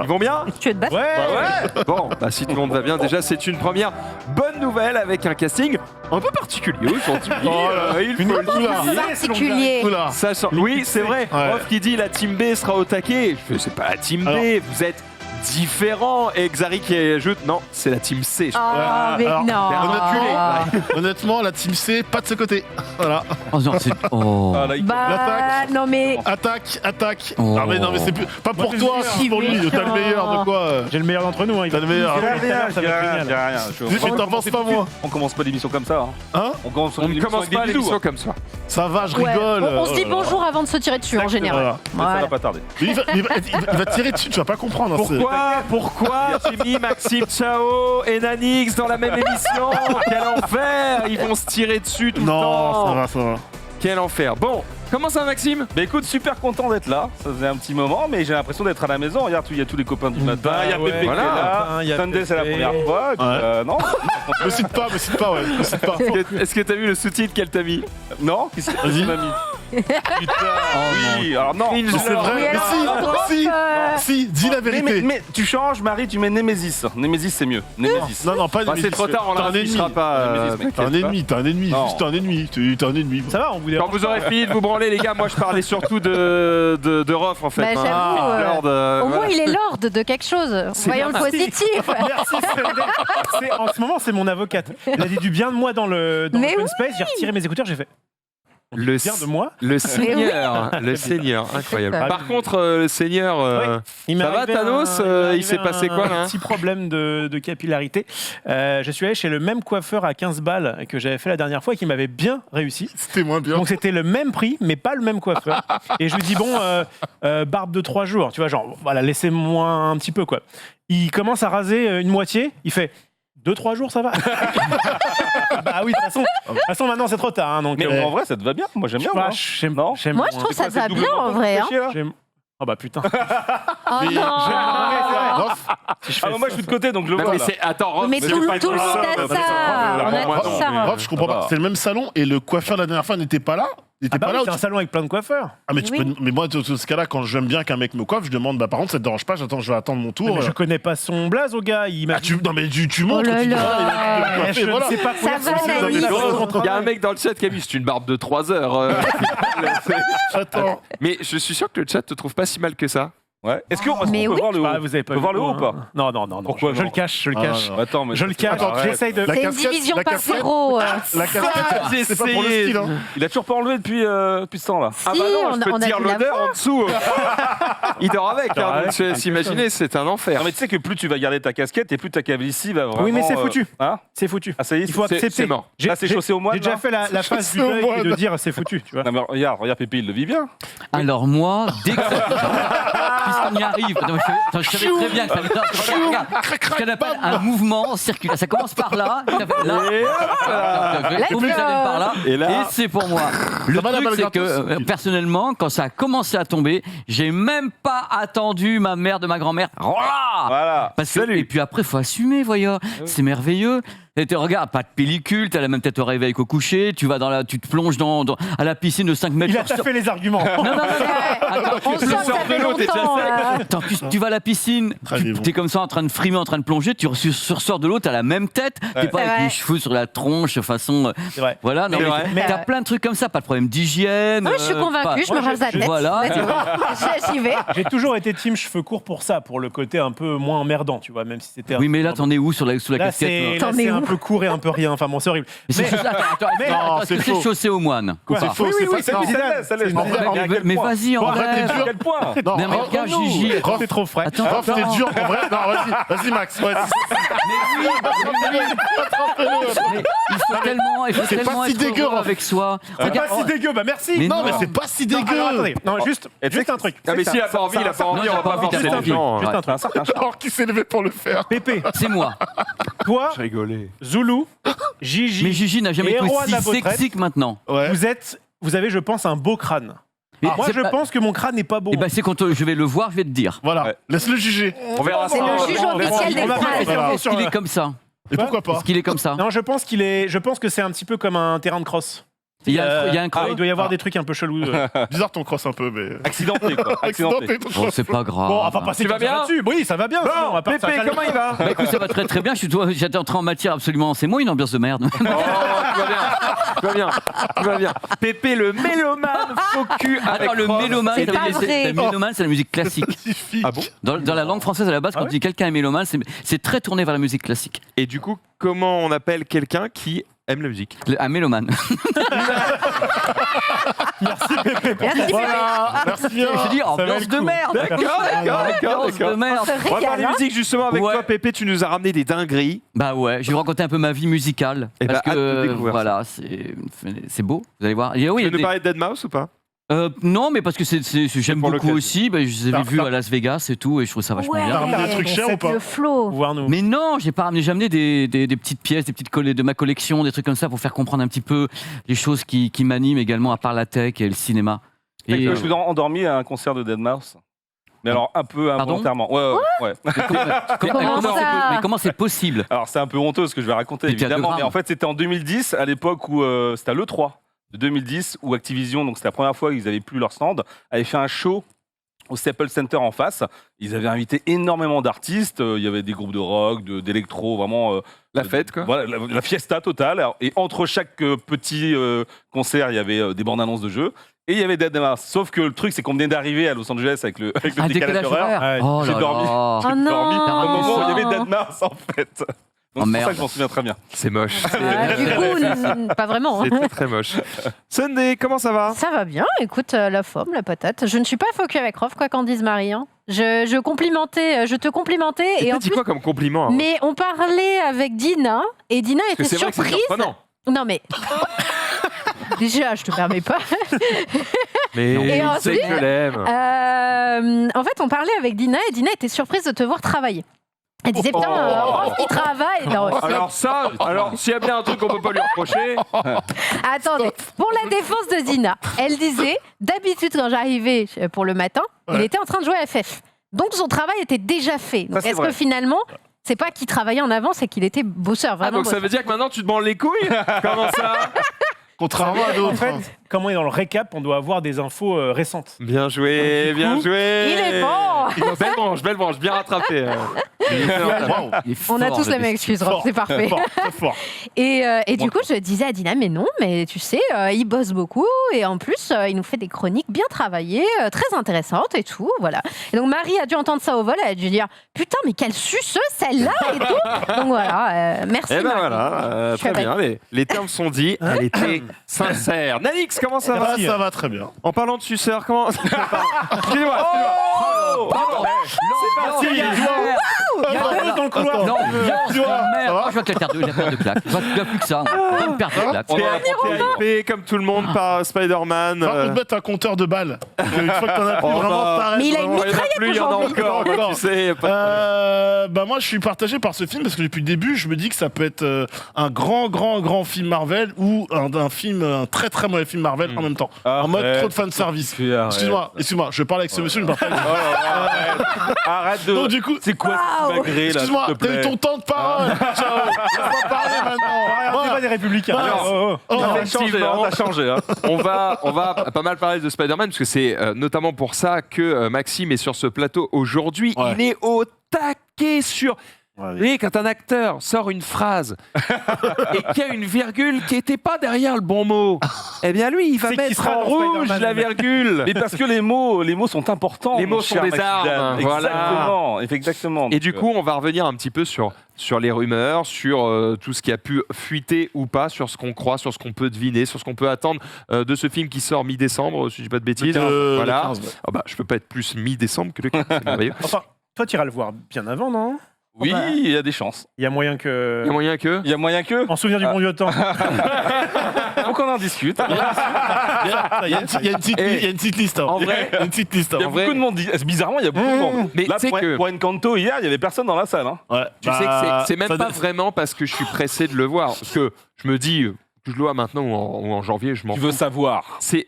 Ils vont bien? Tu es de base? Ouais. Bon, si tout le monde va bien, déjà c'est une première bonne nouvelle avec un casting un peu particulier aujourd'hui. Il faut le dire. Particulier. Sachant... Oui, c'est vrai. Ouais. Off qui dit la team B sera au taquet. Je fais, c'est pas la team B, vous êtes différents. Et Xari qui ajoute, non, c'est la team C. Oh, mais alors, non. Honnêtement, la team C, pas de ce côté. Voilà. Oh non, c'est. Oh. Ah, là, il- Bah, L'attaque. non mais... Attaque. Oh. Non mais c'est plus... pas pour toi, c'est pour lui. T'as le meilleur de quoi J'ai le meilleur d'entre nous. Hein. T'as le meilleur. Ça va être génial. Mais t'en penses pas moi. On commence pas l'émission comme ça. Hein? On commence On ne commence pas l'émission comme ça. Ça va, je Ouais. rigole. On se dit bonjour avant de se tirer dessus en général. Ça Voilà. va pas tarder. Mais il va tirer dessus, tu vas pas comprendre. hein, Pourquoi j'ai mis Maxime Chao et Nanix dans la même émission? Quel enfer! Ils vont se tirer dessus tout le Non, temps. ça va. Quel enfer. Bon, comment ça Maxime? Bah écoute, super content d'être là. Ça faisait un petit moment, mais j'ai l'impression d'être à la maison. Regarde, il y a tous les copains du matin. Il y a Pépé qui est voilà. là. Il y a Sunday, c'est la Pépé. première fois. Et puis, non Me cite pas, ouais. Me cite pas. Est-ce que t'as vu le sous-titre qu'elle t'a mis? Non Qui c'est Vas-y. qui m'a mis Putain, oui. Alors non. Cringe. Mais c'est vrai, Oui, mais alors, si, dis la vérité. Mais tu changes, Marie, tu mets Némésis. Némésis, c'est mieux. Némésis. Non, pas Bah, c'est trop tard, on T'as la un ennemi. raffichera pas. T'as un ennemi, Non. juste un ennemi. T'es un ennemi. Ça va, on vous Quand vous aurez fini de vous branler, les gars, moi je parlais surtout de Rof en fait. Bah, j'avoue, Lord, Au moins, voilà. il est lord de quelque chose. Voyons le bien. positif. Merci, en ce moment, c'est mon avocate. Elle a dit du bien de moi dans le Mais open space. J'ai retiré mes écouteurs, j'ai fait Le, bien de moi. le Seigneur, le Seigneur, incroyable. fait. Par contre, le Seigneur, Il m'est ça va arrivé Thanos Il s'est passé quoi là? Un petit problème de capillarité. Je suis allé chez le même coiffeur à 15 balles que j'avais fait la dernière fois et qui m'avait bien réussi. C'était moins bien. Donc c'était le même prix, mais pas le même coiffeur. Et je lui dis, bon, barbe de 3 jours, tu vois, genre, voilà, laissez-moi un petit peu, quoi. Il commence à raser une moitié, il fait 2-3 jours, ça va. Bah oui, de toute façon, maintenant c'est trop tard. Hein, donc, Mais en vrai, ça te va bien. Moi, j'aime bien. bah, moi. j'aime- Non. j'aime Moi, je moins. trouve ça C'est quoi, va cette bien double en vrai. hein. péché, là J'aime- Oh bah putain. Oh Mais- non. Ah bah moi, je suis de côté, donc je le Non, vois. mais là. c'est attends, Rof, Mais c'est tout pas le monde ça, a c'est ça. pas On a moi tout non ça. plus. Rof, je comprends Ça pas. va. C'est le même salon et le coiffeur la dernière fois n'était pas là. Il était Ah bah pas oui, là. c'est un salon avec plein de coiffeurs. Ah mais tu Oui. peux. Mais moi, dans ce cas-là, quand j'aime bien qu'un mec me coiffe, je demande. Bah par contre, ça te dérange pas. J'attends, je vais attendre mon tour. Mais je connais pas son blaze au gars. Il m'a Non mais tu montres. Oh là tu dis, là. ah, il a coiffé, Je ne voilà. sais pas Ça courir va, sur Naïs. le- Il y a un mec dans le chat qui a mis c'est une barbe de 3 heures. Attends. Mais je suis sûr que le chat te trouve pas si mal que ça. Ouais. Est-ce qu'on Mais peut oui. voir le haut Ah, vous avez pas On peut voir vu, le haut ou hein. pas Non. Pourquoi Je non le cache, je le Ah, cache. non. Attends, mais Je le cache. Attends, J'essaye de. la C'est une casquette- division la par casquette- zéro. La casquette, c'est pas pour le style. Hein. il a toujours pas enlevé depuis ce temps-là. Ah bah non, je peux on te a dire dû la l'odeur voir. en dessous. Il dort avec, dort hein, donc avec. s'imaginer, c'est un enfer. Non mais tu sais que plus tu vas garder ta casquette et plus ta calvitie va vraiment... Oui, mais c'est foutu. Hein C'est foutu. Ah ça y est, Il faut c'est- accepter. c'est mort. J'ai- Là, c'est j'ai- chaussé au moine, J'ai déjà là fait la phase du chaussé au deuil et de moine. dire c'est foutu, tu vois. Non mais regarde Pépé, il le vit bien. Alors moi, dès que puisqu'on y arrive, je savais très bien que ça regarde, ce qu'on appelle un mouvement circulaire. Ça commence par là, ça fait là, au plus ça vient par là, Et là- et c'est pour moi. Le va, la truc, balle c'est que gratos. personnellement, quand ça a commencé à tomber, j'ai même pas attendu ma mère de ma grand-mère. Voilà. Voilà. Parce que, et puis après, faut assumer, voyons. C'est merveilleux. Et regarde, pas de pellicule, t'as la même tête au réveil qu'au coucher, tu vas tu te plonges à la piscine de 5 mètres. Il a tu ressors- taffé les arguments. Non. Attends, On sent que ça fait de l'eau, t'es déjà longtemps. Attends, tu vas à la piscine, Allez, bon. t'es comme ça en train de frimer, en train de plonger, tu ressors de l'eau, t'as la même tête, t'es pas C'est avec vrai. les cheveux sur la tronche, façon. C'est vrai. Voilà, non, C'est mais vrai. t'as plein de trucs comme ça, pas de problème d'hygiène. Oui, je suis convaincue, je me rase la tête. Voilà. J'y vais. J'ai toujours été team cheveux courts pour ça, pour le côté un peu moins emmerdant, tu vois, même si c'était. Oui, mais là, t'en es où sous la Là, casquette c'est T'en es un où peu court et un peu rien. Enfin bon, c'est horrible. Mais c'est Mais- chaussé- attends, mais- attends, Non, est-ce c'est que c'est faux. chaussé au moine Quoi C'est faux, c'est pas c'est ça. Zidane. ça laisse. Non, Mais vas-y, en Bon, arrête, vrai. t'es dur. Quel point Non, Mais regarde, Rof, Gigi. Rof, C'est trop frais. Attends, Rof, t'es attends. dur en vrai. Non, vas-y, Max. Ouais, Il faut C'est tellement pas si être dégueu, heureux Rof. avec soi. C'est Regarde, pas si dégueu, bah merci. Mais non, mais non. c'est pas si Non, alors, dégueu. attendez. Non, juste un truc. Ah mais C'est s'il ça, a pas envie, il a pas envie, non, on va j'ai pas pas envie, forcer j'ai pas les gens. Juste Ouais. un truc. Alors qui s'est levé pour le faire. Pépé, c'est moi. toi, Je rigolais. Zulu, Gigi, Mais Gigi n'a jamais Et été Erwan aussi Abotrette. sexy que maintenant. Ouais. vous avez, je pense, un beau crâne. Mais Moi, c'est je pas- pense que mon crâne n'est pas beau. Eh ben, c'est quand je vais le voir, je vais te dire. Voilà. Ouais. Laisse-le juger. On verra ça. C'est le juge officiel des on va crânes. faire Voilà. Est-ce qu'il est comme ça Et pourquoi pas Est-ce qu'il est comme ça Non, je pense que c'est un petit peu comme un terrain de cross. Il y a un creux. Il doit y avoir des trucs un peu chelous. Bizarre ton cross un peu, mais. Accidenté, quoi. Accidenté. ton Bon, cross. c'est pas grave. Bon, on va pas passer Tu vas tout ça bien là-dessus. Oui, ça va bien. sinon, on Bon, va pas Pépé, faire comment il va? Bah écoute, ça va très très bien. J'étais entré en matière absolument. C'est moi une ambiance de merde. Oh, tout va bien. Tout va bien. Pépé, le mélomane faux cul avec Attends, le Rose. mélomane, C'est pas vrai. le mélomane, c'est la musique classique. Spécifique. Ah bon? Dans la langue française à la base, quand Ah on dit quelqu'un est mélomane, c'est très tourné vers la musique classique. Et du coup, comment on appelle quelqu'un qui aime la musique? Un mélomane. Merci, Voilà, merci bien. Je dis Ça va ambiance être de cool. merde. D'accord. Ambiance de merde. On se On va parler régale, hein. musique justement avec Ouais. toi, Pépé. Tu nous as ramené des dingueries. Bah ouais, je vais vous raconter un peu ma vie musicale. Eh ben, parce hâte de que découvrir voilà, c'est beau. Vous allez voir. Et oui, Tu il y veux a nous parler de Deadmau5 ou pas? non, mais parce que j'aime pour beaucoup l'occasion. aussi. Bah, je les avais vus T'as- à Las Vegas et tout, et je trouve ça vachement Ouais, bien. T'as ramené des trucs chers ou pas? le flow. Voir nous. Mais non, j'ai amené des petites pièces, des petites collées de ma collection, des trucs comme ça pour faire comprendre un petit peu les choses qui m'animent également, à part la tech et le cinéma. Et, Je suis endormi à un concert de Deadmau5. Mais alors, un peu Pardon involontairement. Ouais. Comment ça mais comment c'est possible? Alors, c'est un peu honteux ce que je vais raconter, Mais tu as évidemment. 2 Mais en fait, c'était en 2010, à l'époque où c'était à l'E3 de 2010, où Activision, donc c'était la première fois qu'ils n'avaient plus leur stand, avait fait un show au Staples Center en face. Ils avaient invité énormément d'artistes. Il y avait des groupes de rock, d'électro, vraiment. La fête, quoi. Voilà, la fiesta totale. Alors, et entre chaque petit concert, il y avait des bandes annonces de jeux. Et il y avait Deadmau5. Sauf que le truc, c'est qu'on venait d'arriver à Los Angeles avec le Un décalage horaire. Ouais, Oh j'ai là dormi. là. Oh non. Dormi au raté moment où il y avait ça. Deadmau5 en fait. Donc Oh, c'est pour merde. ça que je m'en souviens très bien. C'est moche. Du coup, pas vraiment. hein. C'est très moche. Sunday, comment ça va? Ça va bien, écoute, la forme, la patate. Je ne suis pas focus avec Rof, quoi qu'en dise Marie. hein. Je te complimentais. Et Et t'as en dit plus, quoi comme compliment? Hein? mais on parlait avec Dina, et Dina Parce que était c'est vrai que c'est surprise. surprenant. Non mais... Déjà, je te permets pas. Mais Et il ensuite, sait que je l'aime. En fait, on parlait avec Dina, et Dina était surprise de te voir travailler. Elle disait, putain, Rof, il travaille. Non, Alors, s'il y a bien un truc qu'on peut pas lui reprocher, attendez, pour la défense de Dina, elle disait, d'habitude quand j'arrivais pour le matin, il était en train de jouer à FF. Donc son travail était déjà fait. Donc Ça, c'est est-ce vrai. que finalement, c'est pas qu'il travaillait en avance, c'est qu'il était bosseur, ah, vraiment donc ça bosseur. veut dire que maintenant tu te branles les couilles? Comment ça? Contrairement à En d'autres. fait, comme on est dans le récap, on doit avoir des infos récentes. Bien joué, bien joué. Il est bon. Belle branche, bien rattrapé. Waouh. Il est On a fort, tous le la même bestie. excuse, Rof, c'est parfait. Fort, très fort. Et du coup, je disais à Dina, mais non, mais tu sais, il bosse beaucoup et en plus, il nous fait des chroniques bien travaillées, très intéressantes et tout, voilà. Et donc Marie a dû entendre ça au vol, elle a dû dire, putain, mais quelle suceuse celle-là et tout. Donc voilà, merci. Eh ben Marie. voilà, Je suis très bien. Les termes sont dits, elle était sincère. Nalix, comment ça va? Ça va très bien. En parlant de suceur, comment. Excusez-moi. Pardon. C'est parti. Il y a dans le couloir. Non, violence Tu vois, de merde. ça va Moi, je vois que la perte de claque. Je vois qu'il n'y a plus que ça. Une perte de claque. On en a PIP, comme tout le monde, par Spider-Man. Faut te mettre un compteur de balles. Une fois que t'en as plus, Oh, vraiment, bah. t'arrêtes. Mais il a une vraiment. Il y en a plus, il y en a aujourd'hui. encore. Encore. Tu sais, pas de- Bah moi je suis partagé par ce film parce que depuis le début je me dis que ça peut être un grand film Marvel ou un très très mauvais film Marvel en même temps. En mode trop de fanservice. Excuse-moi, je parle avec ce monsieur, je me parle pas. Arrête de. Donc du coup, C'est quoi ce magré là? excuse-moi, s'il te t'as eu plaît ton temps de parole. Ciao, laisse-moi parler maintenant. On n'est pas des républicains. Alors, Oh, oh. Oh, T'as changé, hein, t'as changé. Hein. on va pas mal parler de Spider-Man parce que c'est notamment pour ça que Maxime est sur ce plateau aujourd'hui. Ouais. Il est au taquet sur. Ouais, Vous voyez, quand un acteur sort une phrase et qu'il y a une virgule qui n'était pas derrière le bon mot, eh bien lui, il va C'est qu'il mettre sera en dans rouge Spider-Man, la le mec. virgule. Mais parce que les mots sont importants. Les mon mots sont cher des Maxime armes, Dan. voilà. Exactement. Et du coup, on va revenir un petit peu sur les rumeurs, sur tout ce qui a pu fuiter ou pas, sur ce qu'on croit, sur ce qu'on peut deviner, sur ce qu'on peut attendre de ce film qui sort mi-décembre, si je dis pas de bêtises. Voilà. le 15, ouais. Ah bah, je peux pas être plus mi-décembre que le 15, c'est merveilleux. Enfin, toi, tu iras le voir bien avant, non? Oui, il y a des chances. Il y a moyen que. Il y a moyen que. Il y a moyen que. En souvenir du bon vieux temps. Faut qu'on en discute. Il y a une petite liste. hein. En vrai, Il y a une petite liste. hein. Il y a En vrai- beaucoup de monde. Bizarrement, il y a beaucoup de monde. Mais Là, tu sais que- pour Encanto, hier, il y avait personne dans la salle. Hein. Ouais, Tu sais que c'est même pas vraiment parce que je suis pressé de le voir. Parce que je me dis, que je le vois maintenant ou en janvier, je m'en Tu fous. veux savoir. C'est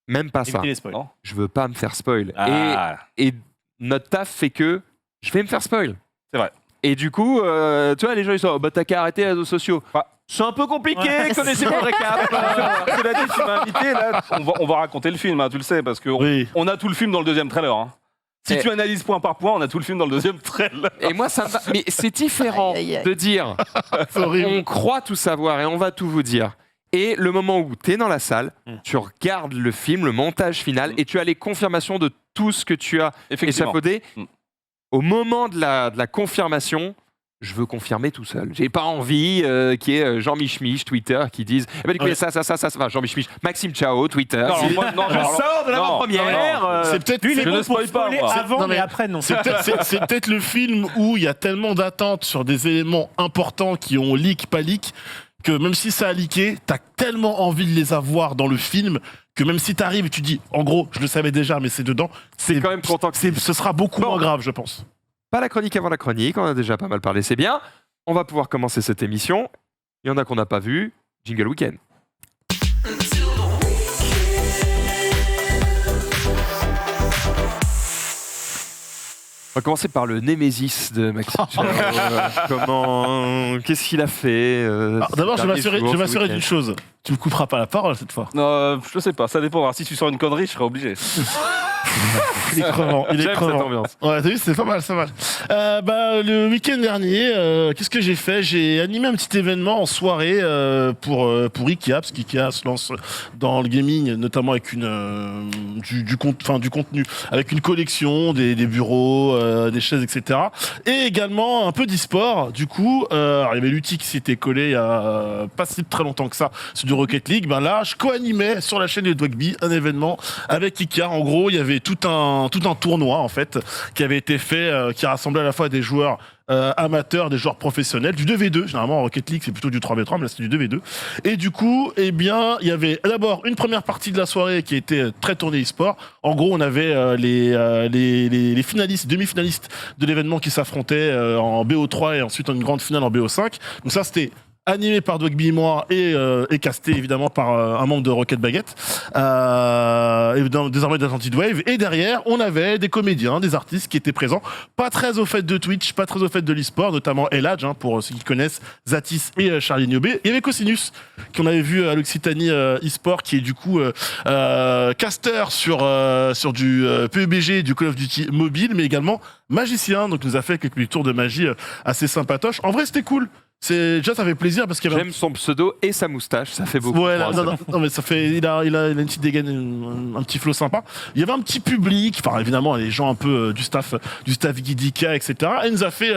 même pas ça. Évitez les spoils. Non. Je veux pas me faire spoil. Ah. Et notre taf fait que je vais me faire spoil. C'est vrai. Et du coup, tu vois, les gens ils sont, bah t'as qu'à arrêter les réseaux sociaux. Enfin, C'est un peu compliqué, connaissez-vous le récap Cela dit, tu m'as invité, là, on va raconter le film, hein, tu le sais, parce qu'on on a tout le film dans le deuxième trailer. Hein. Si tu analyses point par point, on a tout le film dans le deuxième trailer. Et moi, ça me va. Mais c'est différent de dire on croit tout savoir et on va tout vous dire. Et le moment où tu es dans la salle, tu regardes le film, le montage final, et tu as les confirmations de tout ce que tu as échafaudé. Au moment de la confirmation, je veux confirmer tout seul. J'ai pas envie qu'il y ait Jean Mich Twitter qui dise du coup, ça va. Jean Mich Maxime Chao, Twitter. Je sors de l'avant-première. C'est peut-être Lui, il est bon pour spoil pas, spoiler moi. avant, mais après, non. C'est peut-être le film où il y a tellement d'attentes sur des éléments importants qui ont leak, pas leak, que même si ça a leaké, t'as tellement envie de les avoir dans le film que même si t'arrives et tu dis, en gros, je le savais déjà, mais c'est dedans, c'est quand même content que ce sera beaucoup moins grave, je pense. Pas la chronique avant la chronique, on a déjà pas mal parlé, c'est bien. On va pouvoir commencer cette émission. Il y en a qu'on n'a pas vu. Jingle Weekend. On va commencer par le Némésis de Maxime. Qu'est-ce qu'il a fait D'abord, je vais m'assurer d'une d'une chose. Tu me couperas pas la parole cette fois. Non, je sais pas, ça dépendra. Si tu sors une connerie, je serai obligé. Il est crevant. J'aime cette ambiance. Ouais, t'as vu, c'est pas mal, c'est pas mal. Le week-end dernier, qu'est-ce que j'ai fait? J'ai animé un petit événement en soirée pour Ikea, parce qu'Ikea se lance dans le gaming, notamment avec du contenu, avec une collection, des bureaux, des chaises, etc. Et également un peu d'e-sport. Du coup, alors, il y avait l'UTI qui s'était collé il y a pas si très longtemps que ça, sur du Rocket League. Ben là, je co-animais sur la chaîne de Dwagby un événement avec Ikea. En gros, il y avait tout un tournoi en fait qui avait été fait, qui rassemblait à la fois des joueurs amateurs, des joueurs professionnels, du 2v2. Généralement en Rocket League c'est plutôt du 3v3, mais là c'est du 2v2. Et du coup, eh bien, il y avait d'abord une première partie de la soirée qui était très tournée e-sport. En gros, on avait les finalistes, demi-finalistes de l'événement qui s'affrontaient en BO3 et ensuite en une grande finale en BO5. Donc ça c'était animé par Dwagby et moi et casté évidemment par un membre de Rocket Baguette et désormais d'Atlantic Wave. Et derrière on avait des comédiens, des artistes qui étaient présents, pas très au fait de Twitch, pas très au fait de l'e-sport, notamment Eladj, pour ceux qui connaissent, Zatis et Charlie Niobé. Il y avait Cosinus qu'on avait vu à l'Occitanie e-sport, qui est du coup caster sur du PUBG, du Call of Duty mobile, mais également magicien, donc nous a fait quelques tours de magie assez sympatoches. En vrai c'était cool. Déjà ça fait plaisir parce qu'il y avait J'aime son pseudo et sa moustache, ça fait beaucoup. Ouais, non, mais ça fait, il a une petite dégaine, un petit flow sympa. Il y avait un petit public, enfin évidemment les gens un peu du staff Guidica, etc. Et il nous a fait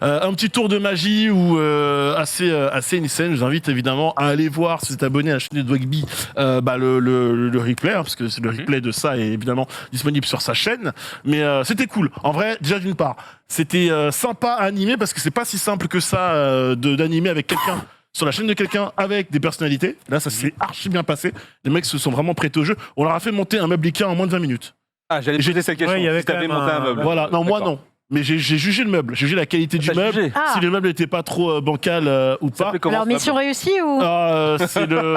un petit tour de magie où assez insane. Je vous invite évidemment à aller voir, si vous êtes abonné à la chaîne de Dwagby, le replay, parce que c'est le replay de ça est évidemment disponible sur sa chaîne. Mais c'était cool. En vrai, déjà d'une part, c'était sympa à animer parce que c'est pas si simple que ça d'animer avec quelqu'un sur la chaîne de quelqu'un avec des personnalités. Là, ça s'est archi bien passé. Les mecs se sont vraiment prêtés au jeu. On leur a fait monter un meuble Ikea en moins de 20 minutes. Ah, j'allais poser cette question. Ouais, il y avait si t'avais quand même monté un meuble. Voilà, non, moi non. Mais j'ai jugé le meuble, j'ai jugé la qualité du meuble, jugé. si le meuble n'était pas trop bancal ou pas. Alors, mission réussie ou C'est le...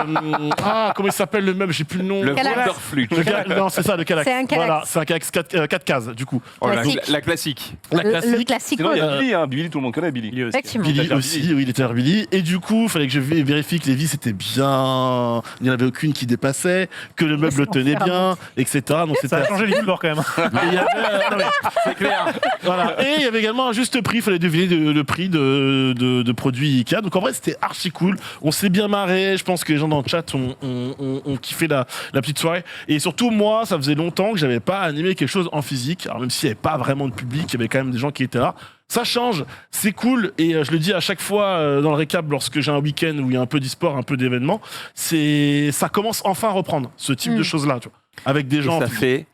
comment il s'appelle le meuble? J'ai plus le nom. Le Calax. Wonderflute. Non, c'est ça, le Calax. C'est un Calax. Voilà, c'est un Calax 4 cases, du coup. Oh, Classique. la classique. La le classique. classique? Sinon, il y a Billy, Billy, tout le monde connaît Billy. Lui aussi. Effectivement. Billy aussi, oui, il était Billy. Et du coup, il fallait que je vérifie que les vis étaient bien. Il n'y en avait aucune qui dépassait, que le meuble tenait bien, etc. Donc Ça a changé l'e-sport quand même. Et il y avait, non, mais C'est clair. voilà. Et il y avait également un juste prix, il fallait deviner le prix de produits Ikea. Donc en vrai, c'était archi cool. On s'est bien marré. Je pense que les gens dans le chat ont kiffé la petite soirée. Et surtout, moi, ça faisait longtemps que j'avais pas animé quelque chose en physique. Alors même s'il n'y avait pas vraiment de public, il y avait quand même des gens qui étaient là. Ça change, c'est cool, et je le dis à chaque fois dans le récap lorsque j'ai un week-end où il y a un peu d'e-sport, un peu d'événements, ça commence enfin à reprendre ce type de choses-là, tu vois, avec des gens. Ça fait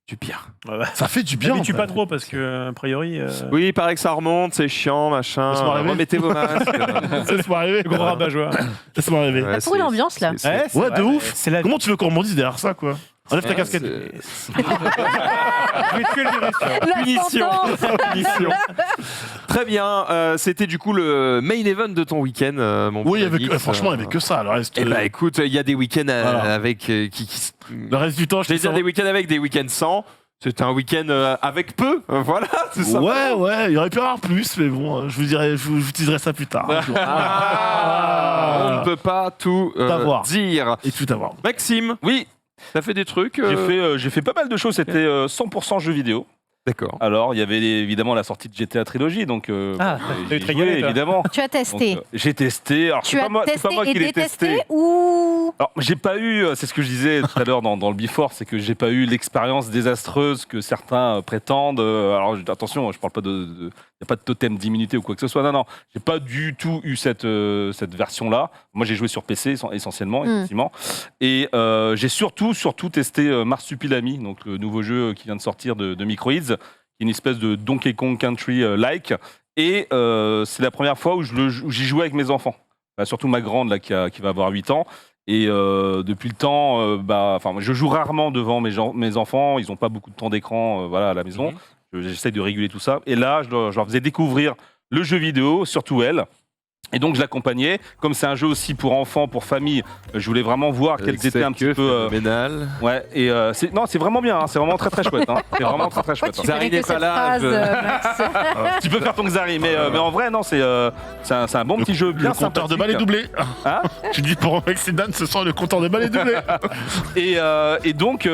du bien. Ça fait du bien. N'habitue en pas fait. trop parce que, a priori. Oui, il paraît que ça remonte, c'est chiant, machin. Laisse-moi rêver. Remettez vos masques. Laisse-moi rêver. Gros rabat-joie. Laisse-moi rêver. Ouais, pour une ambiance, là. Ouais, de ouf. C'est la Comment tu veux qu'on rebondisse derrière ça, quoi? Enlève ta casquette. Je vais tuer le virus. La Punition. sentence. Punition. Très bien. C'était du coup le main event de ton week-end, mon Oui, petit Alix. franchement, il n'y avait que ça. Le reste, Eh ben écoute, il y a des week-ends Voilà. avec le reste du temps, je vais dire des week-ends avec, des week-ends sans. C'était un week-end avec peu, voilà, c'est ça. Ouais, il y aurait pu y avoir plus, mais bon, je vous teaserai ça plus tard. On ne peut pas tout dire. Et tout avoir. Maxime, Oui, t'as fait des trucs j'ai fait pas mal de choses. C'était 100% jeux vidéo. D'accord. Alors, il y avait évidemment la sortie de GTA Trilogy, donc t'as eu j'y très galé, joué, toi. évidemment. Tu as testé. Donc, j'ai testé. Alors, Tu as c'est pas testé moi et qui l'ai testé. détesté ou... Alors, j'ai pas eu, c'est ce que je disais tout à l'heure dans le Before, c'est que j'ai pas eu l'expérience désastreuse que certains prétendent. Alors, attention, je parle pas il n'y a pas de totem d'immunité ou quoi que ce soit. Non, j'ai pas du tout eu cette version-là. Moi, j'ai joué sur PC essentiellement, effectivement. Et j'ai surtout testé Marsupilami, donc le nouveau jeu qui vient de sortir de Microids, qui est une espèce de Donkey Kong Country-like. Et c'est la première fois où j'y jouais avec mes enfants. Surtout ma grande, là, qui va avoir 8 ans. Et depuis le temps, je joue rarement devant mes enfants. Ils n'ont pas beaucoup de temps d'écran à la maison. J'essaie de réguler tout ça. Et là, je leur faisais découvrir le jeu vidéo, surtout elle. Et donc, je l'accompagnais. Comme c'est un jeu aussi pour enfants, pour famille, je voulais vraiment voir quels étaient un petit peu... phénoménal. Ouais, et c'est vraiment bien. C'est vraiment très, très chouette. C'est vraiment très, très chouette. Xari n'est pas là. Tu peux faire ton Xari, mais en vrai, non, c'est un bon petit jeu bien Le compteur de balles est doublé. Hein? Tu dis pour Maxime, ce soir, le compteur de balles est doublé. Et donc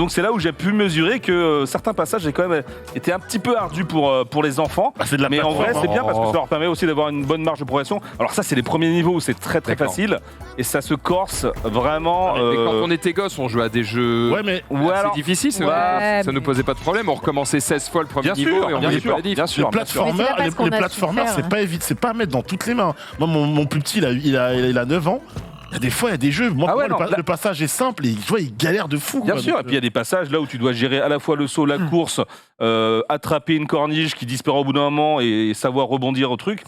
c'est là où j'ai pu mesurer que certains passages ont quand même été un petit peu ardus pour les enfants. C'est de la mais en vrai, plateforme. c'est bien parce que ça leur permet aussi d'avoir une bonne marge de progression. Alors ça, c'est les premiers niveaux où c'est très très D'accord. facile et ça se corse vraiment. Et quand on était gosse, on jouait à des jeux alors, difficiles, ouais, ça nous posait pas de problème. On recommençait 16 fois le premier Bien niveau sûr, et on bien voyait sûr, pas la diff. bien sûr. Les platformers, Mais c'est pas ce qu'on a platformers, su faire, c'est pas évident, c'est pas à mettre dans toutes les mains. Moi, mon plus petit, il a 9 ans. Il y a des fois, il y a des jeux. Moi, pour moi, le passage est simple et il galère de fou. Bien quoi, sûr, donc, et puis il y a des passages là où tu dois gérer à la fois le saut, la course, attraper une corniche qui disparaît au bout d'un moment et savoir rebondir au truc.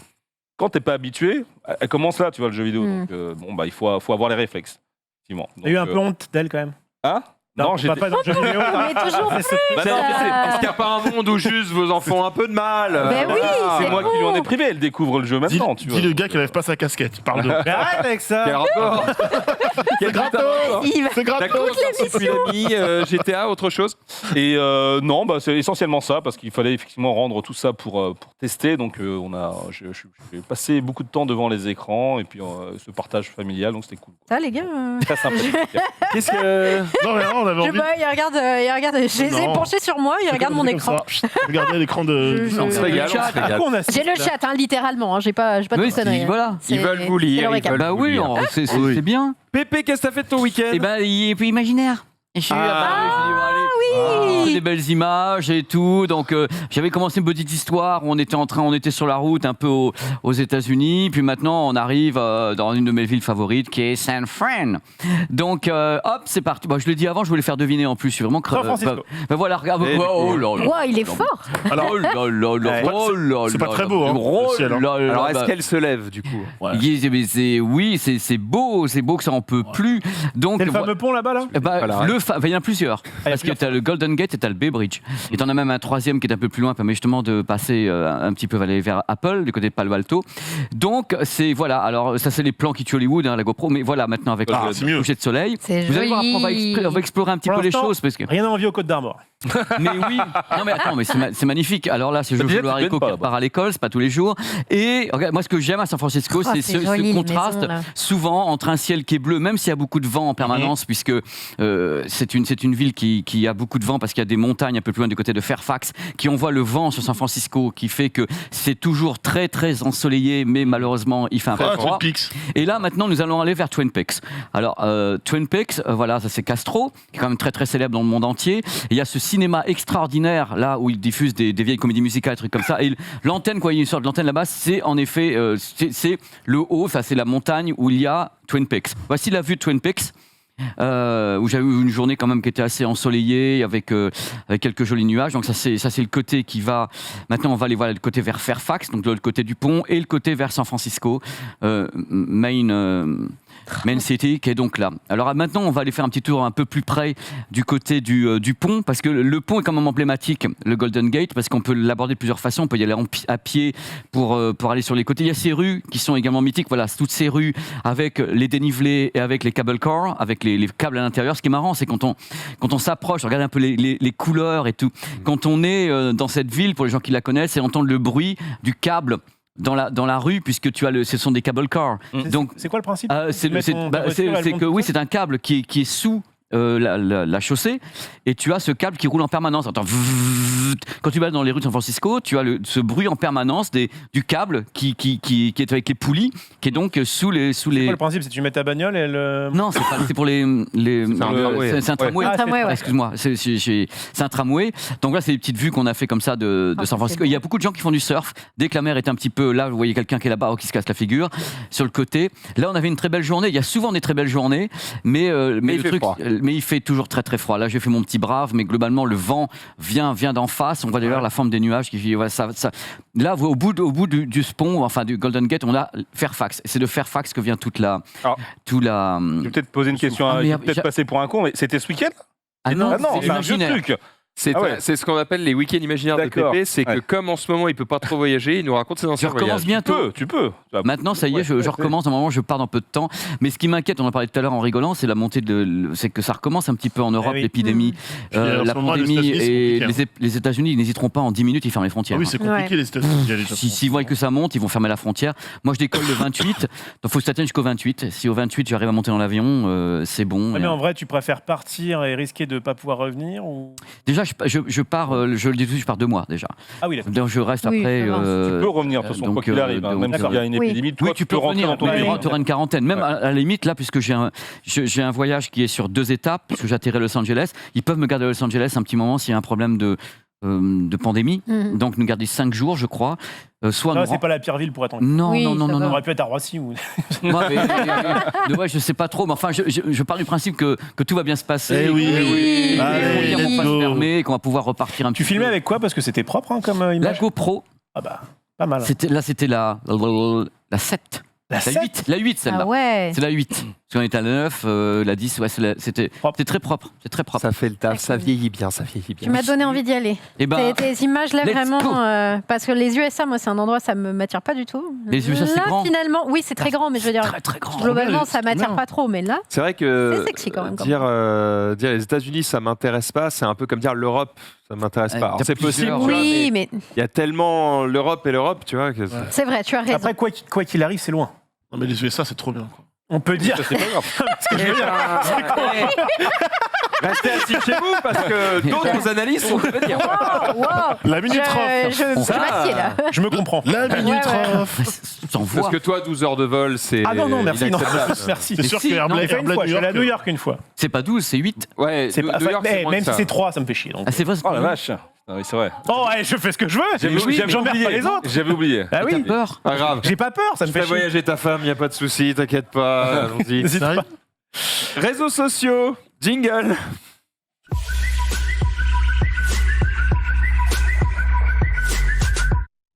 Quand t'es pas habitué, elle commence là, tu vois, le jeu vidéo. Donc, il faut avoir les réflexes. T'as eu un peu honte d'elle quand même. Hein? Non, j'étais pas dans le jeu vidéo. Mais toujours plus. Est-ce qu'il n'y a pas un monde où juste vos enfants ont un peu de mal Ben oui, c'est c'est moi qui lui en ai privé, elle découvre le jeu maintenant, tu vois. Dis le gars qui lève pas sa casquette. Il parle de. Mais arrête avec ça. Quel rapport C'est gratos. Il va- C'est gratos. GTA, autre chose Et non, c'est essentiellement ça, parce qu'il fallait effectivement rendre tout ça pour tester. Donc j'ai passé beaucoup de temps devant les écrans et puis ce partage familial, donc c'était cool. Ça, les gars. Très sympathique. Qu'est-ce que. Non, mais non, on avait Je envie. sais pas, il regarde. Je les ai Non. penchés sur moi, il regarde mon écran. Regardez l'écran de. Je- On se régale, on se À régale. quoi on assiste, J'ai le là chat, littéralement. J'ai pas de Oui, conneries. voilà. C'est- Ils veulent vous c'est lire, le ils récap. veulent Bah oui, c'est bien. Pépé, qu'est-ce que t'as fait de ton week-end Et ben, il est plus imaginaire. Et je suis apparu, je dis, bon, allez. oui. Des belles images et tout. Donc, j'avais commencé une petite histoire où on était sur la route un peu aux États-Unis. Puis maintenant, on arrive dans une de mes villes favorites qui est San Fran. Donc, hop, c'est parti. Bon, je l'ai dit avant, je voulais faire deviner en plus. Je suis vraiment San Francisco. ben voilà, regarde. Oh là là. Wow, il est fort. Alors, Oh là là là. Oh là c'est pas là très là. beau, hein, Oh le ciel, hein. là là Alors, là. est-ce qu'elle se lève du coup Oui, c'est beau que ça en peut plus. Donc, C'est le fameux pont là-bas, là Voilà. il y en a plusieurs. Parce que tu as le Golden Gate et tu as le Bay Bridge. Et tu en as même un troisième qui est un peu plus loin, permet justement de passer un petit peu aller vers Apple, du côté de Palo Alto. Donc, voilà. Alors, ça, c'est les plans qui tuent Hollywood, la GoPro. Mais voilà, maintenant, avec c'est mieux. le coucher de soleil. C'est Vous allez voir, après, joli. on va explorer un petit Pour peu les l'instant, choses. Parce que... Rien à envier aux Côtes d'Armor. Mais oui, non mais attends, mais c'est magnifique. Alors là, c'est le jeu de haricot qui part à l'école, c'est pas tous les jours. Et regarde, moi, ce que j'aime à San Francisco, Oh, c'est c'est ce joli, les contraste maisons, là. souvent entre un ciel qui est bleu, même s'il y a beaucoup de vent en permanence, puisque c'est une ville qui a beaucoup de vent parce qu'il y a des montagnes un peu plus loin du côté de Fairfax qui envoient le vent sur San Francisco, qui fait que c'est toujours très très ensoleillé, mais malheureusement, il fait un peu Ah, froid. Twin Peaks. Et là, maintenant, nous allons aller vers Twin Peaks. Alors, Twin Peaks, voilà, ça c'est Castro, qui est quand même très très célèbre dans le monde entier. Et il y a ce cinéma extraordinaire, là où ils diffusent des vieilles comédies musicales, des trucs comme ça. Et l'antenne, quoi, il y a une sorte d'antenne là-bas, c'est en effet, c'est le haut, ça c'est la montagne où il y a Twin Peaks. Voici la vue de Twin Peaks. Où j'ai eu une journée quand même qui était assez ensoleillée avec quelques jolis nuages. Donc ça c'est le côté qui va. Maintenant on va aller voir le côté vers Fairfax, donc de l'autre côté du pont, et le côté vers San Francisco, Main City, qui est donc là. Alors maintenant on va aller faire un petit tour un peu plus près du côté du pont, parce que le pont est quand même emblématique, le Golden Gate, parce qu'on peut l'aborder de plusieurs façons. On peut y aller à pied pour aller sur les côtés. Il y a ces rues qui sont également mythiques. Voilà, toutes ces rues avec les dénivelés et avec les cable cars, avec avec les câbles à l'intérieur. Ce qui est marrant, c'est quand on s'approche, regarde un peu les couleurs et tout. Quand on est dans cette ville, pour les gens qui la connaissent, et entendre le bruit du câble dans la rue, puisque ce sont des cable cars. Donc c'est quoi le principe? c'est que oui, c'est un câble qui est sous la chaussée, et tu as ce câble qui roule en permanence. Attends, quand tu vas dans les rues de San Francisco, tu as ce bruit en permanence du câble qui est avec les poulies, qui est donc sous les. C'est quoi le principe? C'est que tu mets ta bagnole et le. Non, c'est pour les. C'est un tramway. Excuse-moi, c'est un tramway. Donc là, c'est des petites vues qu'on a fait comme ça de San Francisco. Il y a beaucoup de gens qui font du surf. Dès que la mer est un petit peu là, vous voyez quelqu'un qui est là-bas qui se casse la figure sur le côté. Là, on avait une très belle journée. Il y a souvent des très belles journées, mais il fait toujours très très froid. Là, j'ai fait mon petit brave, mais globalement, le vent vient d'en face. On voit d'ailleurs la forme des nuages qui ça. Là, au bout du Spon, enfin du Golden Gate, on a Fairfax. C'est de Fairfax que vient toute la. Je vais peut-être poser une question. Je vais peut-être passer pour un con, mais c'était ce week-end? Ah non, c'est un vieux truc. C'est ce qu'on appelle les week-ends imaginaires de Pépé. C'est que comme en ce moment il peut pas trop voyager, il nous raconte ses anciens voyages. Je recommence bientôt. Tu peux. Maintenant, ça y est, je recommence. Normalement, je pars dans peu de temps. Mais ce qui m'inquiète, on en parlait tout à l'heure en rigolant, c'est la montée c'est que ça recommence un petit peu en Europe, l'épidémie, la pandémie, et les États-Unis, ils n'hésiteront pas en 10 minutes, ils ferment les frontières. Ah oui, c'est compliqué les États-Unis. S'ils voient que ça monte, ils vont fermer la frontière. Moi, je décolle le 28. Donc, il faut que ça tienne jusqu'au 28. Si au 28, j'arrive à monter dans l'avion, c'est bon. Mais en vrai, tu préfères partir et risquer de ne pas pouvoir revenir ou... Déjà, je pars, je le dis tout de suite, je pars 2 mois déjà. Ah oui, d'accord. Donc, je reste après. Tu peux revenir, de toute façon, quoi qu'il arrive, même s'il y a une épidémie. Oui, tu peux revenir dans ton bureau, tu auras une quarantaine. Même à la limite, là, puisque j'ai un voyage qui est sur 2 étapes, puisque j'atterris à Los Angeles, ils peuvent me garder à Los Angeles un petit moment s'il y a un problème de pandémie. Donc, nous garder 5 jours, je crois. C'est pas la pire ville pour être en Non. On aurait pu être à Roissy ou. Je sais pas trop, mais enfin, je pars du principe que tout va bien se passer. Oui. Les frontières vont pas se fermer, qu'on va pouvoir repartir un petit peu. Tu filmais avec quoi? Parce que c'était propre comme image. La GoPro. Ah bah, pas mal. C'était la 7. La 8, celle-là. Ah ouais. C'est la 8. Parce qu'on était à la 9, la 10, c'était très propre. C'est très propre. Ça fait le taf, ça vieillit bien. Tu m'as donné envie d'y aller. Ces images-là, vraiment, parce que les USA, moi, c'est un endroit, ça me m'attire pas du tout. Les USA, c'est grand. Finalement, oui, c'est très grand, mais je veux dire, très grand. Globalement, ça m'attire pas trop, mais là, c'est vrai que c'est sexy quand même. Dire les États-Unis, ça m'intéresse pas, c'est un peu comme dire l'Europe, ça m'intéresse pas. Alors, c'est possible. Oui, mais il y a tellement l'Europe et l'Europe, tu vois. C'est vrai, tu as raison. Après, quoi qu'il arrive, c'est loin. Non, mais les USA, c'est trop bien. Quoi. On peut dire. C'est pas grave. Restez assis chez vous parce que d'autres analystes sont de dire. La minute off. Je me comprends. La minute off. Parce que toi, 12 heures de vol, c'est. Ah non, merci. C'est sûr que Airblade, je suis allé à New York une fois. C'est pas 12, c'est 8. Ouais, même si c'est 3, ça me fait chier. Ah, c'est vrai. Oh la vache. Ah oui, c'est vrai. Oh, ouais, je fais ce que je veux. J'emmerde pas les autres. J'avais oublié. Ah oui. T'as peur? Pas grave. J'ai pas peur, ça me fait chier. voyager ta femme, y a pas de souci, t'inquiète pas. Allons-y. Réseaux sociaux, jingle.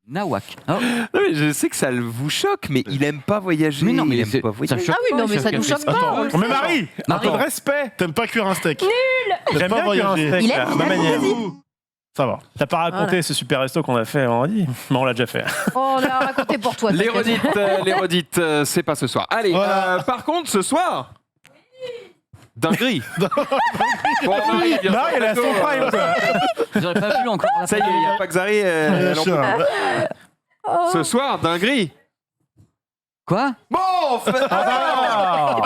Nawak. Non, mais je sais que ça vous choque, mais il aime pas voyager. Mais non, mais il aime pas voyager. Ah oui, non, mais ça nous choque pas. Mais Marie, un peu de respect. T'aimes pas cuire un steak? Nul. J'aime bien cuire un steak. Il à aime, ma manière. vas-y. Ça va. T'as pas raconté ce super resto qu'on a fait vendredi? Mais on l'a déjà fait. Oh, on l'a raconté pour toi. Les redites, c'est pas ce soir. Allez, Voilà. par contre, ce soir. Dinguerie. Non, elle a son prime, quoi. J'aurais pas vu encore. Ça y est, il n'y a pas que Zari. Ce soir, dinguerie. Quoi? Bon,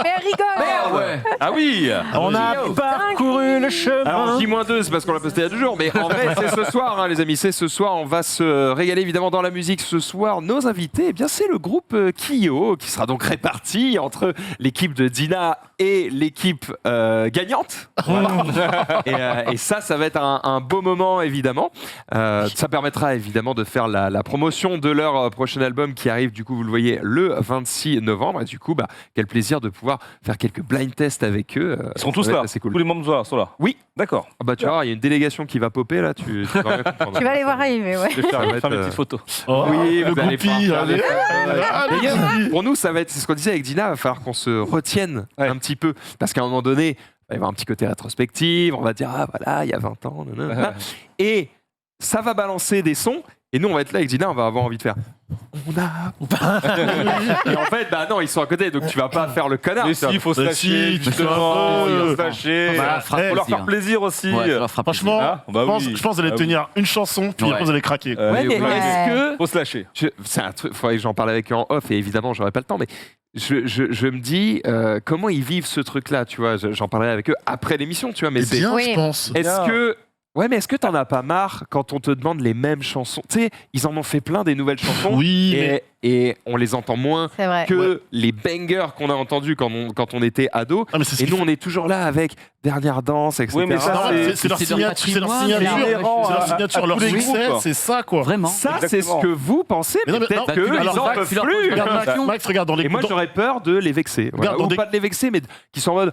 Mais elle rigole. Ouais. Ah oui. On a parcouru le chemin. Alors, J-2, c'est parce qu'on l'a posté il y a 2 jours, mais en vrai, c'est ce soir, hein, les amis, c'est ce soir. On va se régaler évidemment dans la musique ce soir. Nos invités, eh bien, c'est le groupe Kyo, qui sera donc réparti entre l'équipe de Dina et l'équipe gagnante. Voilà. Et ça va être un beau moment, évidemment. Ça permettra évidemment de faire la promotion de leur prochain album qui arrive, du coup, vous le voyez, le 26 novembre. Et du coup, quel plaisir de pouvoir faire quelques blind tests avec eux. Ils seront tous là. C'est cool. Tous les membres sont là. Oui. D'accord. Ah bah tu vois, il y a une délégation qui va popper là. Tu vas rien comprendre. Tu vas les voir arriver, ouais. Je vais faire une petite photo. Oh, oui, le vous allez groupie, faire des allez. photos. Les gars, pour nous, ça va être, c'est ce qu'on disait avec Dina, il va falloir qu'on se retienne un petit peu. Parce qu'à un moment donné, il va y avoir un petit côté rétrospectif. On va dire, ah voilà, il y a 20 ans. Nanana. Et ça va balancer des sons. Et nous, on va être là avec Dina, on va avoir envie de faire. On a. Et en fait, bah non, ils sont à côté, donc tu vas pas faire le connard. Mais si, il faut se lâcher, justement. Il faut se lâcher. Faut leur faire plaisir aussi. Franchement, je pense que vous allez tenir une chanson, puis après vous allez craquer. Ouais, mais est-ce que. Faut se lâcher. C'est un truc, faudrait que j'en parle avec eux en off, et évidemment, j'aurai pas le temps, mais je me dis, comment ils vivent ce truc-là, tu vois. J'en parlerai avec eux après l'émission, tu vois. Mais bien, je pense. Est-ce que. Ouais, mais est-ce que t'en as pas marre quand on te demande les mêmes chansons? Tu sais, ils en ont fait plein des nouvelles chansons. Oui, et on les entend moins que les bangers qu'on a entendus quand on était ado. Ah, et nous, on est toujours là avec Dernière Danse, etc. Oui, mais ça, c'est leur signature. C'est leur signature, leur succès, c'est ça, quoi. Vraiment. Ça, c'est ce que vous pensez. Mais non, mais peut-être non, qu'ils alors, en peuvent plus. Max, regarde dans les. Et moi, j'aurais peur de les vexer. Voilà. Ou pas de les vexer, mais qu'ils soient en mode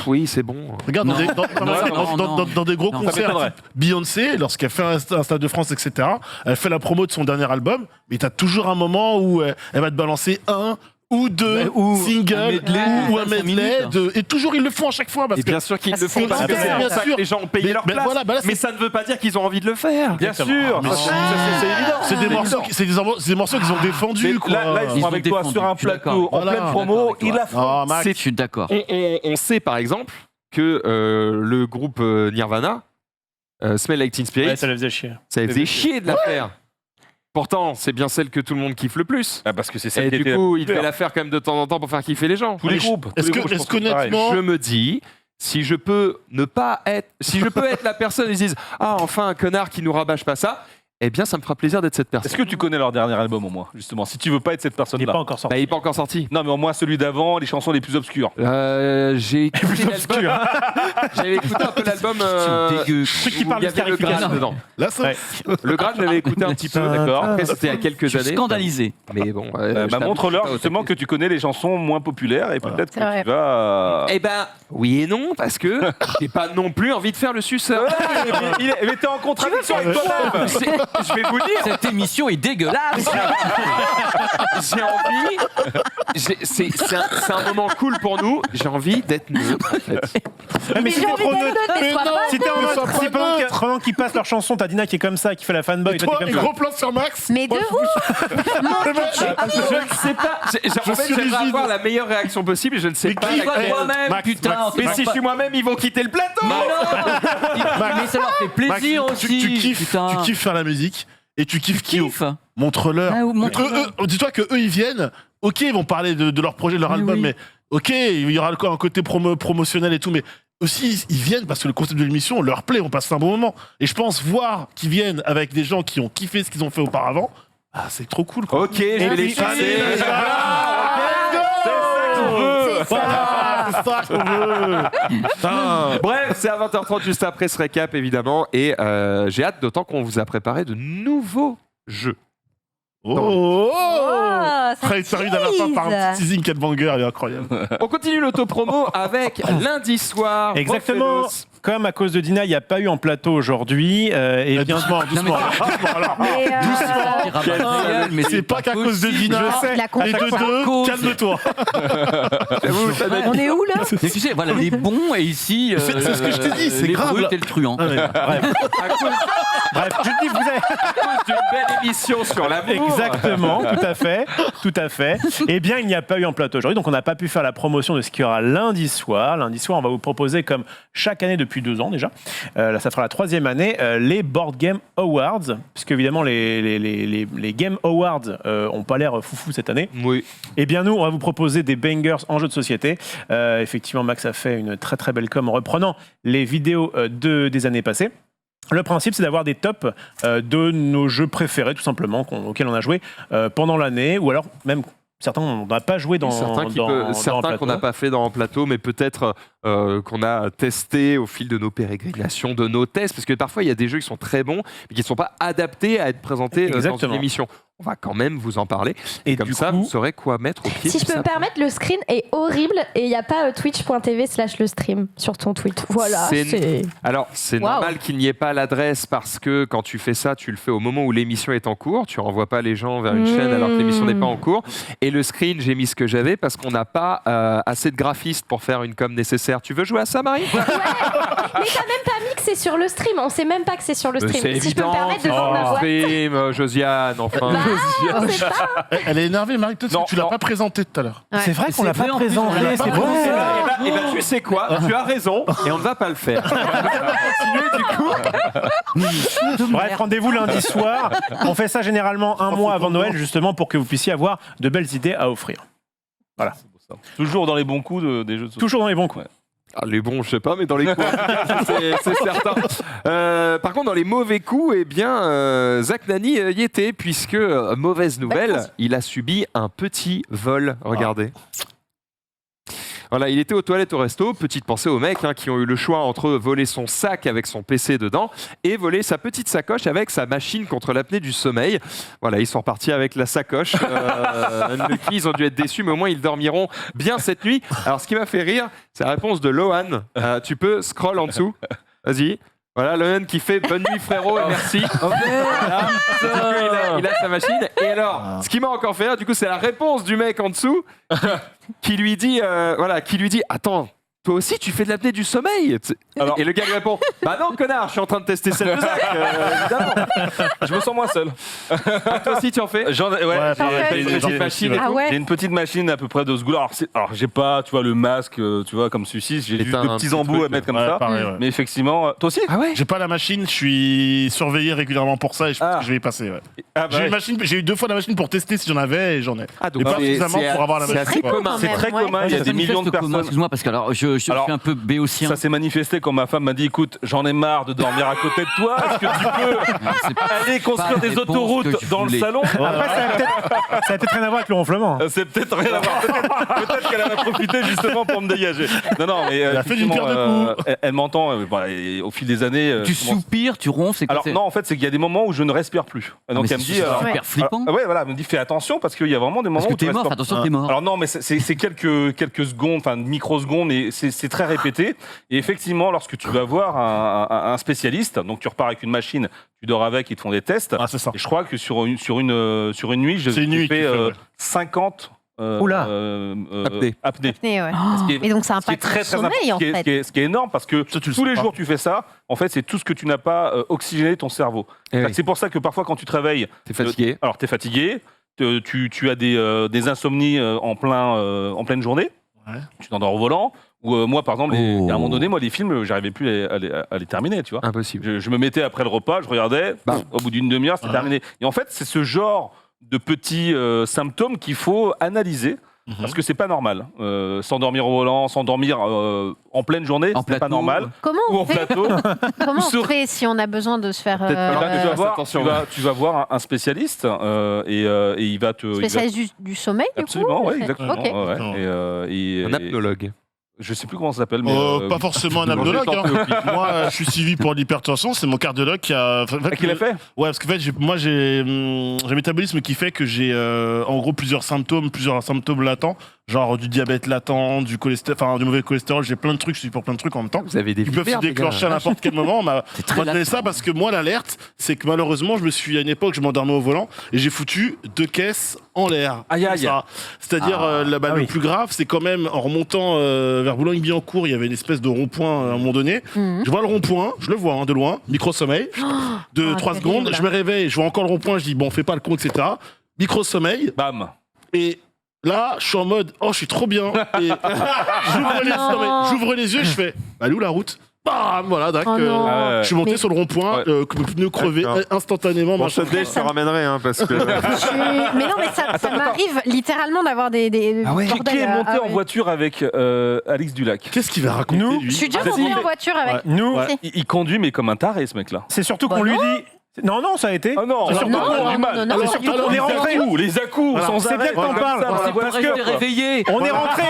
oui, c'est bon. Regarde dans des gros concerts, type Beyoncé, lorsqu'elle fait un Stade de France, etc., elle fait la promo de son dernier album, mais t'as toujours un moment où elle va te balancer un ou deux singles ou un medley et toujours ils le font à chaque fois parce et bien sûr qu'ils le font parce que sûr les gens ont payé leur place, mais ça ne veut pas dire qu'ils ont envie de le faire. Bien sûr, c'est évident. C'est des morceaux qu'ils ont défendus. Là, ils sont avec toi sur un plateau en pleine promo, ils la font. Je suis d'accord. On sait par exemple que le groupe Nirvana, Smell Like Teen Spirit, ça les faisait chier. Ça faisait chier de la faire. Pourtant, c'est bien celle que tout le monde kiffe le plus. Ah, parce que c'est celle et qui du coup, il devait la faire quand même de temps en temps pour faire kiffer les gens. Tous les groupes. Est-ce qu'honnêtement, je me dis, si je peux être la personne qui disent ah enfin un connard qui nous rabâche pas ça, eh bien ça me fera plaisir d'être cette personne. Est-ce que tu connais leur dernier album au moins, justement, si tu veux pas être cette personne-là? Il n'est pas encore sorti. Il n'est pas encore sorti. Non, mais au moins celui d'avant, les chansons les plus obscures. J'ai écouté l'album. J'avais écouté un peu l'album. Truc qui parle de le Graal dedans. Le Graal, j'avais écouté un petit peu, d'accord. Après, c'était il y a quelques années. Scandalisé. Mais bon. Montre-leur justement que tu connais les chansons moins populaires et peut-être que tu vas. Eh ben, oui et non, parce que j'ai pas non plus envie de faire le suceur. Mais t'es en contradiction avec toi-même. Je vais vous dire. Cette émission est dégueulasse. J'ai envie. C'est un moment cool pour nous. J'ai envie d'être neutre, en fait. Mais si t'es trop neutre, si t'es en mode, pendant qu'ils passent leur chanson, t'as Dina qui est comme ça, qui fait la fanboy. Toi, gros plan sur Max. Mais de ouf. Je ne sais pas. En fait, j'aimerais avoir la meilleure réaction possible et je ne sais pas. Toi-même, putain. Mais si je suis moi-même, ils vont quitter le plateau. Mais ça leur fait plaisir aussi. Tu kiffes faire la musique et tu kiffes Kyo. Montre-leur. Dis-toi que eux ils viennent. Ok, ils vont parler de leur projet, de leur album, mais ok, il y aura un côté promotionnel et tout, mais aussi ils viennent parce que le concept de l'émission leur plaît. On passe un bon moment. Et je pense voir qu'ils viennent avec des gens qui ont kiffé ce qu'ils ont fait auparavant. Ah, c'est trop cool, quoi. Ok, je vais les chasser. C'est ça qu'on veut. Bref, c'est à 20h30 juste après ce récap évidemment et j'ai hâte d'autant qu'on vous a préparé de nouveaux jeux. Il termine à la fin par un petit teasing 4 banger, il est incroyable. On continue l'autopromo avec lundi soir. Exactement. Comme à cause de Dina, il n'y a pas eu en plateau aujourd'hui. Et bien doucement. Mais c'est pas qu'à cause de Dina. Et de deux, calme-toi. On est où là? Mais tu sais, voilà, les bons et ici. C'est ce que je t'ai dit, c'est grave. Les brutes et le truand. Bref, je dis que vous avez. À cause d'une belle émission sur l'amour. Exactement, tout à fait. Eh bien, il n'y a pas eu en plateau aujourd'hui, donc on n'a pas pu faire la promotion de ce qu'il y aura lundi soir. Lundi soir, on va vous proposer, comme chaque année depuis 2 ans déjà, là ça fera la 3e année, les Board Game Awards, puisque évidemment les Game Awards ont pas l'air foufou cette année. Oui. Eh bien nous, on va vous proposer des bangers en jeu de société. Effectivement, Max a fait une très très belle com en reprenant les vidéos des années passées. Le principe, c'est d'avoir des tops de nos jeux préférés, tout simplement, auxquels on a joué pendant l'année, ou alors même certains on n'a pas joué dans certains qu'on n'a pas fait dans le plateau, mais peut-être qu'on a testé au fil de nos pérégrinations, de nos tests, parce que parfois il y a des jeux qui sont très bons, mais qui ne sont pas adaptés à être présentés dans une émission. on va quand même vous en parler. Et comme du ça, coup, vous saurez quoi mettre au pied Si du je peux me sapin. permettre, le screen est horrible et il n'y a pas twitch.tv/le stream sur ton tweet. Voilà. Alors, c'est Wow. normal qu'il n'y ait pas l'adresse parce que quand tu fais ça, tu le fais au moment où l'émission est en cours. Tu renvoies pas les gens vers une chaîne alors que l'émission n'est pas en cours. Et le screen, j'ai mis ce que j'avais parce qu'on n'a pas assez de graphistes pour faire une com nécessaire. Tu veux jouer à ça, Marie? Mais t'as même pas mis que c'est sur le stream. On sait même pas que c'est sur le stream. C'est Si je peux me évident, permettre de vendre ma boîte. stream, Josiane, enfin. On sait pas. Elle est énervée, Marie, peut-être Non, que tu l'as non. pas présenté tout à l'heure. Ouais. C'est vrai qu'on l'a C'est pas vrai, en plus, présenté. on l'a pas C'est présenté. vrai. Eh ben, tu sais quoi? Tu as raison et on ne va pas le faire. On va continuer du coup. Bref, rendez-vous lundi soir. On fait ça généralement un mois avant Noël, justement, pour que vous puissiez avoir de belles idées à offrir. Voilà. Toujours dans les bons coups des jeux de société. Toujours dans les bons coups. Ah, les bons, je sais pas, mais dans les coups, c'est certain. Par contre, dans les mauvais coups, eh bien, Zach Nani y était, puisque, mauvaise nouvelle, il a subi un petit vol. Regardez. Voilà, il était aux toilettes au resto. Petite pensée aux mecs qui ont eu le choix entre voler son sac avec son PC dedans et voler sa petite sacoche avec sa machine contre l'apnée du sommeil. Voilà, ils sont repartis avec la sacoche. Ils ont dû être déçus, mais au moins ils dormiront bien cette nuit. Alors, ce qui m'a fait rire, c'est la réponse de Lohan. Tu peux scroll en dessous. Vas-y. Voilà, Lohan qui fait bonne nuit frérot et merci. Voilà. Du coup, il a sa machine. Et alors, ce qui m'a encore fait rire, du coup, c'est la réponse du mec en dessous qui lui dit, attends, toi aussi tu fais de l'apnée du sommeil. Alors- Et le gars lui répond, bah non connard, je suis en train de tester celle de Zach. Évidemment. Je me sens moins seul. Ah, toi aussi tu en fais. Ouais, T'as une petite machine et Ah tout. ouais. J'ai une petite machine à peu près de ce goût-là. Alors, j'ai pas, tu vois, le masque, tu vois, comme celui-ci. J'ai Mais juste t'as de un petits petit embouts truc, à mettre comme ouais, ça. pareil, ouais. Mais effectivement, toi aussi Ah ouais. J'ai pas la machine, je suis surveillé régulièrement pour ça et je pense Ah. que je vais y passer. Ouais. Ah, bah J'ai eu ouais. une machine, j'ai eu 2 fois la machine pour tester si j'en avais et j'en ai. Ah, Et pas suffisamment pour avoir la c'est machine. assez Ouais. commun. C'est très Ouais. commun, il y a Ça des se millions de manifeste comment, personnes. excuse-moi, parce que alors, je Alors, suis un peu béotien. Ça s'est manifesté quand ma femme m'a dit écoute, j'en ai marre de dormir à côté de toi. Est-ce que tu peux C'est pas- aller construire pas des la réponse que autoroutes je dans le voulais. salon Après, ça a peut-être rien à voir avec le ronflement. C'est peut-être rien à voir. Peut-être qu'elle en a profité justement pour me dégager. Non, mais Elle a fait une effectivement, pierre de coups. elle m'entend. Voilà, et au fil des années. Tu je commence- soupires, tu ronfles, c'est quoi Alors non, en fait, c'est qu'il y a des moments où je ne respire plus. Donc elle me dit. super flippant. Ouais, voilà, elle me dit fais attention parce qu'il y a vraiment des moments Parce que où tu t'es mort, respires. attention, t'es mort. Alors non, mais c'est quelques secondes, enfin microsecondes, et c'est très répété. Et effectivement, lorsque tu vas voir un spécialiste, donc tu repars avec une machine, tu dors avec, ils te font des tests. Ah, c'est ça. Et je crois que sur une nuit, C'est une nuit j'ai que fait tu fais, ouais. 50 Oula. apnées. Et ouais. Ce qui est- Et donc ça ce qui est impacte le très sommeil important, en ce qui est- fait. ce qui est- ce qui est énorme parce que Ça, tu le tous sais les pas. jours tu fais ça, en fait c'est tout ce que tu n'as pas oxygéné ton cerveau. Eh oui. C'est pour ça que parfois quand tu te réveilles, T'es fatigué. alors tu es fatigué, tu as des insomnies en pleine journée, Ouais. tu t'endors au volant, ou moi par exemple, Oh. à un moment donné, moi les films, j'arrivais plus à les terminer, tu vois. Impossible. Je me mettais après le repas, je regardais, Bam. au bout d'une demi-heure c'était Ouais. terminé. Et en fait c'est ce genre de petits symptômes qu'il faut analyser. Parce que c'est pas normal. S'endormir au volant, s'endormir en pleine journée, En c'est pas plateau. normal. Comment Ou on en fait plateau. Comment on sur- fait si on a besoin de se faire Peut-être pas Eh ben, tu vas voir, attention. tu vas voir un spécialiste et il va te. il va- spécialiste du sommeil du Absolument, coup ouais, exactement. Ok. ouais, ouais. Et, Un apnologue. je sais plus comment ça s'appelle, mais. Pas forcément un abnologue. Moi, je suis suivi pour l'hypertension. C'est mon cardiologue qui a. En fait, Qui l'a fait Ouais, parce qu'en fait, moi, j'ai un métabolisme qui fait que j'ai en gros plusieurs symptômes latents, genre du diabète latent, du cholestérol, enfin du mauvais cholestérol. J'ai plein de trucs, je suis pour plein de trucs en même temps. Vous avez des Ils peuvent se vipères, les gars. déclencher à n'importe quel moment. On m'a très donné latent. ça parce que moi, l'alerte, c'est que malheureusement, à une époque, je m'endormais au volant et j'ai foutu 2 caisses en l'air. Aïe, aïe. Comme ça. C'est-à-dire, le oui. plus grave, c'est quand même en remontant vers Boulogne-Billancourt, il y avait une espèce de rond-point à un moment donné. Mhm. Je vois le rond-point, je le vois de loin, micro-sommeil, de Ah, 3 terrible. secondes, je me réveille, je vois encore le rond-point, je dis bon, fais pas le con, etc. Micro-sommeil, Bam. et là, je suis en mode oh, je suis trop bien. Et non. j'ouvre les yeux, je fais elle est où la route? Bam, voilà, Oh non. je suis monté Mais- sur le rond-point, Ouais. pneu crevé D'accord. instantanément. Bon, machin. je te ramènerai, parce que. Mais non, mais ça m'arrive littéralement d'avoir des Ah ouais. Qui bordels, est monté ah en ouais. voiture avec Alix Dulac? Qu'est-ce qu'il va raconter Nous, lui Je suis déjà Vas-y. montée en voiture avec. Nous, Ouais. Il conduit, mais comme un taré, ce mec-là. c'est surtout qu'on Bah lui non. dit Non, ça a été. Ah non, Surtout, on est rentré où les à-coups sans c'est bien que t'en parles. Parce que réveillé. On est rentré.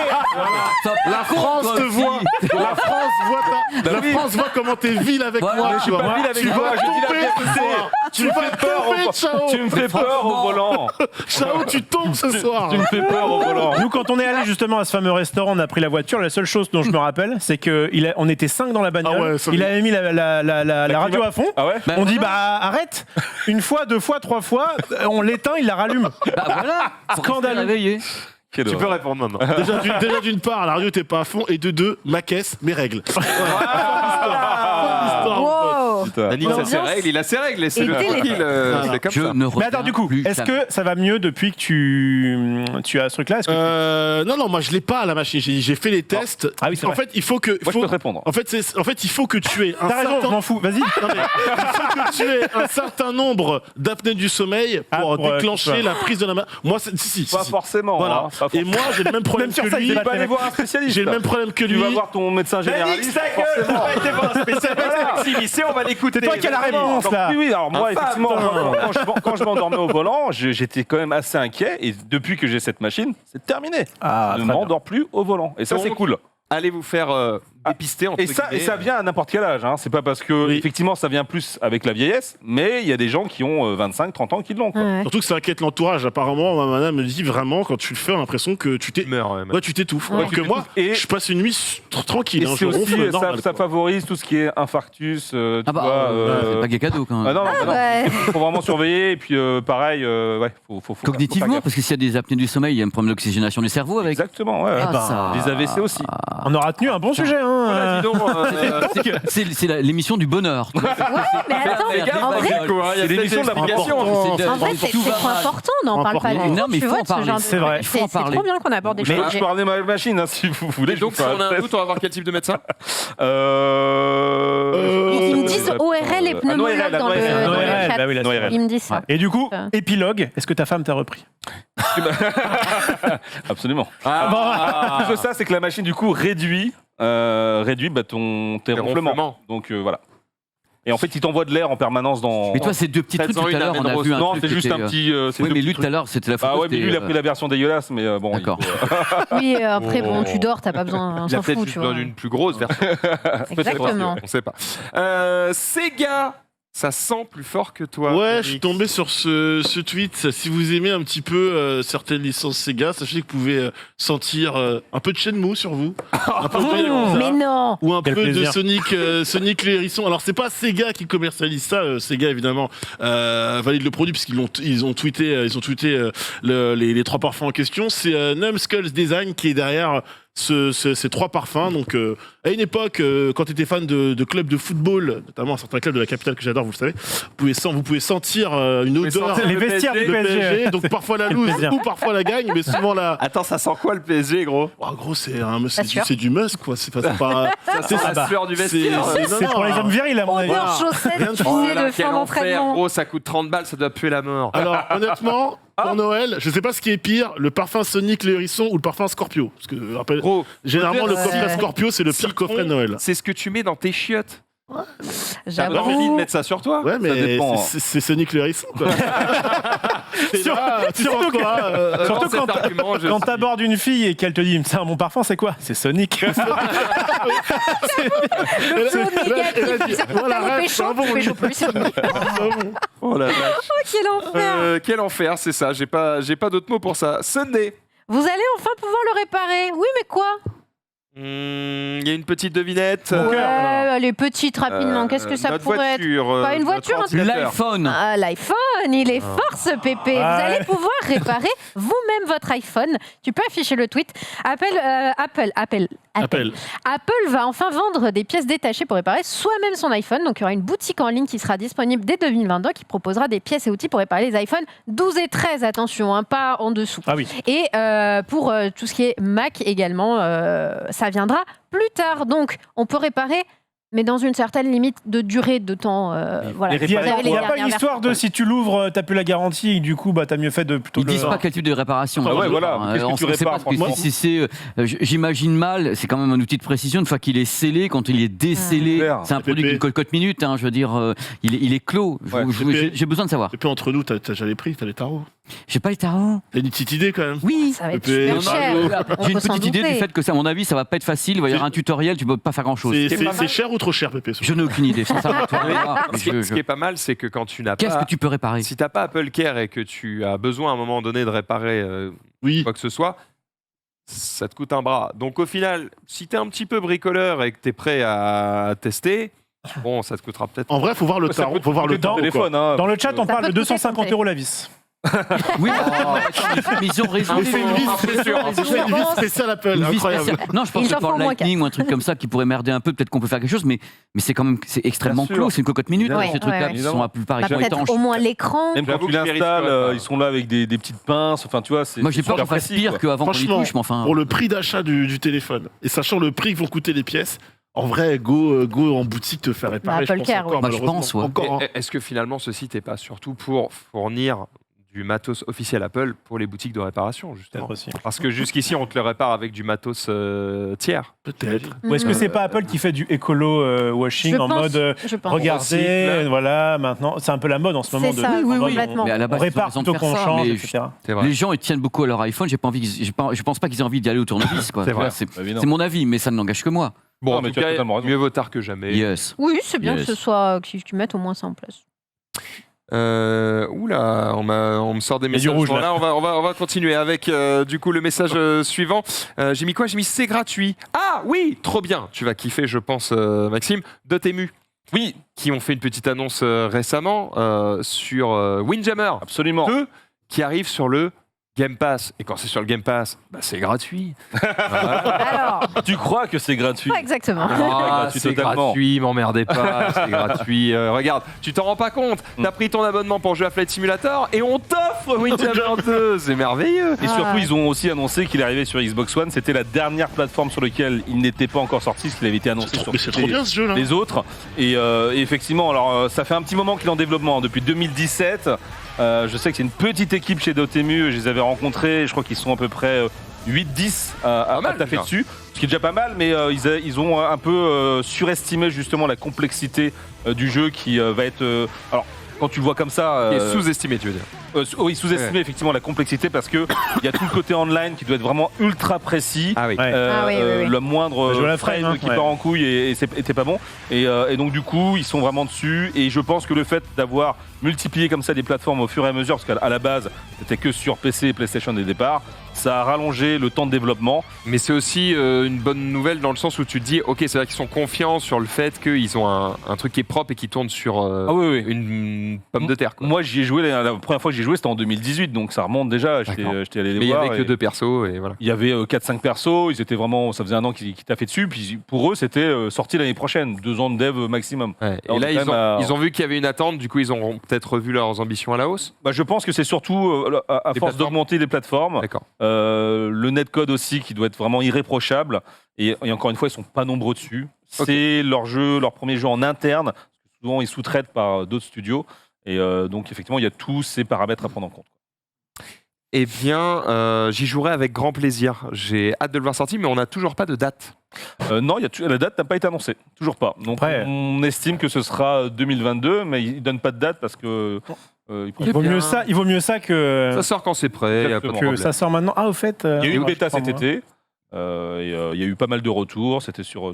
La France te voit. La France voit comment t'es vil avec moi. Je suis pas vil avec toi. Je dis la vérité. Tu me fais peur. Tu me fais peur au volant. Chao, tu tombes ce soir. Tu me fais peur au volant. Nous, quand on est allé justement à ce fameux restaurant, on a pris la voiture. La seule chose dont je me rappelle, c'est qu'on était 5 dans la bagnole. Il avait mis la radio à fond. Ah ouais. On dit arrête. Une fois, 2 fois, 3 fois, on l'éteint, il la rallume. Bah voilà. Scandaleux. Réveillé. Tu peux répondre maintenant. Déjà d'une part, la radio t'es pas à fond, et de deux, ma caisse, mes règles. Wow. Yannick, il a ses règles, laissez-le tranquille. C'est comme ça. Mais attends, du coup, est-ce que ça va mieux depuis que tu as ce truc-là? Non, moi je l'ai pas à la machine. J'ai fait les tests. Ah oui, c'est vrai. En fait, il faut que. Moi, je peux te répondre. En fait, il faut que tu aies un T'as raison, je m'en fous. Vas-y. Non, mais il faut que tu aies un certain nombre d'apnées du sommeil pour déclencher la prise de la main. Moi, si. Pas forcément. Voilà. Hein, Et moi, j'ai le même problème Même sur que ça, lui. il Tu vas aller voir un spécialiste. J'ai le même problème que lui. Tu vas voir ton médecin généraliste. Ici, on va l'écouter. C'est toi qui as la réponse, là. Oui, alors moi, effectivement, quand je m'endormais au volant, j'étais quand même assez inquiet. Et depuis que j'ai cette machine, c'est terminé. Je ne m'endors plus au volant. Et ça, c'est cool. Allez vous faire dépister entre Et ça vient à n'importe quel âge. Hein. C'est pas parce que, effectivement, ça vient plus avec la vieillesse, mais il y a des gens qui ont 25, 30 ans qui l'ont. Ouais. Surtout que ça inquiète l'entourage. Apparemment, ma madame me dit vraiment, quand tu le fais, on a l'impression que tu t'étouffes. Alors que moi, je passe une nuit tranquille. Et c'est aussi, ça favorise tout ce qui est infarctus. C'est pas gay cadeau quand même. Non, il faut vraiment surveiller. Et puis, pareil, faut Cognitivement, parce que s'il y a des apnées du sommeil, il y a un problème d'oxygénation du cerveau avec. Exactement, ouais. Les AVC aussi. On aura tenu un bon sujet. Voilà, dis donc, C'est l'émission du bonheur. Ouais, mais attends, en vrai, c'est l'émission de l'application. en vrai, c'est trop important, on n'en parle pas. Non, mais il faut en parler. C'est vrai. Il faut en parler. C'est trop bien qu'on aborde des Je choses. peux ramener ma machine si vous voulez. Et donc, si on a un doute, on va voir quel type de médecin. Ils me disent ORL et pneumologue dans le chat. Bah oui, Ils me disent ça. Et du coup, épilogue, est-ce que ta femme t'a repris? Absolument. Plus que ça, c'est que la machine, du coup, réduit tes ronflements. Donc voilà. Et en fait, il t'envoie de l'air en permanence dans. Mais toi, ces deux petits trucs tout à l'heure, on a vu un non, truc. c'est juste un petit. Oui, mais lui tout à l'heure, c'était la photo. Ah ouais, mais lui, il a pris la version dégueulasse, mais bon. D'accord. Oui, après, bon, tu dors, t'as pas besoin, on Il a s'en fout, peut-être tu juste vois. besoin d'une plus grosse version. Exactement. On sait pas. Sega, ça sent plus fort que toi. Ouais, je suis tombé sur ce tweet. Si vous aimez un petit peu certaines licences Sega, sachez que vous pouvez sentir un peu de Shenmue sur vous. Un peu de Yakuza, Mais non. ou un Quel peu plaisir. de Sonic le hérisson. Alors c'est pas Sega qui commercialise ça. Sega évidemment valide le produit puisqu'ils ont tweeté les 3 parfums en question. C'est Numskulls Design qui est derrière ces 3 parfums. Donc à une époque, quand tu étais fan de clubs de football, notamment certains clubs de la capitale que j'adore, vous le savez, vous pouvez sentir une odeur Les vestiaires du de PSG. PSG, donc parfois la loose plaisir. ou parfois la gagne, mais souvent la. Attends, ça sent quoi le PSG, gros? Oh, gros, c'est sûr. du musk, quoi. C'est pas. C'est la sueur du vestiaire. C'est pour les hommes virils, à mon avis. Odeur chaussettes Rien de fusée Oh là, de quel fin enfer, d'entraînement. gros, ça coûte 30 balles, ça doit puer la mort. Alors, honnêtement, pour Noël, je sais pas ce qui est pire, le parfum Sonic le hérisson ou le parfum Scorpio. Parce que, je rappelle, Gros, généralement, le odeur, coffret Scorpio, c'est le pire coffret de Noël. c'est ce que tu mets dans tes chiottes. T'as pas envie de J'avoue. mettre ça sur toi? Ouais, mais dépend. c'est Sonic le hérisson, quoi. Surtout Cet argument, je quand suis- t'abordes une fille et qu'elle te dit c'est un bon parfum, c'est quoi? C'est Sonic. Le flow négatif. Voilà, T'as le rêve, pécho, c'est un bon pécho plus. Oh la vache. Quel enfer. Quel enfer, c'est ça. J'ai pas d'autres mots pour ça. Sunday. Vous allez enfin pouvoir le réparer. Oui, mais quoi? Il y a une petite devinette. Ouais, allez, petite, rapidement. Qu'est-ce que ça notre pourrait voiture, Pas une notre voiture, un ordinateur. L'iPhone. Ah, l'iPhone, il est fort ce pépé. Vous allez pouvoir réparer vous-même votre iPhone. Tu peux afficher le tweet. Apple va enfin vendre des pièces détachées pour réparer soi-même son iPhone. Donc il y aura une boutique en ligne qui sera disponible dès 2022 qui proposera des pièces et outils pour réparer les iPhones 12 et 13. Attention, hein, pas en dessous. Ah oui. Et pour tout ce qui est Mac également, ça viendra plus tard. Donc on peut réparer mais dans une certaine limite de durée de temps. Voilà. Il n'y a pas une histoire de si tu l'ouvres, t'as plus la garantie et du coup, t'as mieux fait de plutôt. Ils disent pas quel type de réparation. Ah ouais, voilà. Qu'est-ce que tu répares, j'imagine mal, c'est quand même un outil de précision. Une fois qu'il est scellé, quand il est décellé, c'est un produit d'une cocotte minute. Hein, je veux dire, il est clos. J'ai besoin de savoir. Et puis entre nous, t'as déjà les prix, t'as les tarots. J'ai pas les tarots. T'as une petite idée quand même. Oui, ça va être super cher. J'ai une petite idée du fait que, à mon avis, ça va pas être facile. Il va y avoir un tutoriel, tu peux pas faire grand-chose. C'est cher ou trop cher, Pépé? Je n'ai aucune idée. Ce qui est pas mal, c'est que quand tu n'as pas. Qu'est-ce que tu peux réparer? Si t'as pas Apple Care et que tu as besoin à un moment donné de réparer quoi que ce soit, ça te coûte un bras. Donc au final, si t'es un petit peu bricoleur et que t'es prêt à tester, bon, ça te coûtera peut-être. En vrai, faut voir le tarot, faut voir le temps. Dans le chat, on parle de 250 € la vis. Oui, mais ils ont raison. C'est une vis spéciale Apple, incroyable. Non, je pense que pour Lightning ou un truc comme ça qui pourrait merder un peu, peut-être qu'on peut faire quelque chose, mais c'est quand même extrêmement clos. C'est une cocotte minute, ces trucs-là qui sont à plupart peut-être au moins l'écran. Même quand tu l'installes, ils sont là avec des petites pinces. Enfin, tu vois, moi, j'ai peur qu'ils fassent pire qu'avant qu'on les touche, mais enfin. Pour le prix d'achat du téléphone et sachant le prix que vont coûter les pièces. En vrai, go en boutique te faire réparer. Apple Care, je pense. Est-ce que finalement, ce site n'est pas surtout pour fournir du matos officiel Apple pour les boutiques de réparation, justement? Parce que jusqu'ici, on te le répare avec du matos tiers. Peut-être. Ou est-ce que c'est pas Apple qui fait du écolo washing en mode regardez, voilà, maintenant, c'est un peu la mode en ce moment. C'est ça, oui, mais à la base, on répare plutôt qu'on change, etc. Les gens, ils tiennent beaucoup à leur iPhone. Je pense pas qu'ils aient envie d'y aller au tournevis. C'est mon avis, mais ça ne n'engage que moi. Bon, en tout cas, mieux vaut tard que jamais. Yes. Oui, c'est bien que ce soit qu'ils mettent au moins ça en place. Oula, on me sort des messages. Rouge, là, on va continuer avec du coup le message suivant. J'ai mis quoi? J'ai mis c'est gratuit. Ah oui, trop bien. Tu vas kiffer, je pense, Maxime. Dotemu. Oui, qui ont fait une petite annonce récemment sur Windjammer. Absolument. 2 qui arrive sur le Game Pass. Et quand c'est sur le Game Pass, c'est gratuit. Alors, tu crois que c'est gratuit? pas exactement. C'est gratuit, m'emmerdez pas, c'est gratuit. Regarde, tu t'en rends pas compte. T'as pris ton abonnement pour jouer à Flight Simulator et on t'offre Windjammer 2. C'est merveilleux. Et surtout, ils ont aussi annoncé qu'il arrivait sur Xbox One. C'était la dernière plateforme sur laquelle il n'était pas encore sorti, ce qu'il avait été annoncé sur les autres. Et effectivement, alors ça fait un petit moment qu'il est en développement, depuis 2017. Je sais que c'est une petite équipe chez Dotemu, je les avais rencontrés, je crois qu'ils sont à peu près 8-10 à taper dessus, ce qui est déjà pas mal, mais ils ont un peu surestimé justement la complexité du jeu qui va être... alors, quand tu le vois comme ça... sous-estimé, tu veux dire? Oui, sous-estimé effectivement la complexité parce que il y a tout le côté online qui doit être vraiment ultra précis. Ah oui. Le moindre frame qui part en couille et c'était pas bon. Et donc du coup, ils sont vraiment dessus. Et je pense que le fait d'avoir multiplié comme ça des plateformes au fur et à mesure, parce qu'à la base, c'était que sur PC et PlayStation dès le départ, ça a rallongé le temps de développement. Mais c'est aussi une bonne nouvelle dans le sens où tu te dis, ok, c'est vrai qu'ils sont confiants sur le fait qu'ils ont un truc qui est propre et qui tourne sur une pomme de terre. Quoi. Moi, j'y ai joué, la première fois que j'y ai joué, c'était en 2018, donc ça remonte déjà. J'étais allé les voir. Mais il n'y avait que 2 persos et voilà. Il y avait 4-5 persos, ils étaient vraiment, ça faisait un an qu'ils taffaient dessus, puis pour eux, c'était sorti l'année prochaine, 2 ans de dev maximum. Ouais. Et là, ils ont vu qu'il y avait une attente, du coup, ils ont peut-être revu leurs ambitions à la hausse. Je pense que c'est surtout à force d'augmenter les plateformes. D'accord. Le netcode aussi qui doit être vraiment irréprochable. Et encore une fois, ils sont pas nombreux dessus. C'est leur jeu, leur premier jeu en interne. Souvent, ils sous-traitent par d'autres studios. Et donc, effectivement, il y a tous ces paramètres à prendre en compte. Eh bien, j'y jouerai avec grand plaisir. J'ai hâte de le voir sortir, mais on n'a toujours pas de date. Non, la date n'a pas été annoncée. Toujours pas. Donc, on estime que ce sera 2022, mais ils ne donnent pas de date parce que... il vaut mieux ça que... Ça sort quand c'est prêt. Que ça sort maintenant. Ah, au fait... il y a eu une bêta cet été. Il y a eu pas mal de retours, c'était sur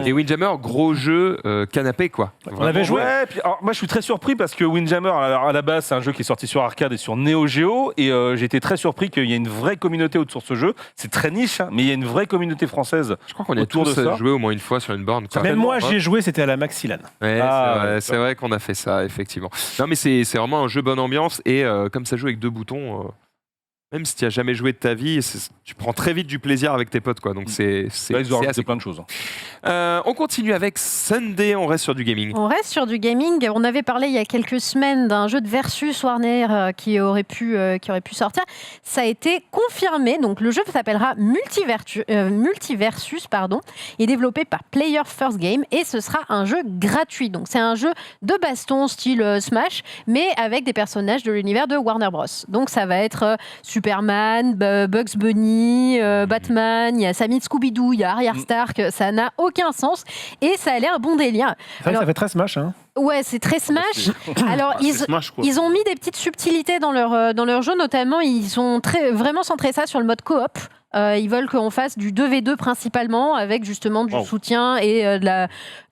Et Windjammer, gros jeu canapé quoi. On avait joué. Ouais, puis, alors, moi je suis très surpris parce que Windjammer à la base c'est un jeu qui est sorti sur arcade et sur Neo Geo et j'ai été très surpris qu'il y ait une vraie communauté autour de ce jeu. C'est très niche, mais il y a une vraie communauté française. Je crois qu'on a tous joué au moins une fois sur une borne. Même moi j'y ai joué, c'était à la Maxillan. Ouais, c'est vrai qu'on a fait ça effectivement. Non mais c'est vraiment un jeu bonne ambiance et comme ça joue avec 2 boutons. même si tu n'as jamais joué de ta vie, tu prends très vite du plaisir avec tes potes, quoi. Donc c'est assez plein de choses. On continue avec Sunday, on reste sur du gaming. On reste sur du gaming. On avait parlé il y a quelques semaines d'un jeu de Versus Warner qui aurait pu sortir. Ça a été confirmé. Donc le jeu s'appellera Multiversus. Il est développé par Player First Game et ce sera un jeu gratuit. Donc c'est un jeu de baston style Smash, mais avec des personnages de l'univers de Warner Bros. Donc ça va être Superman, Bugs Bunny, Batman, il y a Sammy de Scooby-Doo, il y a Arya Stark, ça n'a aucun sens et ça a l'air bon délire. Ça fait très Smash, hein. Ouais, c'est très Smash. Alors, ils ont mis des petites subtilités dans leur jeu, notamment, ils ont vraiment centré ça sur le mode coop. Ils veulent qu'on fasse du 2v2 principalement, avec justement du soutien et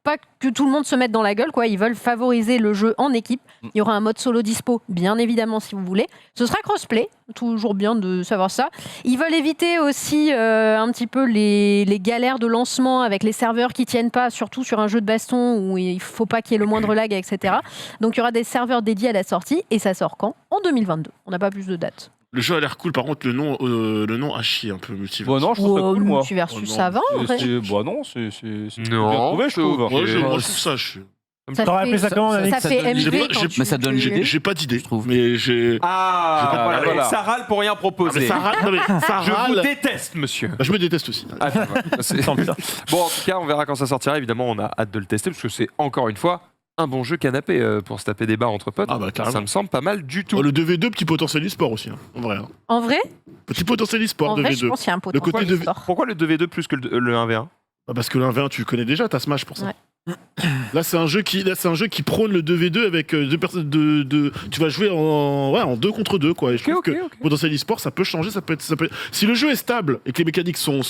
pas que tout le monde se mette dans la gueule, quoi. Ils veulent favoriser le jeu en équipe. Il y aura un mode solo dispo, bien évidemment, si vous voulez. Ce sera crossplay, toujours bien de savoir ça. Ils veulent éviter aussi un petit peu les galères de lancement avec les serveurs qui tiennent pas, surtout sur un jeu de baston où il faut pas qu'il y ait le moindre lag, etc. Donc il y aura des serveurs dédiés à la sortie et ça sort quand ? En 2022. On n'a pas plus de date. Le jeu a l'air cool, par contre, le nom a chié un peu, Multiversus. Bon, non, je trouve ça cool, moi. Multiversus, ça va, en vrai. Non, c'est Non, bien trouvé, je trouve. Moi, je trouve ça, T'aurais appelé ça comment, Yannick ? Ça fait MP Mais ça donne l'idée. J'ai pas d'idée, je trouve. mais j'ai... voilà. Ça râle pour rien proposer. Ça Je vous râle. déteste, monsieur. Je me déteste aussi. Bon, en tout cas, on verra quand ça sortira. Évidemment, on a hâte de le tester parce que c'est encore une fois un bon jeu canapé pour se taper des barres entre potes. Ça me semble pas mal du tout. Le 2v2, petit potentiel e-sport aussi, en vrai. En vrai ? Petit potentiel e-sport, En 2v2. vrai, je pense qu'il y a un potentiel e-sport. Pourquoi le 2v2 plus que le 1v1 ? Parce que le 1v1, tu connais déjà, t'as Smash pour ça. Ouais. Là, c'est un jeu qui prône le 2v2 avec deux personnes. Tu vas jouer en 2 contre 2, quoi. Et je trouve que potentiel e-sport, ça peut changer. Ça peut être... Si le jeu est stable et que les mécaniques sont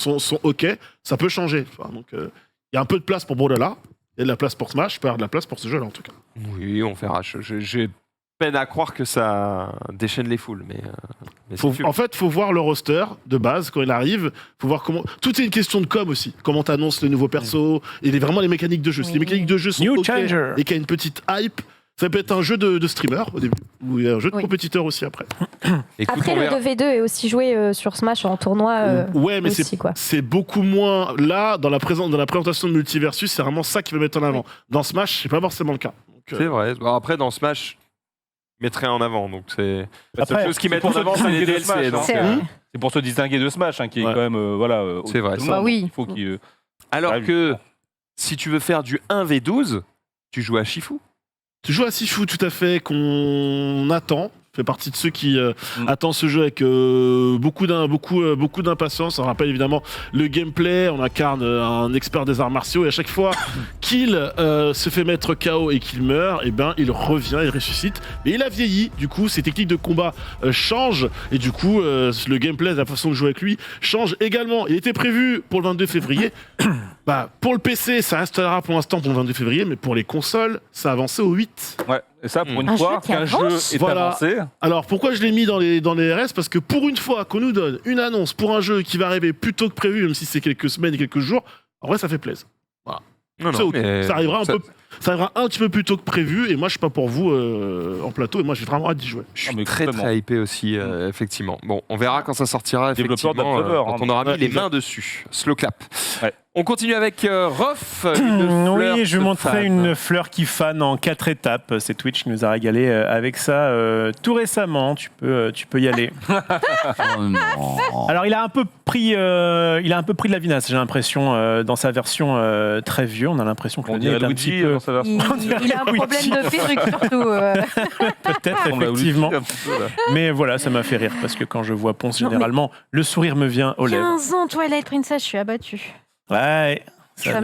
OK, ça peut changer. Enfin, donc, il y a un peu de place pour Brawlhalla. Il y a de la place pour Smash, il peut y avoir de la place pour ce jeu-là, en tout cas. Oui, on verra. J'ai peine à croire que ça déchaîne les foules. Mais en fait, il faut voir le roster de base quand il arrive. Faut voir comment. Tout est une question de com aussi. Comment t'annonces le nouveau perso et vraiment les mécaniques de jeu. Si les mécaniques de jeu sont OK et qu'il y a une petite hype, ça peut être un jeu de streamer au début ou un jeu de compétiteur aussi après. Écoute, après, le 2v2 est aussi joué sur Smash en tournoi. Ouais, mais aussi, c'est beaucoup moins. Là, dans la présentation de Multiversus, c'est vraiment ça qui va mettre en avant. Dans Smash, c'est pas forcément le cas. C'est vrai. Bon, après, dans Smash, ils mettraient en avant. Donc c'est la seule chose qui met en pour avant, c'est les DLC. C'est pour se distinguer de Smash, qui est quand même. C'est vrai. Oui. Il faut qu'il. Alors que si tu veux faire du 1v12, tu joues à Shifu. Tu joues à Sifu, tout à fait, qu'on attend. Fait partie de ceux qui attendent ce jeu avec beaucoup d'impatience. On rappelle évidemment le gameplay. On incarne un expert des arts martiaux et à chaque fois qu'il se fait mettre KO et qu'il meurt, il revient, il ressuscite. Mais il a vieilli, du coup ses techniques de combat changent et du coup le gameplay, la façon de jouer avec lui change également. Il était prévu pour le 22 février. Pour le PC, ça restera pour l'instant pour le 22 février, mais pour les consoles, ça a avancé au 8. Ouais, et ça, pour une fois qu'un jeu est avancé. Alors, pourquoi je l'ai mis dans les RS ? Parce que pour une fois qu'on nous donne une annonce pour un jeu qui va arriver plus tôt que prévu, même si c'est quelques semaines et quelques jours, en vrai, ça fait plaisir. Voilà. Ça arrivera un petit peu plus tôt que prévu, et moi, je suis pas pour vous en plateau, et moi, j'ai vraiment hâte d'y jouer. Je suis très hypé aussi, effectivement. Bon, on verra quand ça sortira, effectivement, quand on aura mis les mains dessus. Slow clap. Ouais. On continue avec Rof. Oui, je montrais une fleur qui fane en 4 étapes. C'est Twitch qui nous a régalé avec ça tout récemment. Tu peux y aller. Oh non. Alors, il a un peu pris de la vinasse, j'ai l'impression, dans sa version très vieux. On a l'impression que le nez est un petit peu... Il a un problème de perruque surtout. Peut-être, effectivement. Mais voilà, ça m'a fait rire parce que quand je vois Ponce, généralement, le sourire me vient aux lèvres. 15 ans, Twilight Princess, je suis abattue. Ouais, ça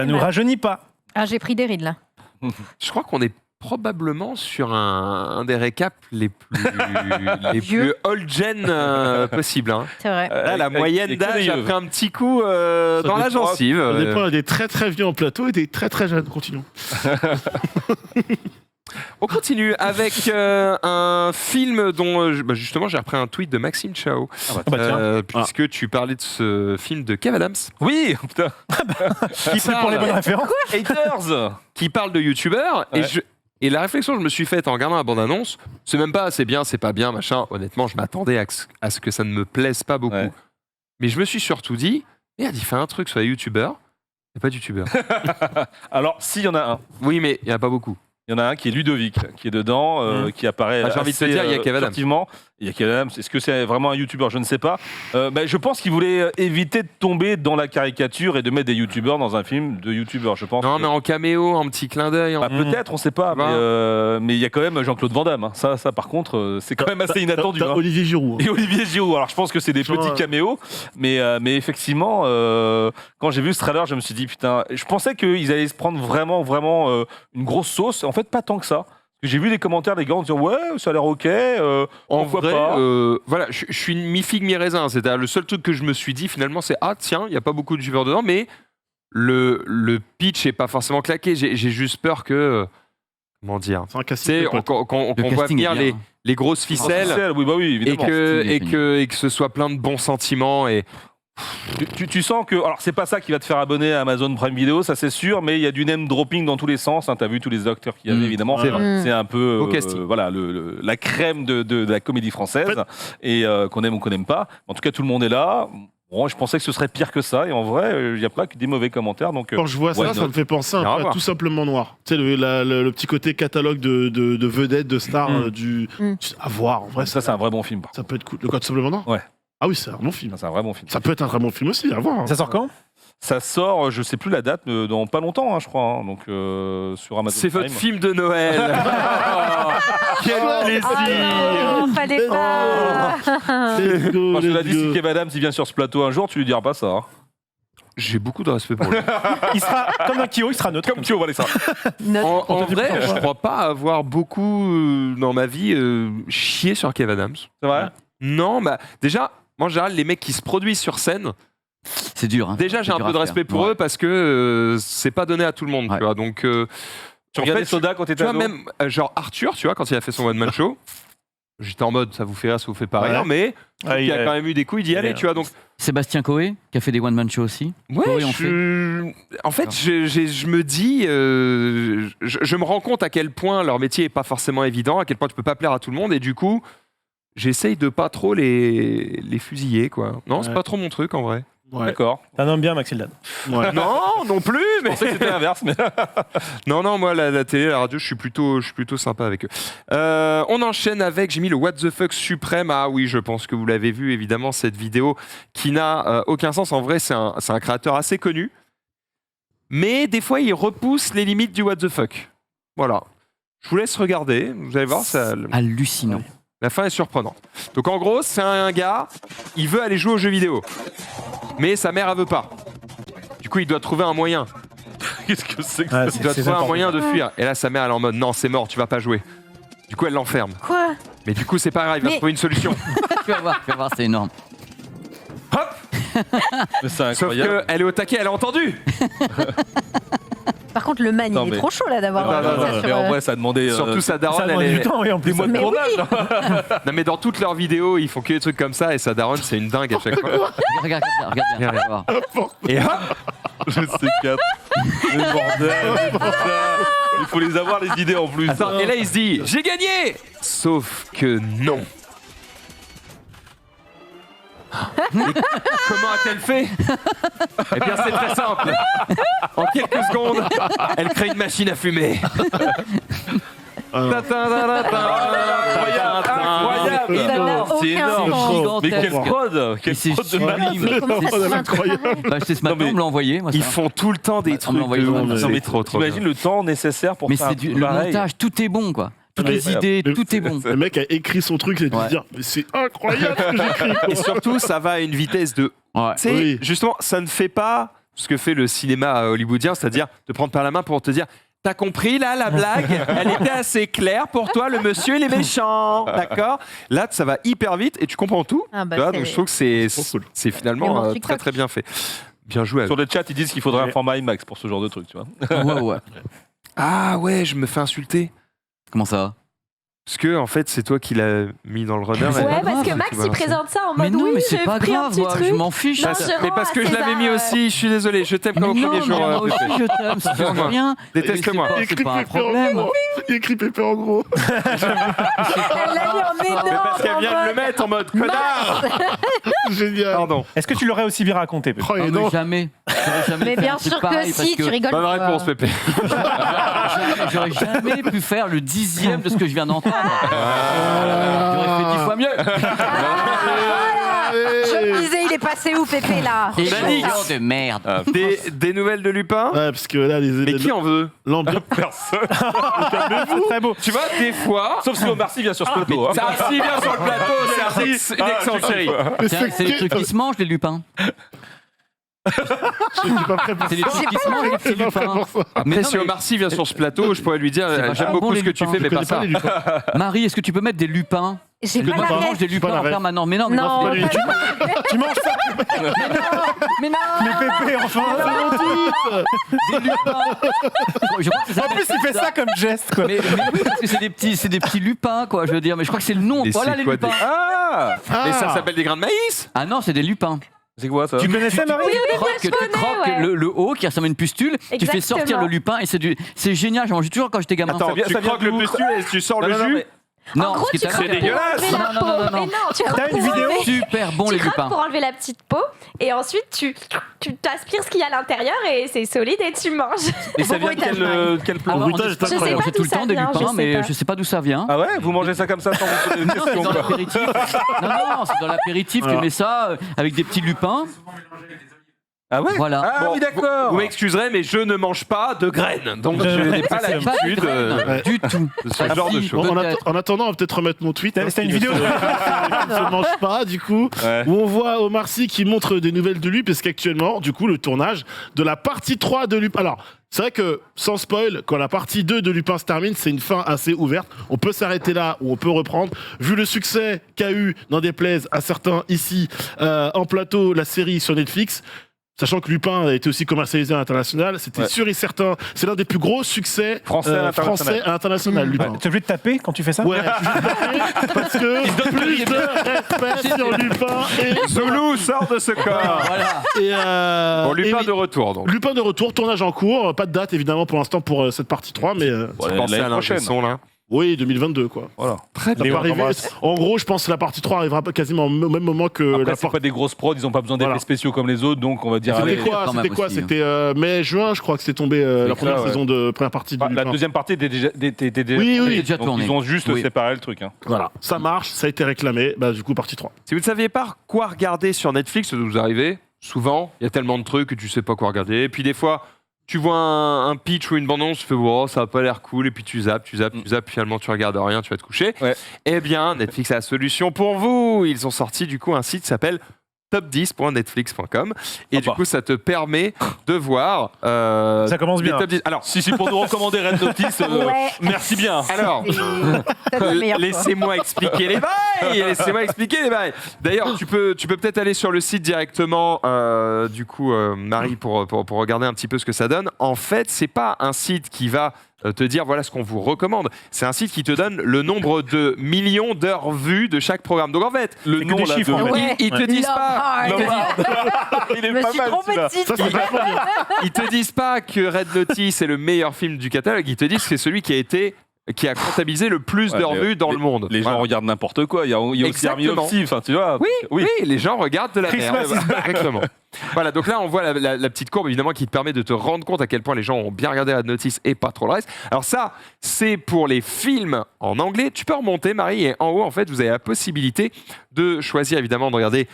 nous rajeunit pas. Ah, j'ai pris des rides là. Je crois qu'on est probablement sur un des récaps les plus old-gen possibles. Hein. C'est vrai. Là, la moyenne d'âge a pris un petit coup dans la gencive. Ça dépend des très très vieux en plateau et des très très jeunes. Continuons. On continue avec un film dont justement j'ai repris un tweet de Maxime Chao puisque tu parlais de ce film de Kev Adams. Oui, putain. Qui parle pour les bonnes références. Haters. Qui parle de youtubeurs et Et la réflexion que je me suis faite en regardant la bande-annonce, c'est même pas c'est bien, c'est pas bien, machin. Honnêtement, je m'attendais à ce que ça ne me plaise pas beaucoup. Ouais. Mais je me suis surtout dit, merde, il fait un truc sur les youtubeurs. Il n'y a pas de youtubeurs. Alors, s'il y en a un. Oui, mais il n'y en a pas beaucoup. Il y en a un qui est Ludovic, qui est dedans, qui apparaît. J'ai envie de te dire, il y a Kev Adams. Effectivement, il y a Kev Adams. Est-ce que c'est vraiment un youtubeur? Je ne sais pas. Je pense qu'il voulait éviter de tomber dans la caricature et de mettre des youtubeurs dans un film de youtubeurs, je pense. Non, mais en caméo, en petit clin d'œil. Peut-être, on ne sait pas. Mais il y a quand même Jean-Claude Van Damme. Hein. Ça, par contre, c'est quand même assez inattendu. T'as hein. Olivier Giroud. Et Olivier Giroud. Alors, je pense que c'est des petits caméos. Mais effectivement, quand j'ai vu ce trailer, je me suis dit, putain, je pensais qu'ils allaient se prendre vraiment une grosse sauce. En fait, pas tant que ça. J'ai vu les commentaires des gars en disant ouais, ça a l'air ok. En pourquoi vrai, pas voilà, je suis mi-figue, mi-raisin. C'est-à-dire, le seul truc que je me suis dit finalement, c'est ah tiens, il n'y a pas beaucoup de youtubeurs dedans, mais le pitch n'est pas forcément claqué. J'ai juste peur que. Comment dire? C'est un casting. Qu'on voit venir les grosses ficelles, oui, évidemment. et que ce soit plein de bons sentiments. Et tu sens que. Alors, c'est pas ça qui va te faire abonner à Amazon Prime Video, ça c'est sûr, mais il y a du name dropping dans tous les sens. Hein, t'as vu tous les acteurs qu'il y avait, évidemment. C'est un peu voilà, la crème de la comédie française, et qu'on aime ou qu'on n'aime pas. En tout cas, tout le monde est là. Bon, je pensais que ce serait pire que ça, et en vrai, il n'y a pas que des mauvais commentaires. Donc, quand je vois ça, ça me fait penser un peu à Tout Simplement Noir. Tu sais, le petit côté catalogue de vedettes, de stars, à voir. En vrai, ça, c'est un vrai bon film. Ça peut être cool. Le Tout Simplement Noir? Ouais. Ah oui, c'est un bon film. C'est un vrai bon film. Ça peut être un très bon film aussi, à voir. Hein. Ça sort quand? Ça sort, je sais plus la date, mais dans pas longtemps, hein, je crois. Hein, donc sur Amazon c'est Prime. votre film de Noël. Quel plaisir. Non, fallait pas. Moi, je te l'ai dit, si Kev Adams il vient sur ce plateau un jour, tu lui diras pas ça. Hein. J'ai beaucoup de respect pour lui. Il sera comme un Kyo, il sera neutre. Comme Kyo, voilà ça. En vrai, je crois pas avoir beaucoup dans ma vie chié sur Kev Adams. C'est vrai? Non, bah déjà, moi en général, les mecs qui se produisent sur scène. C'est dur. Hein. Déjà, j'ai un peu de respect pour eux parce que c'est pas donné à tout le monde. Tu vois, donc, tu regardais Soda quand t'étais ado? Même genre Arthur, tu vois, quand il a fait son one man show, j'étais en mode ça vous fait rire, ça vous fait pas rire, mais il a quand même eu des couilles d'y aller, tu vois. Donc Sébastien Coé qui a fait des one man shows aussi. Ouais, en fait, je me dis, je me rends compte à quel point leur métier est pas forcément évident, à quel point tu peux pas plaire à tout le monde, et du coup, j'essaye de pas trop les fusiller, quoi. Non, c'est pas trop mon truc en vrai. Ouais. D'accord. T'as un homme bien, Maxildan. Ouais. Non plus, mais je pensais que c'était l'inverse. Mais... non, moi la télé, la radio, je suis plutôt sympa avec eux. On enchaîne avec, j'ai mis le What the fuck suprême. Ah oui, je pense que vous l'avez vu évidemment cette vidéo qui n'a aucun sens. En vrai, c'est un créateur assez connu, mais des fois il repousse les limites du What the fuck. Voilà. Je vous laisse regarder. Vous allez voir, ça. Hallucinant. Ouais. La fin est surprenante. Donc en gros, c'est un gars, il veut aller jouer aux jeux vidéo. Mais sa mère, elle veut pas. Du coup, il doit trouver un moyen. Qu'est-ce que c'est que ça? Il doit trouver un moyen de fuir. Et là, sa mère, elle est en mode, non, c'est mort, tu vas pas jouer. Du coup, elle l'enferme. Quoi? Mais du coup, c'est pas grave, il va trouver une solution. Tu vas voir, c'est énorme. Hop. C'est sauf qu'elle est au taquet, elle a entendu. Par contre, le man, il est trop chaud là d'avoir. Mais en vrai, ça a demandé. Surtout sa daronne, elle est. Du temps, en plus, mois de tournage. Non, mais dans toutes leurs vidéos, ils font que des trucs comme ça et sa daronne, c'est une dingue à chaque fois. Regarde bien. Et hop. Je sais 4. Le bordel. Il faut les avoir, les idées en plus. Attends, et là, il se dit j'ai gagné. Sauf que non. Comment a-t-elle fait? Eh bien, c'est très simple. En quelques secondes, elle crée une machine à fumer. Incroyable. C'est énorme. Mais quelle prod! Quelle prod de malade! C'est incroyable. C'est ce matin, on me l'a envoyé. Ils font tout le temps des trucs. T'imagines le temps nécessaire pour faire. Mais c'est le montage, tout est bon, quoi. Toutes les idées, tout est bon. Le mec a écrit son truc et de dire mais c'est incroyable ce que j'écris. Et surtout, ça va à une vitesse de. Oui. Justement, ça ne fait pas ce que fait le cinéma hollywoodien, c'est-à-dire te prendre par la main pour te dire. T'as compris là la blague? Elle était assez claire pour toi, le monsieur il est méchant, d'accord? Là ça va hyper vite et tu comprends tout. Donc je trouve que c'est finalement très très bien fait. Bien joué. Sur le chat ils disent qu'il faudrait un format IMAX pour ce genre de truc, tu vois. Ouais. Ah ouais, je me fais insulter. Comment ça? Parce que, en fait, c'est toi qui l'as mis dans le runner. Ouais, pas parce que grave, Max, tu il balances. présente ça en Mais mode non, oui, mais c'est j'ai pas pris un grave, petit moi, truc. je m'en fiche. Non, Mais parce que je l'avais mis aussi, je suis désolé, je t'aime comme au premier jour. moi aussi, Pépé. je t'aime, ça fait Excuse-moi. rien. Déteste-moi. Mais c'est pas un problème. Il écrit Pépé en gros. Elle l'a mis en énorme. Mais parce qu'elle vient de le en mettre en mode connard. Génial. Pardon. Est-ce que tu l'aurais aussi bien raconté Pépé Oh, et Non, non. mais jamais. J'aurais jamais Mais fait bien un truc sûr que pareil si, tu rigoles. Bonne pas. réponse, Pépé. J'aurais jamais pu faire le 10e de ce que je viens d'entendre. J'aurais fait 10 fois mieux. Je me disais, il est passé où, Pépé, là Et Manix. genre de merde. Des nouvelles de Lupin. Ouais, parce que là, Mais qui en veut? l'ambiance. Personne. C'est très beau. Tu vois, des fois. Sauf si Omar Sy vient sur ce plateau. hein. Ça s'y vient sur le plateau, c'est une excellente série. Tiens, c'est les trucs qui se mangent, les lupins. Je suis pas prêt pour C'est les trucs qui se mangent, les petits Je suis pas prêt lupins. pour ça. Mais Après, non, si mais- Omar Sy vient sur ce plateau, je pourrais lui dire vachement j'aime bon, beaucoup les ce que tu lupins. fais, mais Je pas connais ça. pas les lupins. Marie, est-ce que tu peux mettre des lupins J'ai Le pas lupin la mange ref. des lupins pas la en ref. permanence. Mais non, mais Non, pas lui. Tu manges ça, mais non, mais Pépé, enfin. des lupins. Je crois que ça En plus, il fait ça comme geste, quoi. Mais oui, parce que c'est des petits lupins, quoi, je veux dire. Mais je crois que c'est le nom. Et Voilà c'est les quoi lupins. Ah Et ça s'appelle des grains de maïs. Ah non, c'est des lupins. C'est quoi ça Tu connaissais, Marie Tu croques ouais. le haut qui ressemble à une pustule, tu fais Exactement. sortir le lupin et c'est génial. J'en mangeais toujours quand j'étais gamin. Attends, vient- tu ça vient croques le d'où pustule et tu sors Non, le non, non, jus. mais- Non, En gros, ce qui tu est croques pour dégueulasse. enlever la Non, non, peau. non, non, non. Mais non, tu croques T'as une pour vidéo enlever- Super bon Tu les croques lupins. pour enlever la petite peau et ensuite tu t'aspires ce qu'il y a à l'intérieur et c'est solide et tu manges. Et ça Bon vient de bruitage, quel plat Alors, bruitage, en c'est Espagne, incroyable. on fait tout le Je sais pas temps d'où des ça vient, lupins, je sais mais pas. je sais pas d'où ça vient. Ah ouais, vous mangez ça comme ça sans vous poser des Non, c'est questions dans quoi. l'apéritif. Non, c'est dans l'apéritif. Tu Alors. mets ça avec des petits lupins. Ah ouais Voilà. Ah oui, d'accord. Vous m'excuserez, mais je ne mange pas de graines. Donc je n'ai pas Pas de l'habitude graines, du tout. de ce genre de Si, choses. Bon, peut-être. en attendant, on va peut-être remettre mon tweet. C'était une qui vidéo. qui ne se mange pas, du coup, Ouais. où on voit Omar Sy qui montre des nouvelles de lui, parce qu'actuellement, du coup, le tournage de la partie 3 de Lupin. Alors, c'est vrai que, sans spoil, quand la partie 2 de Lupin se termine, c'est une fin assez ouverte. On peut s'arrêter là, ou on peut reprendre. Vu le succès qu'a eu, n'en déplaise à certains ici, en plateau, la série sur Netflix, sachant que Lupin a été aussi commercialisé à l'international, c'était Ouais. sûr et certain. C'est l'un des plus gros succès Français à l'international. à l'international, Lupin. T'es obligé de taper quand tu fais ça Ouais, parce que plus de respect sur Lupin Zoulou sort de ce corps. Voilà. Bon, Lupin et- de retour donc. Lupin de retour, tournage en cours, pas de date évidemment pour l'instant pour cette partie 3, mais Ouais, Pensez l'année à l'ingé prochaine. son là. oui, 2022 quoi. Voilà. Très Ça peut arriver. En gros, je pense que la partie 3 arrivera quasiment au même moment que Après, la c'est partie. pas des grosses prods, ils ont pas besoin d'effets Voilà. spéciaux comme les autres, donc on va dire. C'était allez, quoi quand même C'était quoi aussi, hein. C'était mai-juin, je crois que c'est tombé la C'est première clair, ouais. saison de première partie de bah, la Lupin. deuxième partie était déjà. Oui, oui. C'est déjà Donc, tourné. ils ont juste Oui. séparé le truc. Hein. Voilà, ça marche, ça a été réclamé. Bah du coup partie 3. Si vous ne saviez pas quoi regarder sur Netflix, ça doit vous arriver souvent. Il y a tellement de trucs que tu sais pas quoi regarder. Et puis des fois, tu vois un pitch ou une bande-annonce, tu fais oh, ça a pas l'air cool, et puis tu zappes, finalement tu regardes rien, tu vas te coucher. Ouais. Eh bien, Netflix a la solution pour vous. Ils ont sorti du coup un site qui s'appelle top10.netflix.com et du coup ça te permet de voir Ça commence les bien. top 10. Alors, Si c'est pour nous recommander Red Notice, Ouais. merci bien. alors C'est la meilleure fois. laissez-moi expliquer les bails. Laissez-moi expliquer les bails. D'ailleurs, tu peux peut-être aller sur le site directement, du coup, Marie, pour regarder un petit peu ce que ça donne. En fait, c'est pas un site qui va te dire voilà ce qu'on vous recommande. C'est un site qui te donne le nombre de millions d'heures vues de chaque programme. Donc en fait, Le C'est que nom des là, chiffres, en fait. Ouais. ils te disent Love pas. Hard. Il est Je me pas suis mal trompée celui-là. de site. Ça c'est vachement bien. Ils te disent pas que Red Notice est le meilleur film du catalogue. Ils te disent que c'est celui qui a comptabilisé le plus Ouais, d'heures mais vues dans les- le monde. Les gens Voilà. regardent n'importe quoi. Il y a aussi Army of Exactement. Thieves, enfin, tu vois. Oui, les gens regardent de la Christmas merde. Exactement. Voilà, donc là, on voit la petite courbe, évidemment, qui te permet de te rendre compte à quel point les gens ont bien regardé Red Notice et pas trop le reste. Alors ça, c'est pour les films en anglais. Tu peux remonter, Marie, et en haut, en fait, vous avez la possibilité de choisir, évidemment, de regarder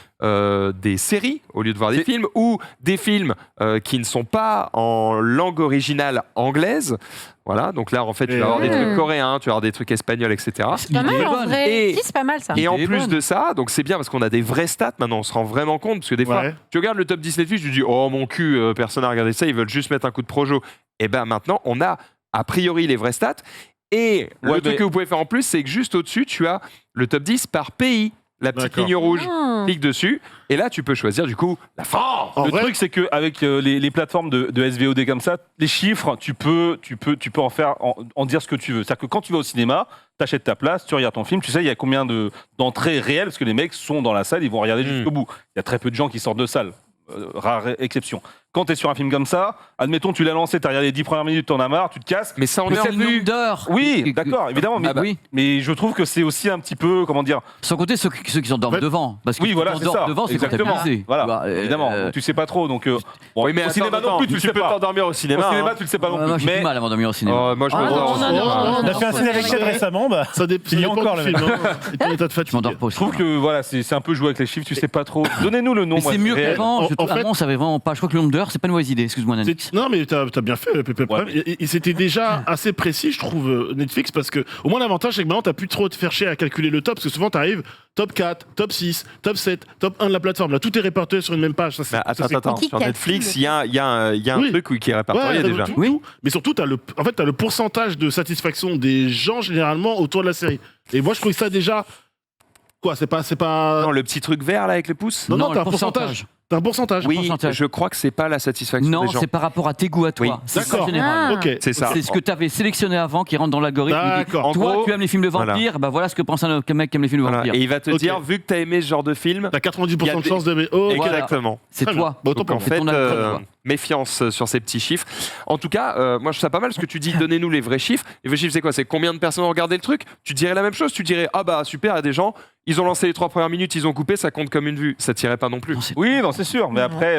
des séries au lieu de voir des films, ou des films qui ne sont pas en langue originale anglaise. Voilà, donc là, en fait, tu vas avoir des trucs coréens, tu vas avoir des trucs espagnols, etc. C'est pas mal L'idée est en bonne. vrai. Et- Si, c'est pas mal ça. Et en L'idée est plus bonne. de ça, donc c'est bien parce qu'on a des vrais stats maintenant, on se rend vraiment compte, parce que des fois, Ouais. tu regardes le top 10 Netflix, tu te dis oh mon cul, personne n'a regardé ça, ils veulent juste mettre un coup de projo. Et ben maintenant, on a a priori les vrais stats. Et le Ouais, truc mais- que vous pouvez faire en plus, c'est que juste au-dessus, tu as le top 10 par pays. la petite ligne rouge, clique dessus, et là tu peux choisir du coup la fin. Le truc c'est qu'avec les plateformes de SVOD comme ça, les chiffres, tu peux en dire ce que tu veux. C'est-à-dire que quand tu vas au cinéma, t'achètes ta place, tu regardes ton film, tu sais il y a combien d'entrées réelles, parce que les mecs sont dans la salle, ils vont regarder jusqu'au bout. Il y a très peu de gens qui sortent de salle. Rare exception. Quand tu es sur un film comme ça, admettons, tu l'as lancé, tu as regardé les 10 premières minutes, t'en as marre, tu te casses. Mais ça en C'est le nombre d'heures. Oui, d'accord, évidemment. Mais, oui. mais je trouve que c'est aussi un petit peu, comment dire. Sans compter ceux qui s'endorment devant. Parce que Oui, voilà, qui c'est s'endorment ça. devant, c'est Exactement. comptabilisé. Voilà, évidemment. Tu sais pas trop. Donc, Oui, mais au cinéma non plus, tu peux t'endormir au cinéma. Au cinéma, tu le sais pas non plus. Moi, j'ai du mal à m'endormir au cinéma. Moi, je m'endors au cinéma. On a fait un ciné avec Chad récemment, Ça il y a encore le le film. Et ton état de Je fatigue. m'endors pas au Je trouve cinéma. que voilà, c'est un peu jouer avec les chiffres, tu sais pas trop. Donnez-nous le Mais nombre. c'est mieux réel. qu'avant. En fait- Avant, on savait vraiment pas. Je crois que le nombre d'heures, c'est pas une mauvaise idée. Excuse-moi, Nanix. Non, mais t'as bien fait, Pépé Prime. Et c'était déjà assez précis, je trouve, Netflix, parce que au moins l'avantage, c'est que maintenant, t'as plus trop à te faire chier à calculer le top, parce que souvent, t'arrives top 4, top 6, top 7, top 1 de la plateforme. Là, tout est répertorié sur une même page. Ça, c'est- ça, c'est Attends, Qui sur calcule Netflix, le il y a un Oui. truc qui est répertorié t'as déjà. tout. Mais surtout, t'as le pourcentage de satisfaction des gens généralement autour de la série. Et moi, je trouve ça déjà. Quoi, c'est pas. Non, le petit truc vert là avec le pouce. Non, le t'as un pourcentage. T'as un pourcentage. Oui, pourcentage. je crois que c'est pas la satisfaction Non, des gens. c'est par rapport à tes goûts à toi. Oui. C'est ça, D'accord. général. Ah. Ok. C'est ça. C'est ce que tu avais sélectionné avant qui rentre dans l'algorithme. Il dit, D'accord. En toi, gros, tu aimes les films de voilà. vampires, bah voilà ce que pense un mec qui aime les films de Voilà. vampires. Et il va te Ok. dire, vu que t'as aimé ce genre de film, T'as 90% Il y a de chances de. Oh, Voilà. exactement. C'est Très toi. bien. Bon, autant Donc pour en moi. fait, ton algorithme, quoi. méfiance sur ces petits chiffres. En tout cas, moi je trouve ça pas mal ce que tu dis, donnez-nous les vrais chiffres. Les vrais chiffres, c'est quoi? C'est combien de personnes ont regardé le truc? Tu dirais la même chose, tu dirais, ah bah super, il y a des gens, ils ont lancé les 3 premières minutes, ils ont coupé, ça compte comme une vue. Ça tirait pas non plus. Non, c'est- Oui, non, c'est sûr. Mais après,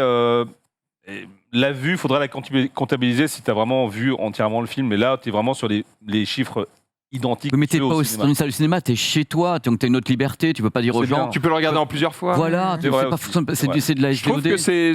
la vue, il faudrait la comptabiliser si tu as vraiment vu entièrement le film. Mais là, tu es vraiment sur les chiffres identiques. Oui, mais t'es ceux pas au dans cinéma. une salle de cinéma, t'es chez toi, donc t'as une autre liberté, tu peux pas dire aux C'est bien. gens. Tu peux le regarder en plusieurs fois. Voilà, C'est vrai c'est pas aussi. forcément- c'est Ouais. c'est de la Je trouve SVOD. que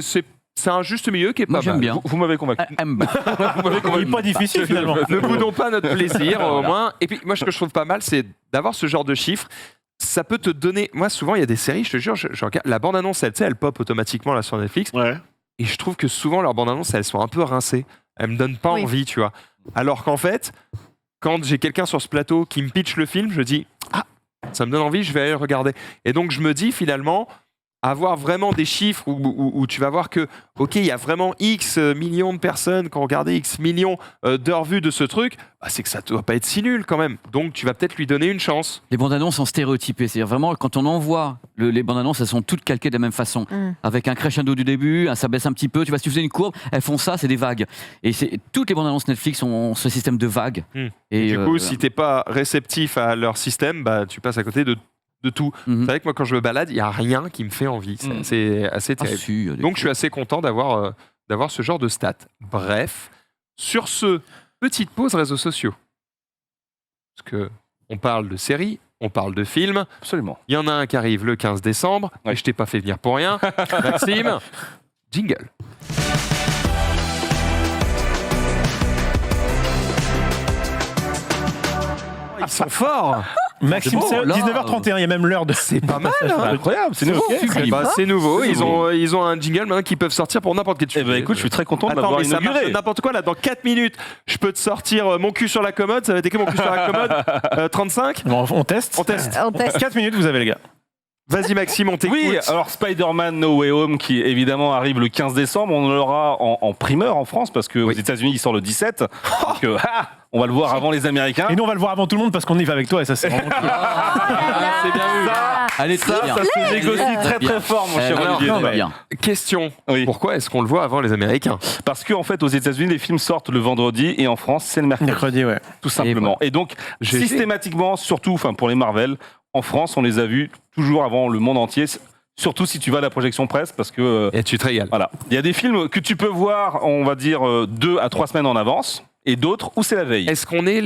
c'est un juste milieu qui est Moi pas j'aime mal. bien. Vous m'avez convaincu. Vous m'avez Il convaincu. est pas difficile finalement. Ne boudons pas notre plaisir au moins. Et puis moi ce que je trouve pas mal, c'est d'avoir ce genre de chiffres. Ça peut te donner. Moi souvent il y a des séries, je te jure, je regarde la bande annonce, elle pop automatiquement là sur Netflix. Ouais. Et je trouve que souvent leurs bandes annonces, elles sont un peu rincées. Elles me donnent pas Oui. envie, tu vois. Alors qu'en fait, quand j'ai quelqu'un sur ce plateau qui me pitch le film, je dis ah, ça me donne envie, je vais aller le regarder. Et donc je me dis finalement, avoir vraiment des chiffres où tu vas voir que, ok, il y a vraiment X millions de personnes qui ont regardé X millions d'heures vues de ce truc, bah, c'est que ça doit pas être si nul quand même. Donc tu vas peut-être lui donner une chance. Les bandes annonces sont stéréotypées. C'est-à-dire vraiment, quand on envoie les bandes annonces, elles sont toutes calquées de la même façon. Avec un crescendo du début, ça baisse un petit peu. Tu vois, si tu faisais une courbe, elles font ça, c'est des vagues. Et toutes les bandes annonces Netflix ont ce système de vagues. Et du coup, si t'es pas réceptif à leur système, bah, tu passes à côté de tout. C'est vrai que moi, quand je me balade, il n'y a rien qui me fait envie. C'est assez terrible. si, il y a des Donc, je suis assez content d'avoir ce genre de stats. Bref, sur ce, petite pause réseaux sociaux. Parce que on parle de séries, on parle de films. Absolument. Il y en a un qui arrive le 15 décembre. Et je t'ai pas fait venir pour rien. Maxime, jingle. Ils sont forts. Maxime, C'est bon, là, 19h31, il y a même l'heure de. C'est pas mal. C'est incroyable, c'est nouveau. Bah, c'est nouveau. Ils ont un jingle maintenant qui peuvent sortir pour n'importe quel Eh sujet. ben écoute, je suis très content de Attends, l'avoir mais ça marche inauguré. n'importe quoi là. Dans 4 minutes, je peux te sortir mon cul sur la commode. Ça va être écrit mon cul sur la commode. 35. Bon, on teste. On teste. On teste. 4 minutes, vous avez les gars. Vas-y Maxime, on t'écoute. Oui, alors Spider-Man No Way Home qui évidemment arrive le 15 décembre, on l'aura en primeur en France parce qu'aux États-Unis il sort le 17. Donc on va le voir avant les Américains. Et nous, on va le voir avant tout le monde parce qu'on y va avec toi et ça, c'est vraiment cool. C'est bien vu. Allez, très bien. Ça se négocie très très fort mon cher Alors, Olivier. non, bien. Question. Oui. Pourquoi est-ce qu'on le voit avant les Américains? Parce qu'en fait aux États-Unis les films sortent le vendredi et en France c'est le mercredi. Mercredi, ouais. Tout simplement. Et donc systématiquement, surtout pour les Marvel, en France on les a vus toujours avant le monde entier. Surtout si tu vas à la projection presse parce que Et tu te régales. voilà, il y a des films que tu peux voir, on va dire 2 à 3 semaines en avance, et d'autres où c'est la veille. Est-ce qu'on est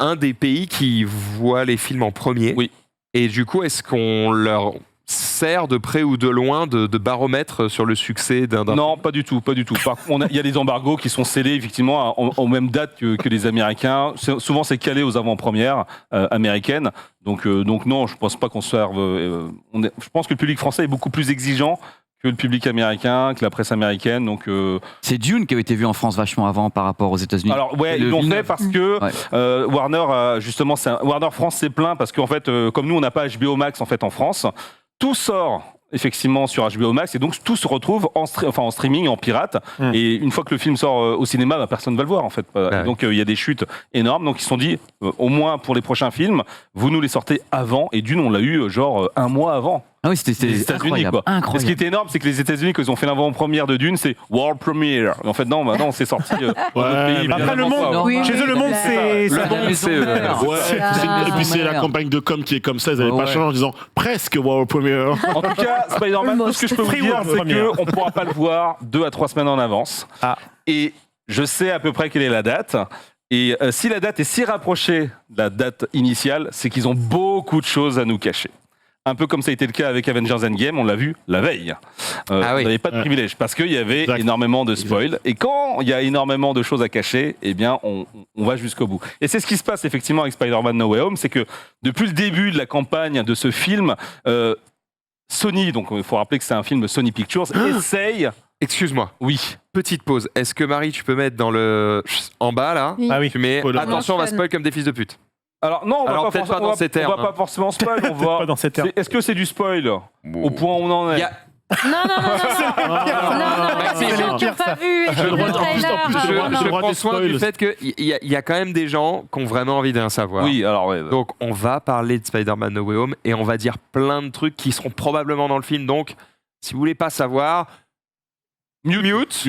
un des pays qui voit les films en premier? Oui. Et du coup, est-ce qu'on leur sert de près ou de loin de baromètre sur le succès d'un Non, pas du tout, pas du tout. Par contre, il y a des embargos qui sont scellés effectivement aux mêmes dates que les Américains. Souvent, c'est calé aux avant-premières américaines. Donc non, je pense pas qu'on serve. Je pense que le public français est beaucoup plus exigeant que le public américain, que la presse américaine. Donc, c'est Dune qui avait été vu en France vachement avant par rapport aux États-Unis. Alors ouais, ils l'ont fait parce que Warner, justement, Warner France s'est plaint parce qu'en fait, comme nous, on n'a pas HBO Max en fait en France, tout sort effectivement sur HBO Max et donc tout se retrouve en streaming, en pirate. Et une fois que le film sort au cinéma, personne ne va le voir en fait. Donc il y a des chutes énormes. Donc ils se sont dit, au moins pour les prochains films, vous nous les sortez avant. Et Dune, on l'a eu genre un mois avant. Ah oui, c'était incroyable. Incroyable. Et ce qui était énorme, c'est que les États-Unis, quand ils ont fait l'avant-première de Dune, c'est World Premiere. En fait, non, maintenant, c'est sorti dans d'autres pays. Après, le monde, chez eux, le monde, c'est. Et puis, c'est la campagne de com qui est comme ça. Ils n'avaient pas changé en disant presque World Premiere. En tout cas, Spider-Man, tout ce que je peux vous dire, c'est qu'on ne pourra pas le voir 2 à 3 semaines en avance. Et je sais à peu près quelle est la date. Et si la date est si rapprochée de la date initiale, c'est qu'ils ont beaucoup de choses à nous cacher. Un peu comme ça a été le cas avec Avengers Endgame, on l'a vu la veille. On n'avait pas de privilège parce qu'il y avait énormément de spoil. Et quand il y a énormément de choses à cacher, eh bien, on va jusqu'au bout. Et c'est ce qui se passe effectivement avec Spider-Man No Way Home, c'est que depuis le début de la campagne de ce film, Sony, donc il faut rappeler que c'est un film de Sony Pictures, essaye... Excuse-moi. Oui. Petite pause. Est-ce que Marie, tu peux mettre dans le... en bas là, tu mets attention, on va spoil comme des fils de pute. Alors non, on va pas forcément spoil. Est-ce que c'est du spoil au point où on en est? Non, c'est les gens qui n'ont pas vu. Je prends soin du fait qu'il y a quand même des gens qui ont vraiment envie de rien savoir. Oui, alors donc on va parler de Spider-Man No Way Home et on va dire plein de trucs qui seront probablement dans le film. Donc, si vous voulez pas savoir, mute.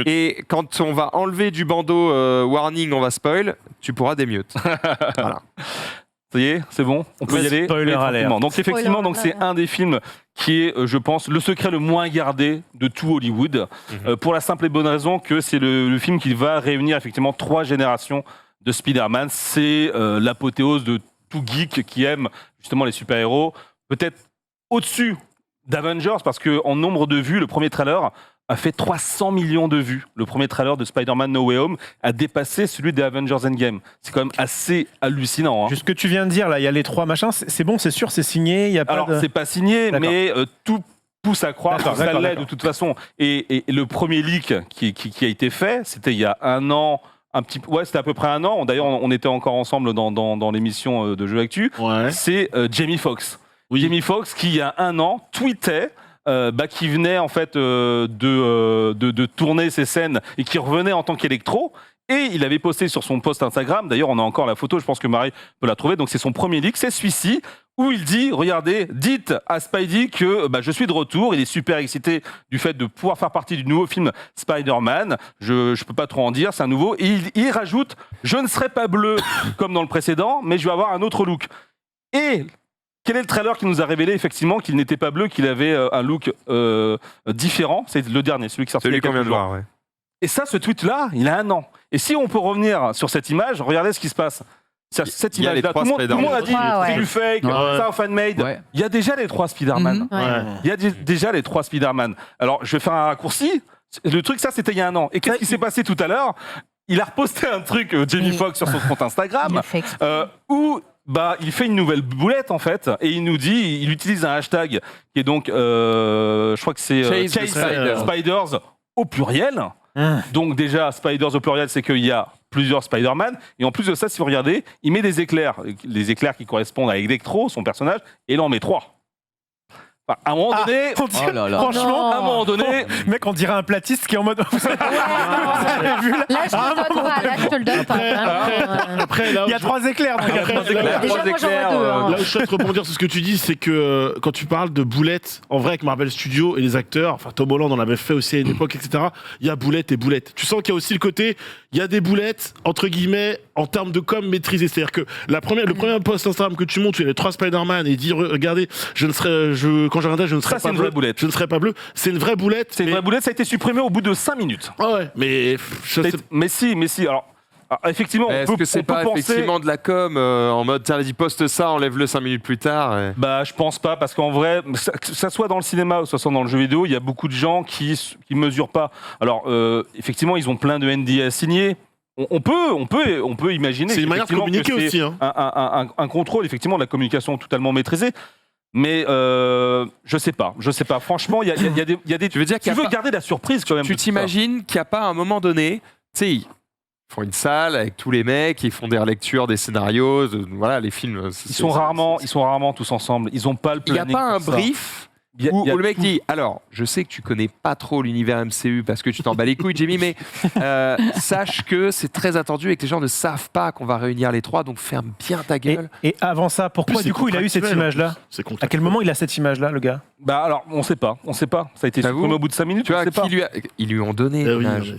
Et quand on va enlever du bandeau warning, on va spoil, tu pourras démute. Voilà. Ça y est, c'est bon, on peut y aller. Donc effectivement, c'est un des films qui est, je pense, le secret le moins gardé de tout Hollywood, pour la simple et bonne raison que c'est le film qui va réunir effectivement 3 générations de Spider-Man. C'est l'apothéose de tout geek qui aime justement les super-héros, peut-être au-dessus d'Avengers, parce qu'en nombre de vues, le premier trailer a fait 300 millions de vues. Le premier trailer de Spider-Man No Way Home a dépassé celui des Avengers Endgame. C'est quand même assez hallucinant. Juste ce que tu viens de dire, là, il y a les 3 machins, c'est bon, c'est sûr, c'est signé. Y a pas Alors, c'est pas signé, mais tout pousse à croire que ça l'est de toute façon. Et le premier leak qui a été fait, c'était il y a un an. C'était à peu près un an. D'ailleurs, on était encore ensemble dans l'émission de Jeux Actu. C'est Jamie Foxx. Jamie Foxx qui, il y a un an, tweetait qui venait en fait de tourner ses scènes et qui revenait en tant qu'électro. Et il avait posté sur son post Instagram, d'ailleurs on a encore la photo, je pense que Marie peut la trouver, donc c'est son premier leak, c'est celui-ci, où il dit, regardez, dites à Spidey que je suis de retour, il est super excité du fait de pouvoir faire partie du nouveau film Spider-Man, je peux pas trop en dire, c'est un nouveau, et il rajoute, je ne serai pas bleu comme dans le précédent, mais je vais avoir un autre look. Et... quel est le trailer qui nous a révélé effectivement qu'il n'était pas bleu, qu'il avait un look différent? C'est le dernier, celui qui sortait il y a quelques jours. Et ça, ce tweet-là, il a un an. Et si on peut revenir sur cette image, regardez ce qui se passe. Cette image-là, tout le monde a dit c'est du fake, c'est un fan-made. Il y a déjà les 3 Spider-Man. Il y a déjà les 3 Spider-Man. Alors, je vais faire un raccourci. Le truc, ça, c'était il y a un an. Et qu'est-ce qui s'est passé tout à l'heure? Il a reposté un truc, Jamie Foxx, sur son compte Instagram, où... il fait une nouvelle boulette en fait et il nous dit, il utilise un hashtag qui est donc, je crois que c'est Chase Spiders au pluriel. Donc déjà Spiders au pluriel, c'est qu'il y a plusieurs Spider-Man et en plus de ça, si vous regardez, il met des éclairs qui correspondent à Electro, son personnage, et il en met 3. À un moment donné, franchement, à un moment donné, mec, on dirait un platiste qui est en mode. Vous avez vu là? Là, je te le donne pas. Après, il y a 3 éclairs. Là où je souhaite rebondir sur ce que tu dis, c'est que quand tu parles de boulettes, en vrai, avec Marvel Studios et les acteurs, enfin Tom Holland en avait fait aussi à une époque, etc. Il y a boulettes et boulettes. Tu sens qu'il y a aussi le côté, il y a des boulettes entre guillemets en termes de com maîtrisé. C'est-à-dire que le premier post Instagram que tu montes, tu as les 3 Spider-Man et dis regardez, quand je reviendrai, je ne serai pas bleu. Je ne serai pas bleu. C'est une vraie boulette. C'est une vraie boulette. Ça a été supprimé au bout de 5 minutes. Ah ouais, mais si. Alors effectivement, est-ce que c'est pas effectivement de la com en mode tiens, vas-y, poste ça, enlève-le 5 minutes plus tard Je pense pas, parce qu'en vrai, que ça soit dans le cinéma ou soit dans le jeu vidéo, il y a beaucoup de gens qui mesurent pas. Alors effectivement, ils ont plein de NDA à signer. On peut imaginer. C'est une manière de communiquer aussi. Un contrôle effectivement de la communication totalement maîtrisée. Mais je sais pas. Franchement, il y a des. Tu veux dire tu veux garder la surprise quand même. Tu t'imagines qu'il n'y a pas à un moment donné, tu sais, ils font une salle avec tous les mecs, ils font des relectures des scénarios, voilà, les films. Ils sont rarement tous ensemble. Ils ont pas le planning. Il n'y a pas un brief. Où le mec dit, alors, je sais que tu connais pas trop l'univers MCU parce que tu t'en bats les couilles, Jamie, mais sache que c'est très attendu et que les gens ne savent pas qu'on va réunir les trois, donc ferme bien ta gueule. Et avant ça, pourquoi du coup il a eu cette image-là ? À quel moment il a cette image-là, le gars ? Bah alors, on sait pas. Ça a été supprimé au bout de 5 minutes. Tu vois, ils lui ont donné l'image.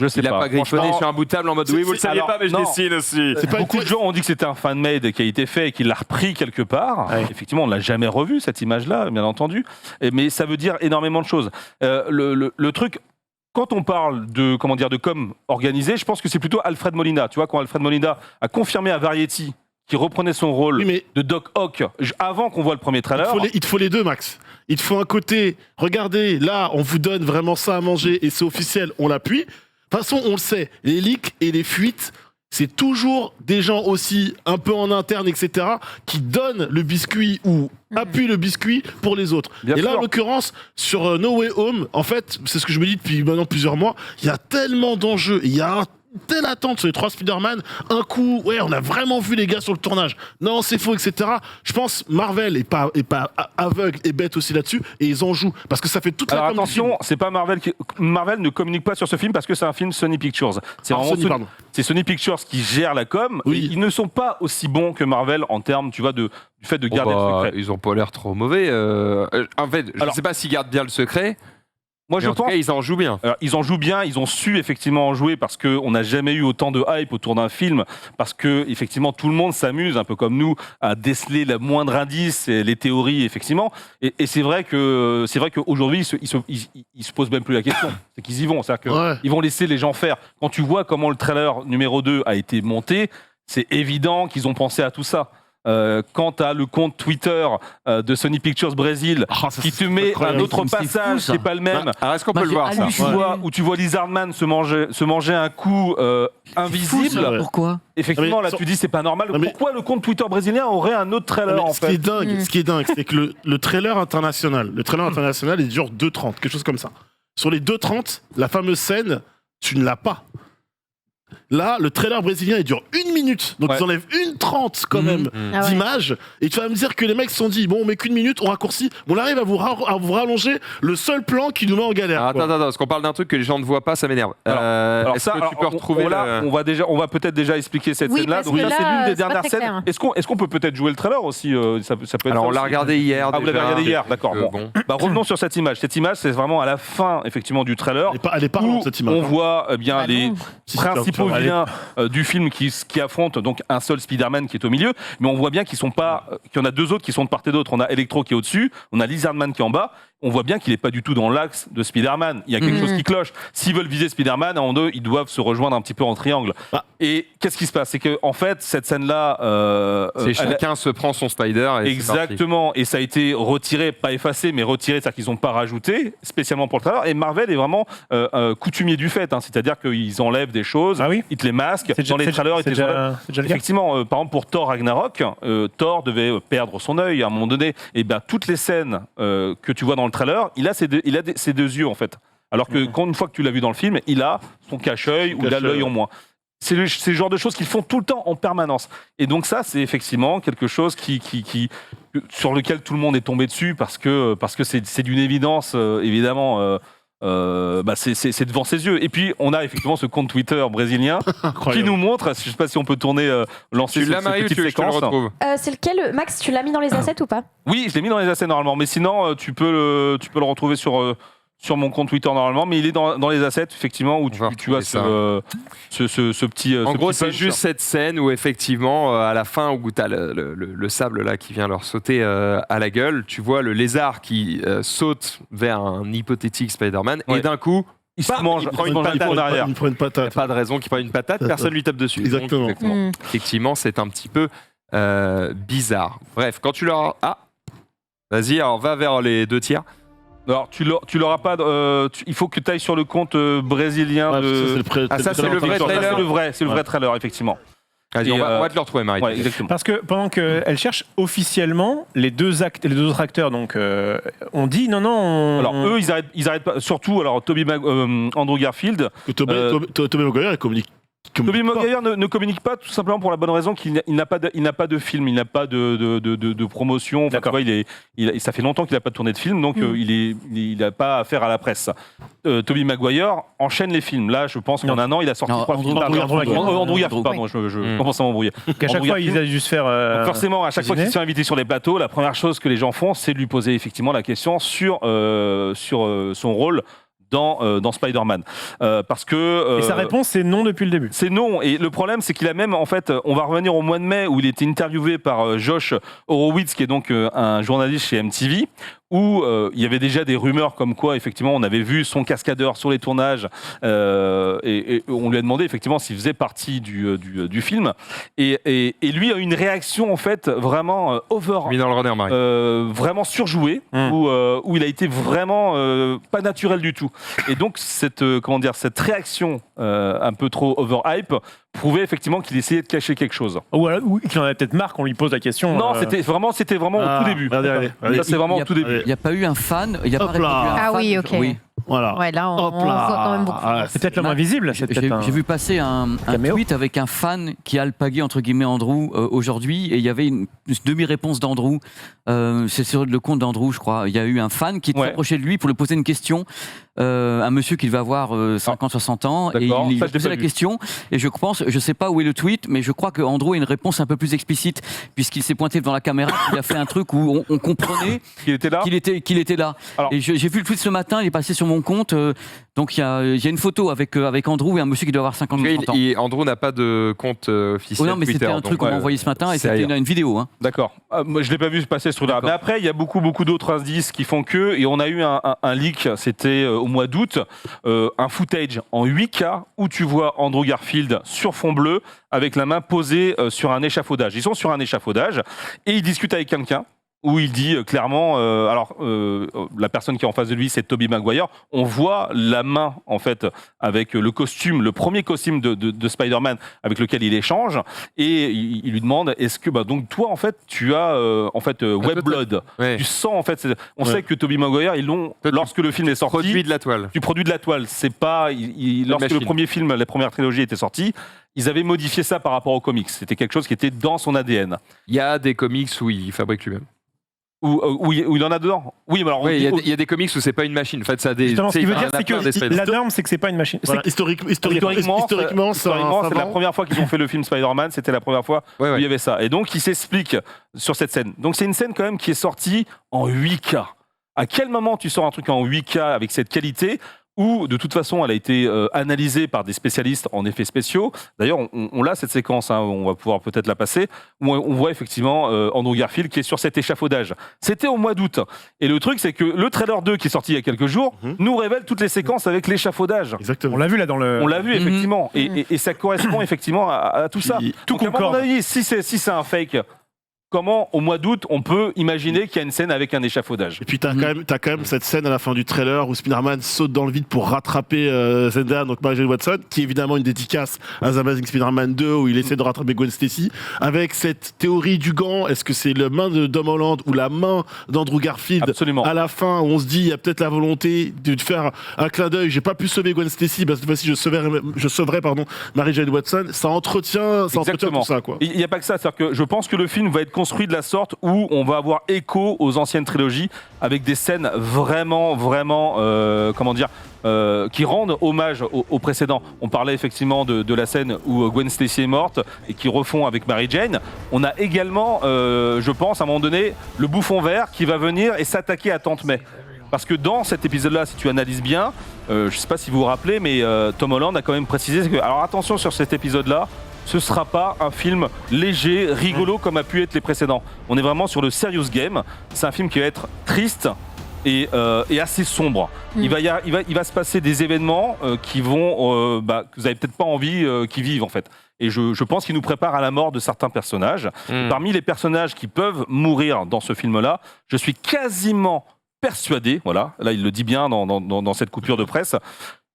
Je sais il n'a pas griffonné sur un bout de table en mode oui, vous le saviez pas, mais je dessine aussi. Beaucoup de gens ont dit que c'était un fan-made qui a été fait et qu'il l'a repris quelque part. Ouais. Effectivement, on ne l'a jamais revu, cette image-là, bien entendu. Mais ça veut dire énormément de choses. Le truc, quand on parle de com organisé, je pense que c'est plutôt Alfred Molina. Tu vois, quand Alfred Molina a confirmé à Variety qu'il reprenait son rôle de Doc Ock avant qu'on voit le premier trailer. Il te faut les deux, Max. Il te faut un côté, regardez, là, on vous donne vraiment ça à manger et c'est officiel, on l'appuie. De toute façon, on le sait, les leaks et les fuites, c'est toujours des gens aussi un peu en interne, etc., qui donnent le biscuit ou appuient le biscuit pour les autres. Bien et là, en l'occurrence, sur No Way Home, en fait, c'est ce que je me dis depuis maintenant plusieurs mois, il y a tellement d'enjeux, il y a telle attente sur les 3 Spider-Man, un coup, ouais, on a vraiment vu les gars sur le tournage. Non, c'est faux, etc. Je pense Marvel est pas aveugle et bête aussi là-dessus, et ils en jouent parce que ça fait toute la. Alors attention, c'est pas Marvel ne communique pas sur ce film parce que c'est un film Sony Pictures. C'est Sony Pictures qui gère la com. Oui. Ils ne sont pas aussi bons que Marvel en termes, tu vois, du fait de garder le secret. Ils ont pas l'air trop mauvais. En fait, je ne sais pas s'ils gardent bien le secret. Moi, je pense. En tout cas, ils en jouent bien. Alors, ils en jouent bien. Ils ont su effectivement en jouer parce qu'on n'a jamais eu autant de hype autour d'un film. Parce que effectivement, tout le monde s'amuse, un peu comme nous, à déceler le moindre indice, et les théories, effectivement. Et c'est vrai qu'aujourd'hui, ils se posent même plus la question. C'est qu'ils y vont. C'est-à-dire qu'ils vont laisser les gens faire. Quand tu vois comment le trailer numéro 2 a été monté, c'est évident qu'ils ont pensé à tout ça. Quant à le compte Twitter de Sony Pictures Brésil qui te met un autre passage qui n'est pas le même. Alors est-ce qu'on peut le voir ça où tu vois Lizardman se manger un coup invisible. Pourquoi ? Effectivement, là tu dis c'est pas normal. Pourquoi le compte Twitter brésilien aurait un autre trailer en fait ? Ce qui est dingue, c'est que le trailer international, il dure 2h30, quelque chose comme ça. Sur les 2h30, la fameuse scène, tu ne l'as pas. Là, le trailer brésilien, il dure 1 minute. Donc, ils enlèvent 1h30 quand même d'images. Et tu vas me dire que les mecs se sont dit, bon, on met qu'1 minute, on raccourcit. On arrive à vous rallonger le seul plan qui nous met en galère. Attends, parce qu'on parle d'un truc que les gens ne voient pas, ça m'énerve. Est-ce que tu peux retrouver on va peut-être déjà expliquer cette scène-là. Donc là, c'est l'une des dernières scènes. Est-ce qu'on peut peut-être jouer le trailer aussi ça peut être. Alors, on l'a regardé hier. Ah, vous l'avez regardé hier, d'accord. Bon. Revenons sur cette image. Cette image, c'est vraiment à la fin, effectivement, du trailer. Elle est pas longue, cette image. On voit bien les principaux vilains du film qui affrontent donc un seul Spider-Man qui est au milieu, mais on voit bien qu'il y en a 2 autres qui sont de part et d'autre. On a Electro qui est au-dessus, on a Lizardman qui est en bas. On voit bien qu'il n'est pas du tout dans l'axe de Spider-Man. Il y a quelque chose qui cloche. S'ils veulent viser Spider-Man, en deux, ils doivent se rejoindre un petit peu en triangle. Et qu'est-ce qui se passe ? C'est que en fait, cette scène-là, chacun se prend son Spider. Et exactement. Et ça a été retiré, pas effacé, mais retiré, c'est-à-dire qu'ils n'ont pas rajouté, spécialement pour le trailer. Et Marvel est vraiment coutumier du fait, c'est-à-dire qu'ils enlèvent des choses, ils te les masquent. Dans les trailers, effectivement, par exemple pour Thor Ragnarok, Thor devait perdre son œil à un moment donné. Et bien toutes les scènes que tu vois dans le trailer, il a ses 2 yeux en fait. Alors que une fois que tu l'as vu dans le film, il a son cache-œil ou il a l'œil en moins. C'est le genre de choses qu'ils font tout le temps en permanence. Et donc ça, c'est effectivement quelque chose sur lequel tout le monde est tombé dessus parce que c'est d'une évidence, évidemment. C'est devant ses yeux. Et puis, on a effectivement ce compte Twitter brésilien qui nous montre, je ne sais pas si on peut lancer cette petite séquence. C'est lequel, Max, tu l'as mis dans les assets ou pas ? Oui, je l'ai mis dans les assets normalement, mais sinon, tu peux le retrouver sur mon compte Twitter normalement, mais il est dans les assets, effectivement, où tu as ce petit... En gros, c'est juste cette scène où, effectivement, à la fin, où tu as le sable là, qui vient leur sauter à la gueule, tu vois le lézard qui saute vers un hypothétique Spider-Man, et d'un coup... Il prend une patate. Il prend une patate. Il n'y a pas de raison qu'il prenne une patate, personne lui tape dessus. Exactement. Donc, effectivement, c'est un petit peu bizarre. Bref, quand tu leur... Vas-y, alors va vers les 2 tiers. Alors, tu l'auras pas. Il faut que tu ailles sur le compte brésilien. Ça, c'est le vrai trailer. C'est le vrai trailer, effectivement. Vas-y, on va te le retrouver, Marie. Ouais, exactement. Parce que pendant qu'elle cherche officiellement, les deux autres acteurs donc, ont dit non. Alors eux, ils arrêtent pas. Surtout, alors Andrew Garfield. Tobey Maguire, il communique. Tobey Maguire ne communique pas tout simplement pour la bonne raison qu'il n'a pas de film, il n'a pas de promotion. Enfin, tu vois, ça fait longtemps qu'il n'a pas tourné de film, donc il n'a pas affaire à la presse. Tobey Maguire enchaîne les films. Là, je pense qu'en un an, il a sorti 3 films. Andrew Garfield, pardon, je commence à m'embrouiller. À chaque fois, il a dû se faire. Donc forcément, à chaque fois qu'il se fait inviter sur les plateaux, la première chose que les gens font, c'est de lui poser effectivement la question sur son rôle dans Spider-Man. Parce que... et sa réponse, c'est non depuis le début. C'est non. Et le problème, c'est qu'il a même, en fait, on va revenir au mois de mai où il était interviewé par Josh Horowitz, qui est donc un journaliste chez MTV, où il y avait déjà des rumeurs comme quoi, effectivement, on avait vu son cascadeur sur les tournages et on lui a demandé, effectivement, s'il faisait partie du film. Et lui a eu une réaction, en fait, vraiment Mis dans le runner, Marie. vraiment surjouée, où il a été vraiment pas naturel du tout. Et donc, cette réaction un peu trop overhype prouvait effectivement qu'il essayait de cacher quelque chose. Ou qu'il en avait peut-être marre qu'on lui pose la question. Non, c'était vraiment au tout début. Ça, c'est vraiment au tout début. Il n'y a pas eu un fan. Il n'y a pas répondu à un fan. Ah oui, ok. Oui. Voilà. Ouais, là, on voit quand même beaucoup. C'est peut-être le moins visible. J'ai vu passer un tweet avec un fan qui a alpagué entre guillemets Andrew aujourd'hui, et il y avait une demi-réponse d'Andrew. C'est sur le compte d'Andrew, je crois. Il y a eu un fan qui s'est approché de lui pour lui poser une question. Un monsieur qui devait avoir 50-60 ans, et il posait la question. Et je sais pas où est le tweet, mais je crois que Andrew a une réponse un peu plus explicite, puisqu'il s'est pointé devant la caméra, il a fait un truc où on comprenait qu'il était là. Alors, et j'ai vu le tweet ce matin, il est passé sur mon compte. Donc il y a une photo avec Andrew et un monsieur qui doit avoir 50 ans. Andrew n'a pas de compte officiel. Non, mais Twitter, c'était un truc qu'on m'a envoyé ce matin, et c'était une vidéo. Hein. D'accord. Moi, je l'ai pas vu passer ce truc-là. Mais après, il y a beaucoup d'autres indices qui font que, et on a eu un leak, c'était au mois d'août, un footage en 8K où tu vois Andrew Garfield sur fond bleu avec la main posée sur un échafaudage. Ils sont sur un échafaudage et ils discutent avec quelqu'un, où il dit clairement, la personne qui est en face de lui, c'est Tobey Maguire. On voit la main, en fait, avec le costume, le premier costume de Spider-Man avec lequel il échange, et il lui demande, est-ce que, donc toi, en fait, tu as, Web Blood, du sang, en fait. On sait que Tobey Maguire, lorsque le film est sorti, produit de la toile. Tu produis de la toile. C'est pas, lorsque le premier film, la première trilogie était sortie, ils avaient modifié ça par rapport aux comics. C'était quelque chose qui était dans son ADN. Il y a des comics où il fabrique lui-même. Où il en a dedans. Oui, mais alors il y a des comics où c'est pas une machine. En fait, ça a des. Justement, ce qui veut dire, c'est que la norme, c'est que c'est pas une machine. Voilà, historiquement, c'est la première fois qu'ils ont fait le film Spider-Man. C'était la première fois où il y avait ça. Et donc, il s'explique sur cette scène. Donc, c'est une scène quand même qui est sortie en 8K. À quel moment tu sors un truc en 8K avec cette qualité? Où, de toute façon, elle a été analysée par des spécialistes en effets spéciaux. D'ailleurs, on l'a, cette séquence, hein, on va pouvoir peut-être la passer, où on voit effectivement Andrew Garfield qui est sur cet échafaudage. C'était au mois d'août. Et le truc, c'est que le trailer 2, qui est sorti il y a quelques jours, nous révèle toutes les séquences avec l'échafaudage. Exactement. On l'a vu là dans le... On l'a vu, effectivement. Et ça correspond effectivement à tout ça. Tout concorde. À mon avis, si c'est un fake... Comment, au mois d'août, on peut imaginer qu'il y a une scène avec un échafaudage? Et puis, t'as quand même cette scène à la fin du trailer où Spider-Man saute dans le vide pour rattraper Zendaya, donc Mary Jane Watson, qui est évidemment une dédicace à The Amazing Spider-Man 2, où il essaie de rattraper Gwen Stacy, avec cette théorie du gant. Est-ce que c'est la main de Tom Holland ou la main d'Andrew Garfield? Absolument. À la fin, où on se dit, il y a peut-être la volonté de faire un clin d'œil. J'ai pas pu sauver Gwen Stacy, parce que cette fois-ci, je sauverai Mary Jane Watson. Ça entretient tout ça, quoi. Il n'y a pas que ça. C'est-à-dire que je pense que le film va être construit de la sorte où on va avoir écho aux anciennes trilogies avec des scènes vraiment qui rendent hommage aux précédents. On parlait effectivement de la scène où Gwen Stacy est morte et qui refont avec Mary Jane. On a également, je pense, à un moment donné, le bouffon vert qui va venir et s'attaquer à Tante May. Parce que dans cet épisode-là, si tu analyses bien, je ne sais pas si vous vous rappelez, mais Tom Holland a quand même précisé que, alors attention sur cet épisode-là, ce ne sera pas un film léger, rigolo comme a pu être les précédents. On est vraiment sur le serious game. C'est un film qui va être triste et assez sombre. Il va se passer des événements qui vont, que vous n'avez peut-être pas envie qu'ils vivent en fait. Et je pense qu'il nous prépare à la mort de certains personnages. Parmi les personnages qui peuvent mourir dans ce film-là, je suis quasiment persuadé, voilà, là il le dit bien dans cette coupure de presse,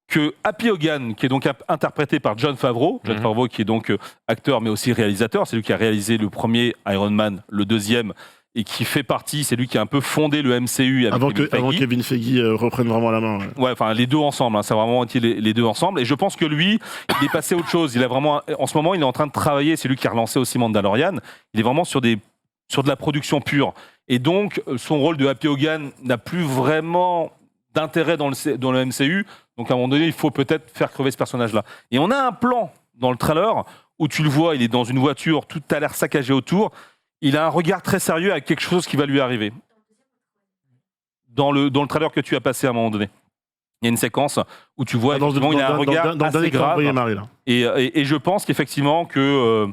que Happy Hogan, qui est donc interprété par Jon Favreau, Favreau qui est donc acteur mais aussi réalisateur, c'est lui qui a réalisé le premier Iron Man, le deuxième, et qui fait partie, c'est lui qui a un peu fondé le MCU avant Kevin Feige reprenne vraiment la main. Ouais, enfin les deux ensemble, ça a vraiment été les deux ensemble. Et je pense que lui, il est passé à autre chose. Il a vraiment, en ce moment, il est en train de travailler. C'est lui qui a relancé aussi Mandalorian. Il est vraiment sur de la production pure. Et donc, son rôle de Happy Hogan n'a plus vraiment d'intérêt dans le MCU. Donc, à un moment donné, il faut peut-être faire crever ce personnage-là. Et on a un plan dans le trailer où tu le vois, il est dans une voiture, tout a l'air saccagé autour. Il a un regard très sérieux avec quelque chose qui va lui arriver. Dans le trailer que tu as passé à un moment donné. Il y a une séquence où tu vois effectivement il a un regard assez grave. Et je pense qu'effectivement que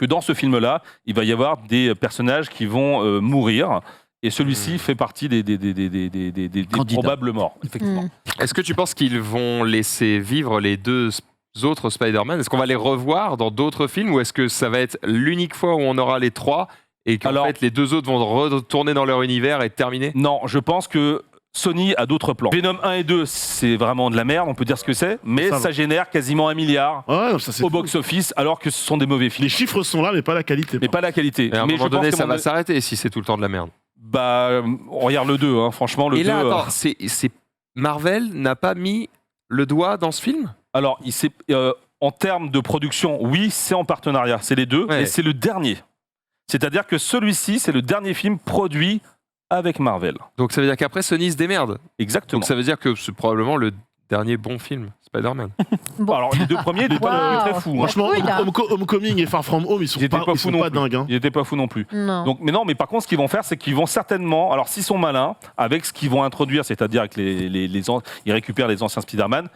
dans ce film-là, il va y avoir des personnages qui vont mourir. Et celui-ci fait partie des probables morts, effectivement. Est-ce que tu penses qu'ils vont laisser vivre les deux autres Spider-Man? Est-ce qu'on va les revoir dans d'autres films ou est-ce que ça va être l'unique fois où on aura les trois et qu'en fait les deux autres vont retourner dans leur univers et terminer? Non, je pense que Sony a d'autres plans. Venom 1 et 2, c'est vraiment de la merde, on peut dire ce que c'est, mais ça génère quasiment 1 milliard au box-office alors que ce sont des mauvais films. Les chiffres sont là, mais pas la qualité. Mais pas la qualité. Mais à un moment donné, ça va s'arrêter si c'est tout le temps de la merde. Bah, on regarde le 2, franchement, le 2... Et là, attends, Marvel n'a pas mis le doigt dans ce film? Alors, en termes de production, oui, c'est en partenariat, c'est les deux, mais c'est le dernier. C'est-à-dire que celui-ci, c'est le dernier film produit avec Marvel. Donc ça veut dire qu'après, Sony se démerde. Exactement. Donc ça veut dire que c'est probablement le dernier bon film, Spider-Man. Alors, les deux premiers n'étaient pas très fous. Franchement, Homecoming et Far From Home, ils sont pas dingues. Ils n'étaient pas fous non plus. Non. Donc, mais par contre, ce qu'ils vont faire, c'est qu'ils vont certainement, alors s'ils sont malins, avec ce qu'ils vont introduire, c'est-à-dire avec ils récupèrent les anciens Spider-Man,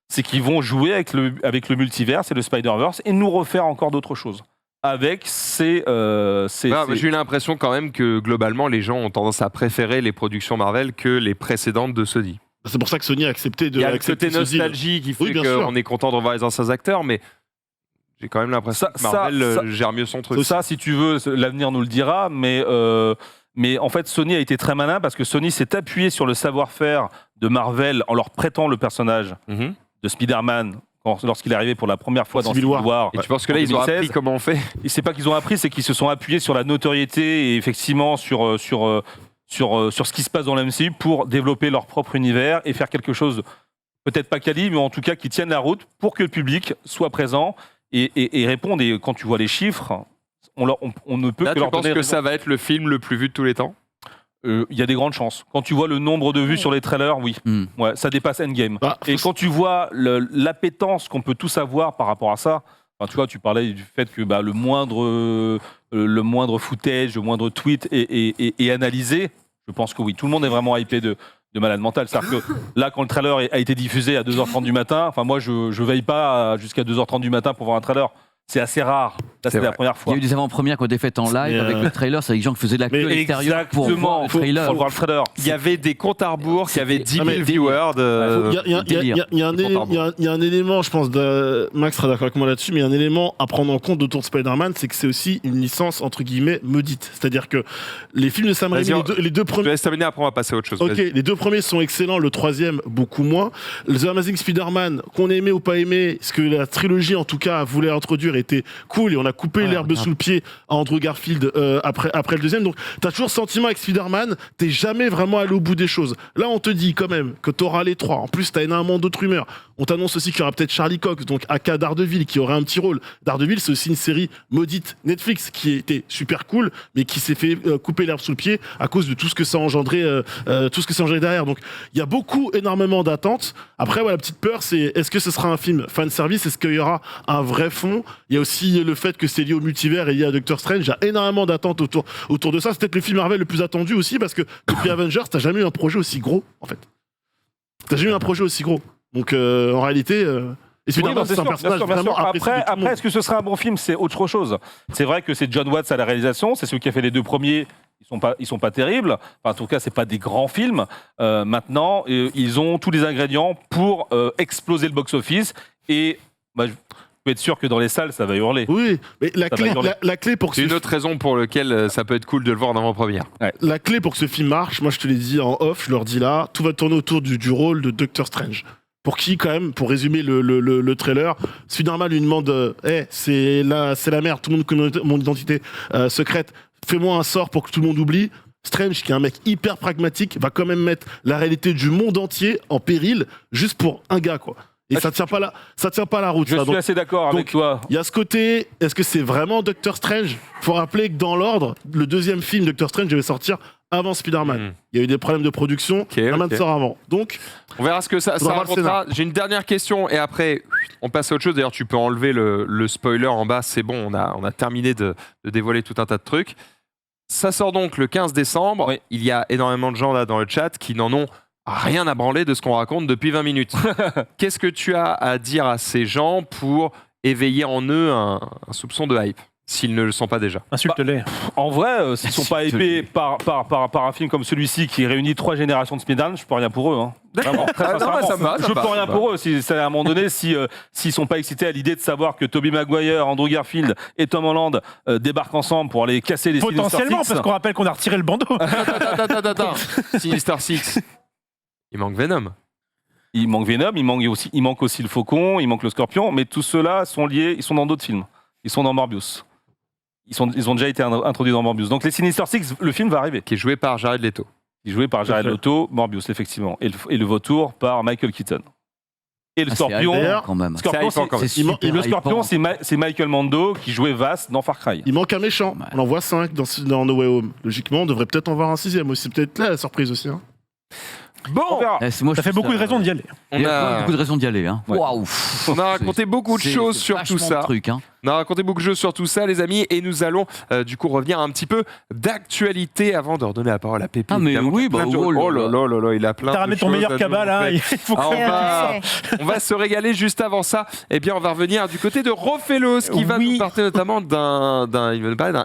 c'est qu'ils vont jouer avec le multivers et le Spider-Verse et nous refaire encore d'autres choses. Avec j'ai eu l'impression quand même que globalement, les gens ont tendance à préférer les productions Marvel que les précédentes de Sony. C'est pour ça que Sony a accepté de. Il y a le côté nostalgie qui fait qu'on est content de revoir les anciens acteurs, mais j'ai quand même l'impression que Marvel gère mieux son truc. Ça, si tu veux, l'avenir nous le dira, mais en fait, Sony a été très malin parce que Sony s'est appuyé sur le savoir-faire de Marvel en leur prêtant le personnage de Spider-Man lorsqu'il est arrivé pour la première fois dans Civil War. Et tu penses que là, ils ont appris comment on fait? Et c'est pas qu'ils ont appris, c'est qu'ils se sont appuyés sur la notoriété et effectivement sur ce qui se passe dans la MCU pour développer leur propre univers et faire quelque chose, peut-être pas quali, mais en tout cas qui tienne la route pour que le public soit présent et réponde. Et quand tu vois les chiffres, on ne peut là, que leur donner... Tu penses que ça va être le film le plus vu de tous les temps? Il y a des grandes chances. Quand tu vois le nombre de vues sur les trailers, oui. Ouais, ça dépasse Endgame. Et quand tu vois l'appétence qu'on peut tous avoir par rapport à ça, tu vois, tu parlais du fait que le moindre footage, le moindre tweet est analysé. Je pense que oui, tout le monde est vraiment hypé de malade mental. C'est-à-dire que là, quand le trailer a été diffusé à 2h30 du matin, moi, je veille pas jusqu'à 2h30 du matin pour voir un trailer. C'est assez rare. Là, c'était la première fois. Il y a eu des avant-premières qui ont été faites en live avec le trailer. C'est les gens qui faisaient de la queue à l'extérieur pour voir le trailer. Pour voir le trailer. Il y avait des comptes à rebours qui avaient 10 000 viewers. Il y a un élément, je pense, Max sera d'accord avec moi là-dessus, mais il y a un élément à prendre en compte autour de Spider-Man, c'est que c'est aussi une licence entre guillemets maudite. C'est-à-dire que les films de Sam Raimi, les deux premiers. Je laisse terminer, après on va passer à autre chose. Ok, les deux premiers sont excellents, le troisième beaucoup moins. The Amazing Spider-Man, qu'on ait aimé ou pas aimé, ce que la trilogie en tout cas voulait introduire était cool et on a coupé l'herbe sous le pied à Andrew Garfield après le deuxième. Donc t'as toujours ce sentiment avec Spider-Man, t'es jamais vraiment allé au bout des choses. Là on te dit quand même que t'auras les trois. En plus t'as énormément d'autres rumeurs. On t'annonce aussi qu'il y aura peut-être Charlie Cox, donc aka Daredevil, qui aurait un petit rôle. Daredevil c'est aussi une série maudite Netflix qui était super cool mais qui s'est fait couper l'herbe sous le pied à cause de tout ce que ça a engendré derrière. Donc il y a énormément d'attentes. Après la petite peur c'est est-ce que ce sera un film fan service, est-ce qu'il y aura un vrai fond? Il y a aussi le fait que c'est lié au multivers et lié à Doctor Strange. Il y a énormément d'attentes autour de ça. C'est peut-être le film Marvel le plus attendu aussi parce que depuis Avengers, t'as jamais eu un projet aussi gros en fait. T'as jamais eu un projet aussi gros. Donc en réalité, Spider-Man, c'est un personnage vraiment apprécié. Après, est-ce que ce sera un bon film? C'est autre chose. C'est vrai que c'est John Watts à la réalisation. C'est celui qui a fait les deux premiers. Ils sont pas terribles. Enfin, en tout cas, c'est pas des grands films. Maintenant, ils ont tous les ingrédients pour exploser le box-office et je peux être sûr que dans les salles, ça va hurler. Oui, mais la clé pour que c'est une autre raison pour laquelle ça peut être cool de le voir en avant-première. Ouais. La clé pour que ce film marche, moi je te l'ai dit en off, je leur dis là, tout va tourner autour du rôle de Doctor Strange. pour qui, quand même, pour résumer le trailer, Spider-Man lui demande c'est la merde, tout le monde connaît mon identité secrète, fais-moi un sort pour que tout le monde oublie. Strange, qui est un mec hyper pragmatique, va quand même mettre la réalité du monde entier en péril juste pour un gars, quoi. Et ça tient pas la route. Je suis assez d'accord avec toi. Il y a ce côté, est-ce que c'est vraiment Doctor Strange ? Faut rappeler que dans l'ordre, le deuxième film Doctor Strange devait sortir avant Spider-Man. Il y a eu des problèmes de production, Spider-Man sort avant. Donc, on verra ce que ça racontera. J'ai une dernière question et après, on passe à autre chose. D'ailleurs, tu peux enlever le spoiler en bas, c'est bon, on a terminé de dévoiler tout un tas de trucs. Ça sort donc le 15 décembre. Oui. Il y a énormément de gens là dans le chat qui n'en ont rien à branler de ce qu'on raconte depuis 20 minutes. Qu'est-ce que tu as à dire à ces gens pour éveiller en eux un soupçon de hype, s'ils ne le sont pas déjà? Insulte-les. En vrai, s'ils ne sont pas hypés par un film comme celui-ci qui réunit 3 générations de Spider-Man, je peux rien pour eux. Hein. Vraiment, je peux rien pour eux. À un moment donné, s'ils ne sont pas excités à l'idée de savoir que Tobey Maguire, Andrew Garfield et Tom Holland débarquent ensemble pour aller casser les Sinister Six. Potentiellement, parce qu'on rappelle qu'on a retiré le bandeau. Attends. Sinister Six. Il manque Venom. Il manque Venom, il manque aussi le Faucon, il manque le Scorpion, mais tous ceux-là sont liés, ils sont dans d'autres films. Ils sont dans Morbius. Ils ont déjà été introduits dans Morbius. Donc les Sinister Six, le film va arriver. Qui est joué par Jared Leto. Morbius, effectivement. Et le vautour par Michael Keaton. Et le Scorpion, le Scorpion, c'est Michael Mando qui jouait Vass dans Far Cry. Il manque un méchant. On en voit 5 dans No Way Home. Logiquement, on devrait peut-être en voir un 6e aussi. C'est peut-être là la surprise aussi. Hein. Bon, ça fait beaucoup de raisons d'y aller. Il y a beaucoup de raisons d'y aller. Hein. Ouais. Waouh. On a raconté beaucoup de choses sur tout ça. On a raconté beaucoup de choses sur tout ça, les amis, et nous allons du coup revenir un petit peu d'actualité avant de redonner la parole à Pépé. Ah mais oui, oh là, il a plein de choses. T'as ramené ton meilleur cabas là. Il faut on va se régaler juste avant ça. Eh bien, on va revenir du côté de Rofelos qui va nous parler notamment d'un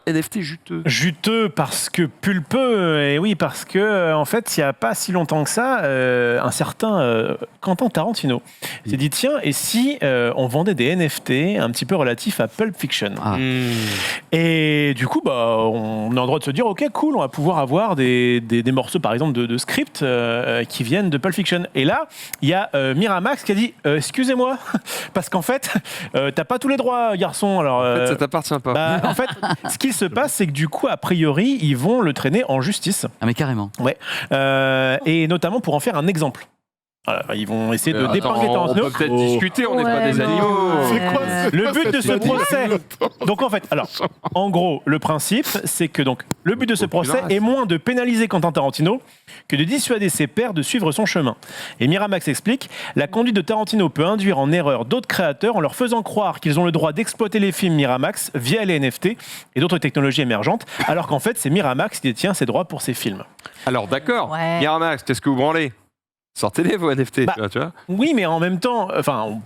NFT juteux. Juteux parce que pulpeux, et oui, parce que en fait, il n'y a pas si longtemps que ça, un certain Quentin Tarantino s'est dit tiens, et si on vendait des NFT un petit peu relatifs à Pulp Fiction. Et du coup, on a le droit de se dire ok, cool, on va pouvoir avoir des morceaux par exemple de script qui viennent de Pulp Fiction. Et là, il y a Miramax qui a dit excusez-moi, parce qu'en fait, t'as pas tous les droits, garçon. Alors, en fait, ça t'appartient pas. En fait, ce qui se passe, c'est que du coup, a priori, ils vont le traîner en justice. Ah mais carrément. Ouais. Et notamment pour en faire un exemple. Ils vont essayer de dépingler Tarantino. On peut peut-être discuter, on n'est pas des animaux. C'est quoi le but de ce procès. Donc en fait, en gros, le principe, c'est que donc le but de ce procès est moins de pénaliser Quentin Tarantino que de dissuader ses pairs de suivre son chemin. Et Miramax explique, la conduite de Tarantino peut induire en erreur d'autres créateurs en leur faisant croire qu'ils ont le droit d'exploiter les films Miramax via les NFT et d'autres technologies émergentes, alors qu'en fait, c'est Miramax qui détient ses droits pour ces films. Alors d'accord, Miramax, qu'est-ce que vous branlez ? Sortez-les vos NFT, tu vois. Oui, mais en même temps,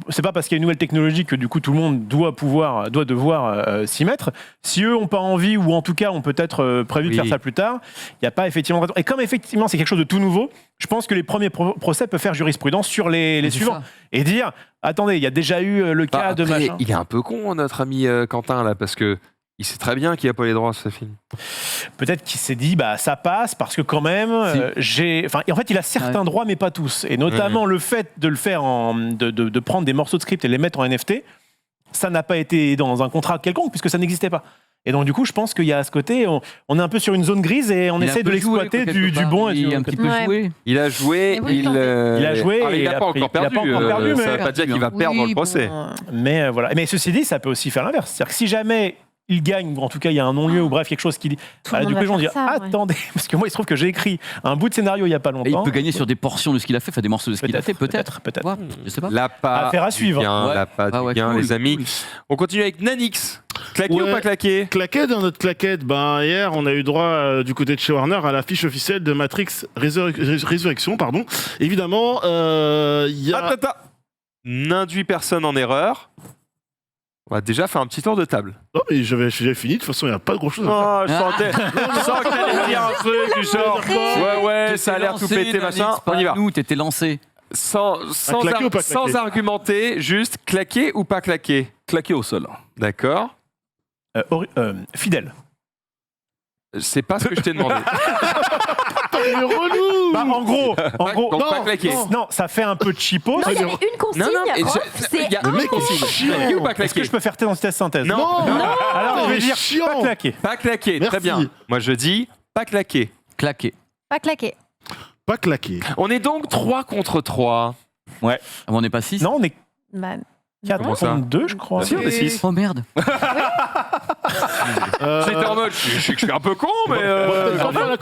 c'est pas parce qu'il y a une nouvelle technologie que du coup tout le monde doit devoir s'y mettre. Si eux n'ont pas envie ou en tout cas ont peut-être prévu de faire ça plus tard, il n'y a pas effectivement raison. Et comme effectivement c'est quelque chose de tout nouveau, je pense que les premiers procès peuvent faire jurisprudence sur les suivants et dire attendez, il y a déjà eu le cas de machin. Il est un peu con notre ami Quentin là parce que il sait très bien qu'il n'a pas les droits à ce film. Peut-être qu'il s'est dit, ça passe parce que quand même, en fait, il a certains droits, mais pas tous. Et notamment le fait de le faire, de prendre des morceaux de script et les mettre en NFT, ça n'a pas été dans un contrat quelconque puisque ça n'existait pas. Et donc du coup, je pense qu'il y a ce côté, on est un peu sur une zone grise et on essaie de l'exploiter du bon et du un petit peu joué. Il a joué, il a joué et il n'a pas encore perdu. Ça ne veut pas dire qu'il va perdre le procès. Mais voilà. Mais ceci dit, ça peut aussi faire l'inverse. C'est-à-dire que si jamais il gagne, ou en tout cas il y a un non-lieu ou bref quelque chose qui dit. Du coup les gens disent attendez, parce que moi il se trouve que j'ai écrit un bout de scénario il n'y a pas longtemps. Et il peut gagner sur des portions de ce qu'il a fait, des morceaux de ce qu'il a fait, peut-être. Ouais, je sais pas. Affaire à suivre. Bien, les amis. On continue avec Nanix. Claqué ou pas claqué ? Claqué dans notre claquette. Hier on a eu droit du côté de chez Warner à l'affiche officielle de Matrix Résurrection, pardon. Évidemment, il y a. N'induit personne en erreur. On va déjà faire un petit tour de table. Non, mais j'avais fini. De toute façon, il n'y a pas grand-chose à faire. Je sens que t'allais dire un truc du genre. Ouais, ça a l'air tout pété, machin. On y va. Nous, t'étais lancé. Sans argumenter, juste claquer ou pas claquer ? Claquer au sol. D'accord. Fidèle. C'est pas ce que je t'ai demandé. il est relou. Bah, en gros, Donc, pas claqué. non, ça fait un peu cheapo. Non, il y avait une consigne. et Rof, c'est il y a Le un mec est consigne. chiant. Claqué ou pas Est-ce que claqué? je peux faire tes test synthèse? Non. Alors, je vais il est dire chiant. pas claqué. Pas claqué, Merci. très bien. Moi, je dis pas claqué. Claqué. Pas claqué. Pas claqué. On est donc 3 contre 3. Ah, on n'est pas 6. Non, on est Bah, 4 Comment ça contre 2, je crois. Si, on est 6. Oh merde. J'étais en mode, je sais que je suis un peu con, mais.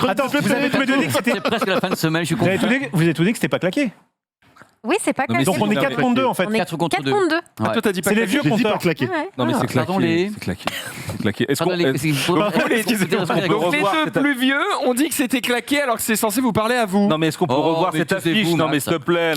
Attends, vous avez tous les deux dit que c'était. C'est presque la fin de semaine, je suis Vous avez content. tous dit que c'était pas claqué. oui, c'est pas Non, mais claqué. Donc on est Non, 4 mais- contre 2 en fait. On est 4 contre 4 2. contre 2. Ah, toi, t'as dit pas C'est les claqué. vieux J'ai dit pas compteurs. claqué. Ouais. Non, mais c'est Pardon, claqué. les- C'est claqué. C'est claqué. Est-ce Pardon, qu'on. les- est-ce- excusez-moi. Donc, les- Excusez-moi. on peut Donc les revoir deux cette- plus vieux ont dit que c'était claqué alors que c'est censé vous parler à vous. Non, mais est-ce qu'on peut Oh, revoir mais cette taisez-vous, affiche? Non, mais Max. s'il te plaît.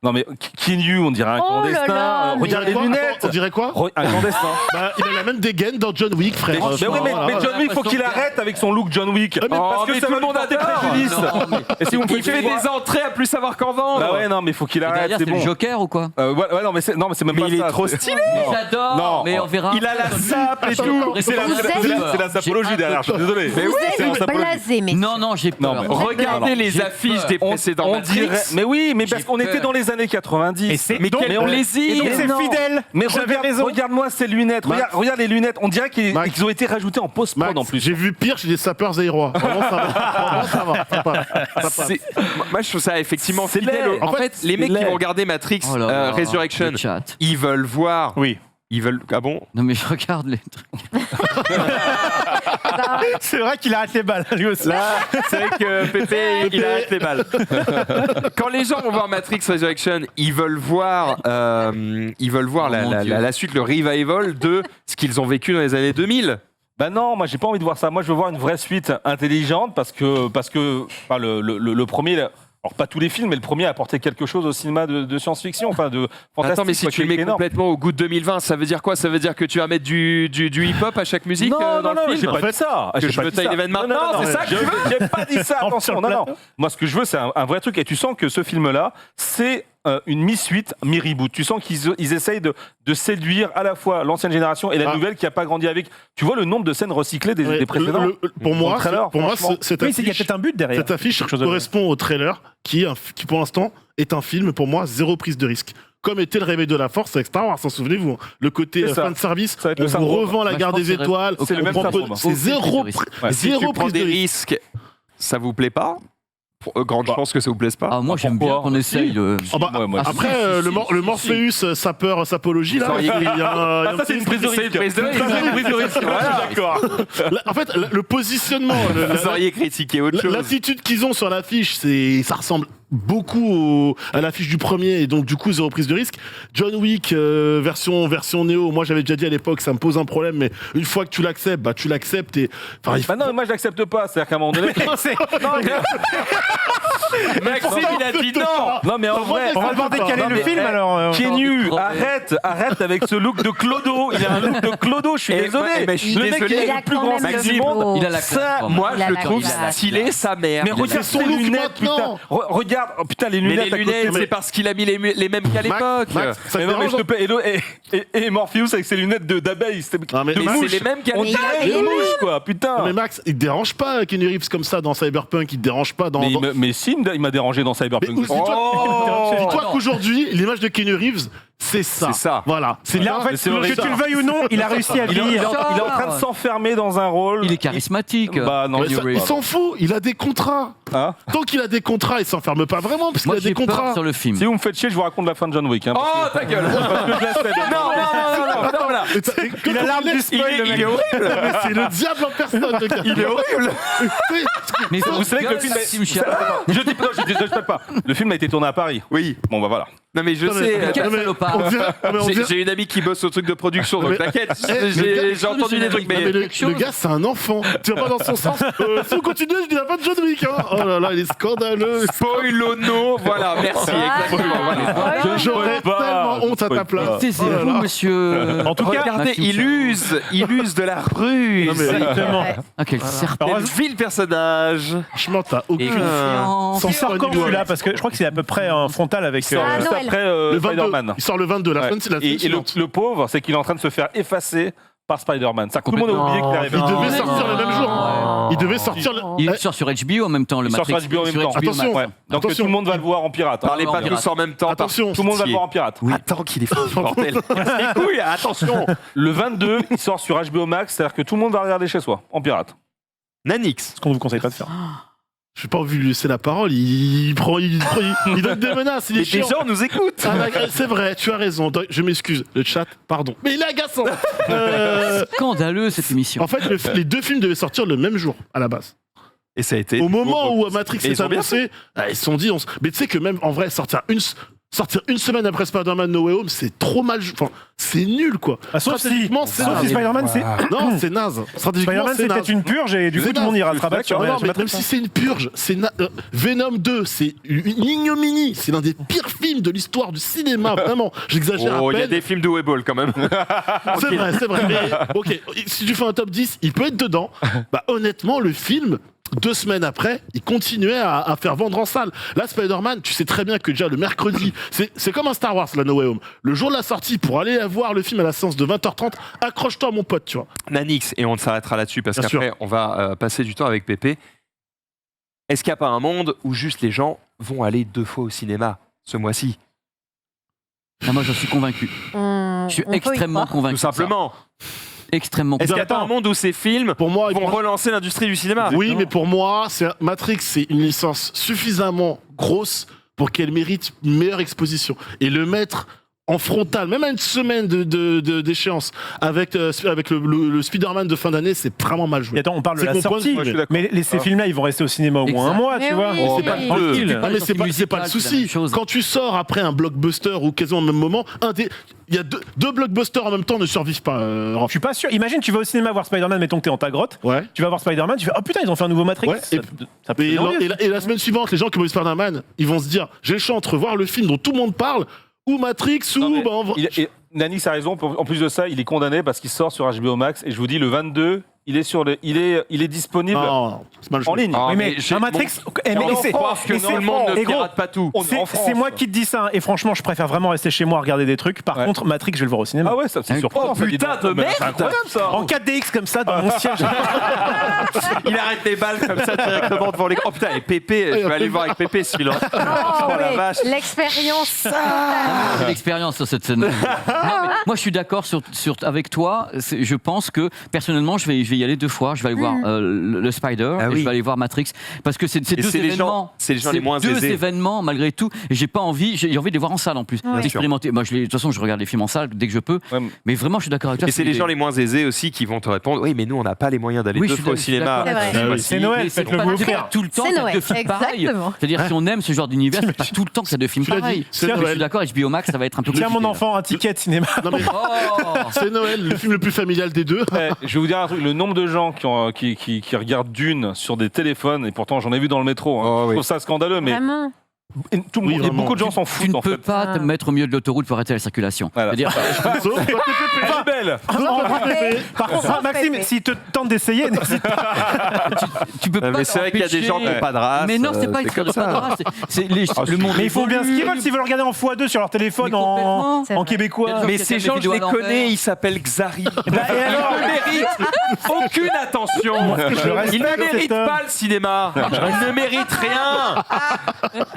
Non, mais Kinyu, on dirait un Oh là clandestin. là, mais Regarde les Quoi lunettes. Attends, on dirait quoi? Un clandestin. Bah, il a la même dégaine dans John Wick, frère. Mais John Wick, faut qu'il arrête avec son look John Wick. mais Parce Oh, que mais ça tout va le monde lui porter adore. préjudice. Non, mais- Et si vous me Il faites fait voir- des entrées à plus savoir qu'en vendre. Bah ouais, non, mais faut qu'il Et arrête, derrière, c'est c'est le bon. Joker ou quoi? Ouais, non, mais c'est même Mais pas il ça. est trop c'est- stylé. Non. J'adore, Non. mais on verra. Il a la sape et tout. C'est la sapologie derrière, je suis désolé. Mais oui, c'est en Vous êtes sapologie. blasé, mais. Non, non, j'ai peur. Non, mais- Regardez les J'ai affiches peur. des précédents On dirait. Matrix. Mais oui, mais parce J'ai qu'on était peur. dans les années 90. Et c'est Mais donc, quel plaisir. et donc c'est non. fidèle. Mais J'avais raison. regarde-moi ces lunettes. Max. Regarde les lunettes. On dirait qu'ils Max. ont été rajoutés en post-prod Max, en plus. j'ai vu pire chez les sapeurs aérois. Vraiment, ça va. Vraiment, ça va. Ça passe. C'est- Moi, je trouve ça effectivement C'est fidèle. laid. En En fait, fait, les mecs c'est qui laid. vont regarder Matrix Oh là là, Resurrection, le chat. ils veulent voir. Oui. Ils veulent. Ah bon? Non, mais je regarde les trucs. C'est vrai qu'il arrête les balles, lui aussi. Là, c'est vrai que Pépé, il arrête les balles. Quand les gens vont voir Matrix Resurrection, ils veulent voir Oh, mon Dieu. la suite, le revival de ce qu'ils ont vécu dans les années 2000. Bah non, moi j'ai pas envie de voir ça. Moi je veux voir une vraie suite intelligente parce que enfin, le premier, alors pas tous les films, mais le premier a apporté quelque chose au cinéma de science-fiction, enfin de fantastique. Attends, mais si quoi, tu le qui est mets énorme. complètement au goût de 2020, ça veut dire quoi? Ça veut dire que tu vas mettre du hip-hop à chaque musique Non, dans non, le j'ai film? pas dit ça. Que J'ai je pas me dit taille ça. les veines Non, maintenant, non, c'est ça que tu veux? J'ai pas dit ça, attention. Non, non. Moi, ce que je veux, c'est un vrai truc. Et tu sens que ce film-là, c'est une mi-suite, mi-reboot. Tu sens qu'ils essayent de séduire à la fois l'ancienne génération et la Ah. nouvelle qui n'a pas grandi avec. Tu vois le nombre de scènes recyclées des précédents? Pour moi, Dans le trailer, franchement. cette Oui, c'est qu'il y a affiche, peut-être un but derrière. cette affiche Quelque chose de- correspond au trailer qui pour l'instant est un film pour moi zéro prise de risque. Comme était le réveil de la force avec Star Wars, souvenez-vous. Hein. Le côté C'est ça. fan service, Ça va être on le vous syndrome. revend la Moi, guerre je pense des que c'est étoiles. c'est le on même prend syndrome. peu- C'est Aucune zéro, prise de risque. Ouais. Si zéro tu prends prise des de risque. risques, ça vous plaît pas? Grande Bah. chance que ça vous plaise pas. Ah, moi, j'aime bien pourquoi qu'on essaye de. Ah bah, Ouais, moi, Ah, après, si, si, le si, Morpheus sapeur sapologie, là, Ça, il y a Ah, ça, c'est une prise de C'est risque. une prise de risque. C'est une prise de risque. Voilà. D'accord. En fait, le positionnement, Vous auriez critiqué autre chose. l'attitude qu'ils ont sur l'affiche, ça ressemble beaucoup à l'affiche du premier, et donc du coup zéro prise de risque. John Wick version Neo, moi j'avais déjà dit à l'époque, ça me pose un problème, mais une fois que tu l'acceptes, bah tu l'acceptes et enfin, Bah non, mais moi je l'accepte pas. C'est-à-dire qu'à un moment donné. Maxime, il a dit non. Non, mais en vrai. On va devoir décaler Non, le mais, film alors. Kenyu, arrête avec ce look de Clodo. Il a un look de Clodo, je suis Eh, désolé. eh ben, je suis le mec, désolé. il Il est a le plus quand grand même sexe le du monde. beau. Il a la Ça, classe. quand même. Moi, Il a je le la trouve classe. stylé sa mère. Mais regarde son ses look lunettes, putain. maintenant. Regarde, oh, putain, les Mais lunettes. les à côté. lunettes, mais- c'est parce qu'il a mis les mêmes qu'à l'époque. Max, ça te Mais non, mais dérange je te plaît. Et Morpheus avec ses lunettes d'abeille. Ah, mais de Mais Max, mouche. c'est les mêmes qu'à On l'époque. dirait Mais des mouches, quoi, putain. mais Max, il te dérange pas Keanu Reeves comme ça dans Cyberpunk, il te dérange pas dans. Mais si, il m'a dérangé dans Mais Cyberpunk. dis-toi Oh. dis-toi qu'aujourd'hui, l'image de Keanu Reeves, c'est ça. C'est ça. Voilà. C'est Là, en fait, Mais c'est vrai, que ça. tu le veuilles ou non, il a réussi à Il est vieillir. en train de s'enfermer dans un rôle. Il est charismatique. Bah non, Mais ça, Keanu il Reeves. s'en fout, il a des contrats. Hein Tant qu'il a des contrats, il s'enferme pas vraiment parce qu'il Moi, a des j'ai peur contrats. sur le film. Si vous me faites chier, je vous raconte la fin de John Wick. Hein, parce Oh, ta gueule. Non, ferme-la. Il a l'arme du spoil, le mec. Il est horrible. C'est le diable en personne, le gars. Il est horrible. Mais Vous savez que le film. Sim Chiara. Je dis pas, je dis pas. Le film a été tourné à Paris. Oui. Bon bah voilà. Non, mais je sais. Quel Non, mais salopard. on dirait- non, mais on J'ai dirait- j'ai une amie qui bosse au truc de production, donc Mais- t'inquiète. Eh, J'ai entendu des trucs, Non, mais mais. le gars, c'est un enfant. Tu vas pas dans son sens. Si on continue, je dis la fin de John Wick. Hein. Oh là là, il est scandaleux. Spoilono, voilà, merci. Exactement. Voilà. J'aurais pas, tellement honte à ta place. Oh là Taisez-vous, là. monsieur. En tout cas, Regardez, Maxime il use de la ruse. Non, mais- Exactement. Ah, quel serpent. Quel vil personnage. Franchement, t'as aucun. Et- Sans Il sort quand doigt. celui-là parce que je crois que c'est à peu près en frontal avec. Ah, Juste Noël. après Le 22. Spider-Man. Il sort le 22. La Ouais. fin, c'est la Et le, suivante. le pauvre, c'est qu'il est en train de se faire effacer par Spider-Man. Ça, tout le monde a oublié qu'il Il arrivait. devait mais sortir non. le même jour. Il devait sortir. Il sort sur HBO en même temps, le Il sort Matrix. sur HBO en même temps. Attention, Ouais. Donc attention. tout le monde va le voir en pirate. Parlez pas pirate. tous en même temps. Attention. Tout le monde va le voir en pirate. Attends qu'il est fini, bordel. Les couilles, attention. Le 22, il sort sur HBO Max, c'est-à-dire que tout le monde va regarder chez soi, en pirate. Nanix. Ce qu'on ne vous conseille pas de faire. Je n'ai pas envie de lui laisser la parole. Il donne des menaces. Il est Les chiant. gens nous écoutent. Ah, c'est vrai, tu as raison. Je m'excuse. Le chat, pardon. Mais il est agaçant. Scandaleux cette émission. En fait, les deux films devaient sortir le même jour, à la base. Et ça a été. Au moment où Matrix Et ils s'est ont bien annoncé, ils se sont dit. Mais tu sais que même en vrai, sortir une semaine après Spider-Man No Way Home, c'est trop mal. Enfin, c'est nul, quoi. Sauf si Stratégiquement, c'est naze. Spider-Man, c'est. Non, c'est naze. Stratégiquement, Spider-Man, c'est c'est naze. peut-être une purge et du coup, C'est tout le monde naze. ira se rabattre sur Non, mais Matrix. même si c'est une purge, Venom 2, c'est une ignominie. C'est l'un des pires films de l'histoire du cinéma, vraiment. J'exagère Oh, à il y a peine. des films de Webull quand même. C'est vrai. Mais, ok, si tu fais un top 10, il peut être dedans. Bah, honnêtement, le film, 2 semaines après, il continuait à faire vendre en salle. Là, Spider-Man, tu sais très bien que déjà le mercredi, c'est comme un Star Wars, la No Way Home. Le jour de la sortie, pour aller voir le film à la séance de 20h30, accroche-toi, mon pote, tu vois. Nanix, et on s'arrêtera là-dessus parce Bien qu'après, on va passer du temps avec Pépé. Est-ce qu'il n'y a pas un monde où juste les gens vont aller 2 fois au cinéma ce mois-ci? Ah, moi, j'en suis convaincu. Je suis On peut y extrêmement croire. convaincu. Tout simplement. Extrêmement Est-ce convaincu. qu'il n'y a pas un monde où ces films Pour moi, vont relancer l'industrie du cinéma? oui, mais pour moi, Matrix, c'est une licence suffisamment grosse pour qu'elle mérite une meilleure exposition. Et le mettre en frontal, même à une semaine d'échéance, avec le Spider-Man de fin d'année, c'est vraiment mal joué. Et attends, on parle de C'est la mon point de sortie, vue. Moi, je suis d'accord. mais ces films-là, ils vont rester au cinéma au moins Exact. un mois, Mais tu vois. oui, Oh, oui, c'est pas oui. tranquille. Ah, mais c'est pas le musicale, c'est la souci. même chose. Quand tu sors après un blockbuster ou quasiment au même moment, il y a deux blockbusters en même temps ne survivent pas. Je suis pas sûr. Imagine, tu vas au cinéma voir Spider-Man, mettons que t'es en ta grotte. Ouais. Tu vas voir Spider-Man, tu fais oh putain, ils ont fait un nouveau Matrix. Ouais, Ça peut Et, donner envie. la semaine suivante, les gens qui vont voir Spider-Man, ils vont se dire j'ai le choix entre voir le film dont tout le monde parle ou Matrix Non, ou. mais Bah, Nanix a raison, en plus de ça, il est condamné parce qu'il sort sur HBO Max et je vous dis le 22, il est disponible non, c'est mal joué. en ligne. Ah, Oui, mais j'ai- un Matrix. On mais en c'est- France que mais tout c'est- le monde ne et gros, pirate pas tout. On est en France. C'est moi qui te dis ça, et franchement, je préfère vraiment rester chez moi à regarder des trucs. Par Ouais. contre, Matrix, je vais le voir au cinéma. Ah ouais, ça c'est Oh, surprenant. ça, dis putain donc. de Mais merde. C'est incroyable ça. En 4DX comme ça, dans mon siège. Il arrête les balles comme ça directement devant l'écran. Oh putain, et Pépé, je vais aller le voir avec Pépé ce film. Oh, la oui, vache. l'expérience. J'ai l'expérience sur cette scène. Non, mais moi, je suis d'accord avec toi. Je pense que personnellement, je vais y aller 2 fois. Je vais aller voir le Spider Ah et oui. je vais aller voir Matrix parce que c'est Et 2 c'est les événements. gens les moins 2 aisés. événements malgré tout. Et j'ai envie de les voir en salle en plus, Ouais. d'expérimenter. Moi, de toute façon, je regarde les films en salle dès que je peux. Ouais. Mais vraiment, je suis d'accord avec toi. Et c'est les gens les moins aisés aussi qui vont te répondre oui, mais nous, on n'a pas les moyens d'aller Oui, 2 je fois au suis cinéma. d'accord là-dessus. ce Ah oui. mois-ci. C'est Noël, Mais c'est faites-le pas vous offrir. tout le temps C'est qu'il y a Noël, 2 films pareils. exactement. C'est-à-dire si on aime ce genre d'univers, c'est pas tout le temps que ça 2 films Tu l'as dit, pareils. c'est Je Noël. suis d'accord, HBO Max, ça va être un peu Tiens, compliqué, mon là. enfant, un ticket de cinéma. Non, mais Oh c'est Noël, le film le plus familial des deux. Ouais, je vais vous dire un truc, le nombre de gens qui regardent Dune sur des téléphones, et pourtant j'en ai vu dans le métro, hein. Oh, oui. Je trouve ça scandaleux, mais Vraiment. et tout le Oui, monde, et vraiment. beaucoup de gens s'en Tu foutent ne en peux fait. pas te mettre au milieu de l'autoroute pour arrêter la circulation. Voilà. C'est-à-dire, Sauf quand t'es pépé. Elle est belle. Par contre, Sans Maxime, Pépé. s'il te tente d'essayer, n'hésite pas. tu peux pas Mais c'est vrai qu'il y a des gens qui n'ont pas de race. Mais non, c'est pas une comme histoire de ça. race. C'est le monde. Mais ils font bien ce qu'ils évolue. veulent s'ils veulent regarder en x2 sur leur téléphone Mais complètement. C'est en vrai. québécois. Mais Des ces gens, je vidéos les à l'envers. connais, ils s'appellent Xari. et alors Ils ne méritent aucune attention. respecte Ils ne cet méritent homme. pas le cinéma. Ils ne méritent rien.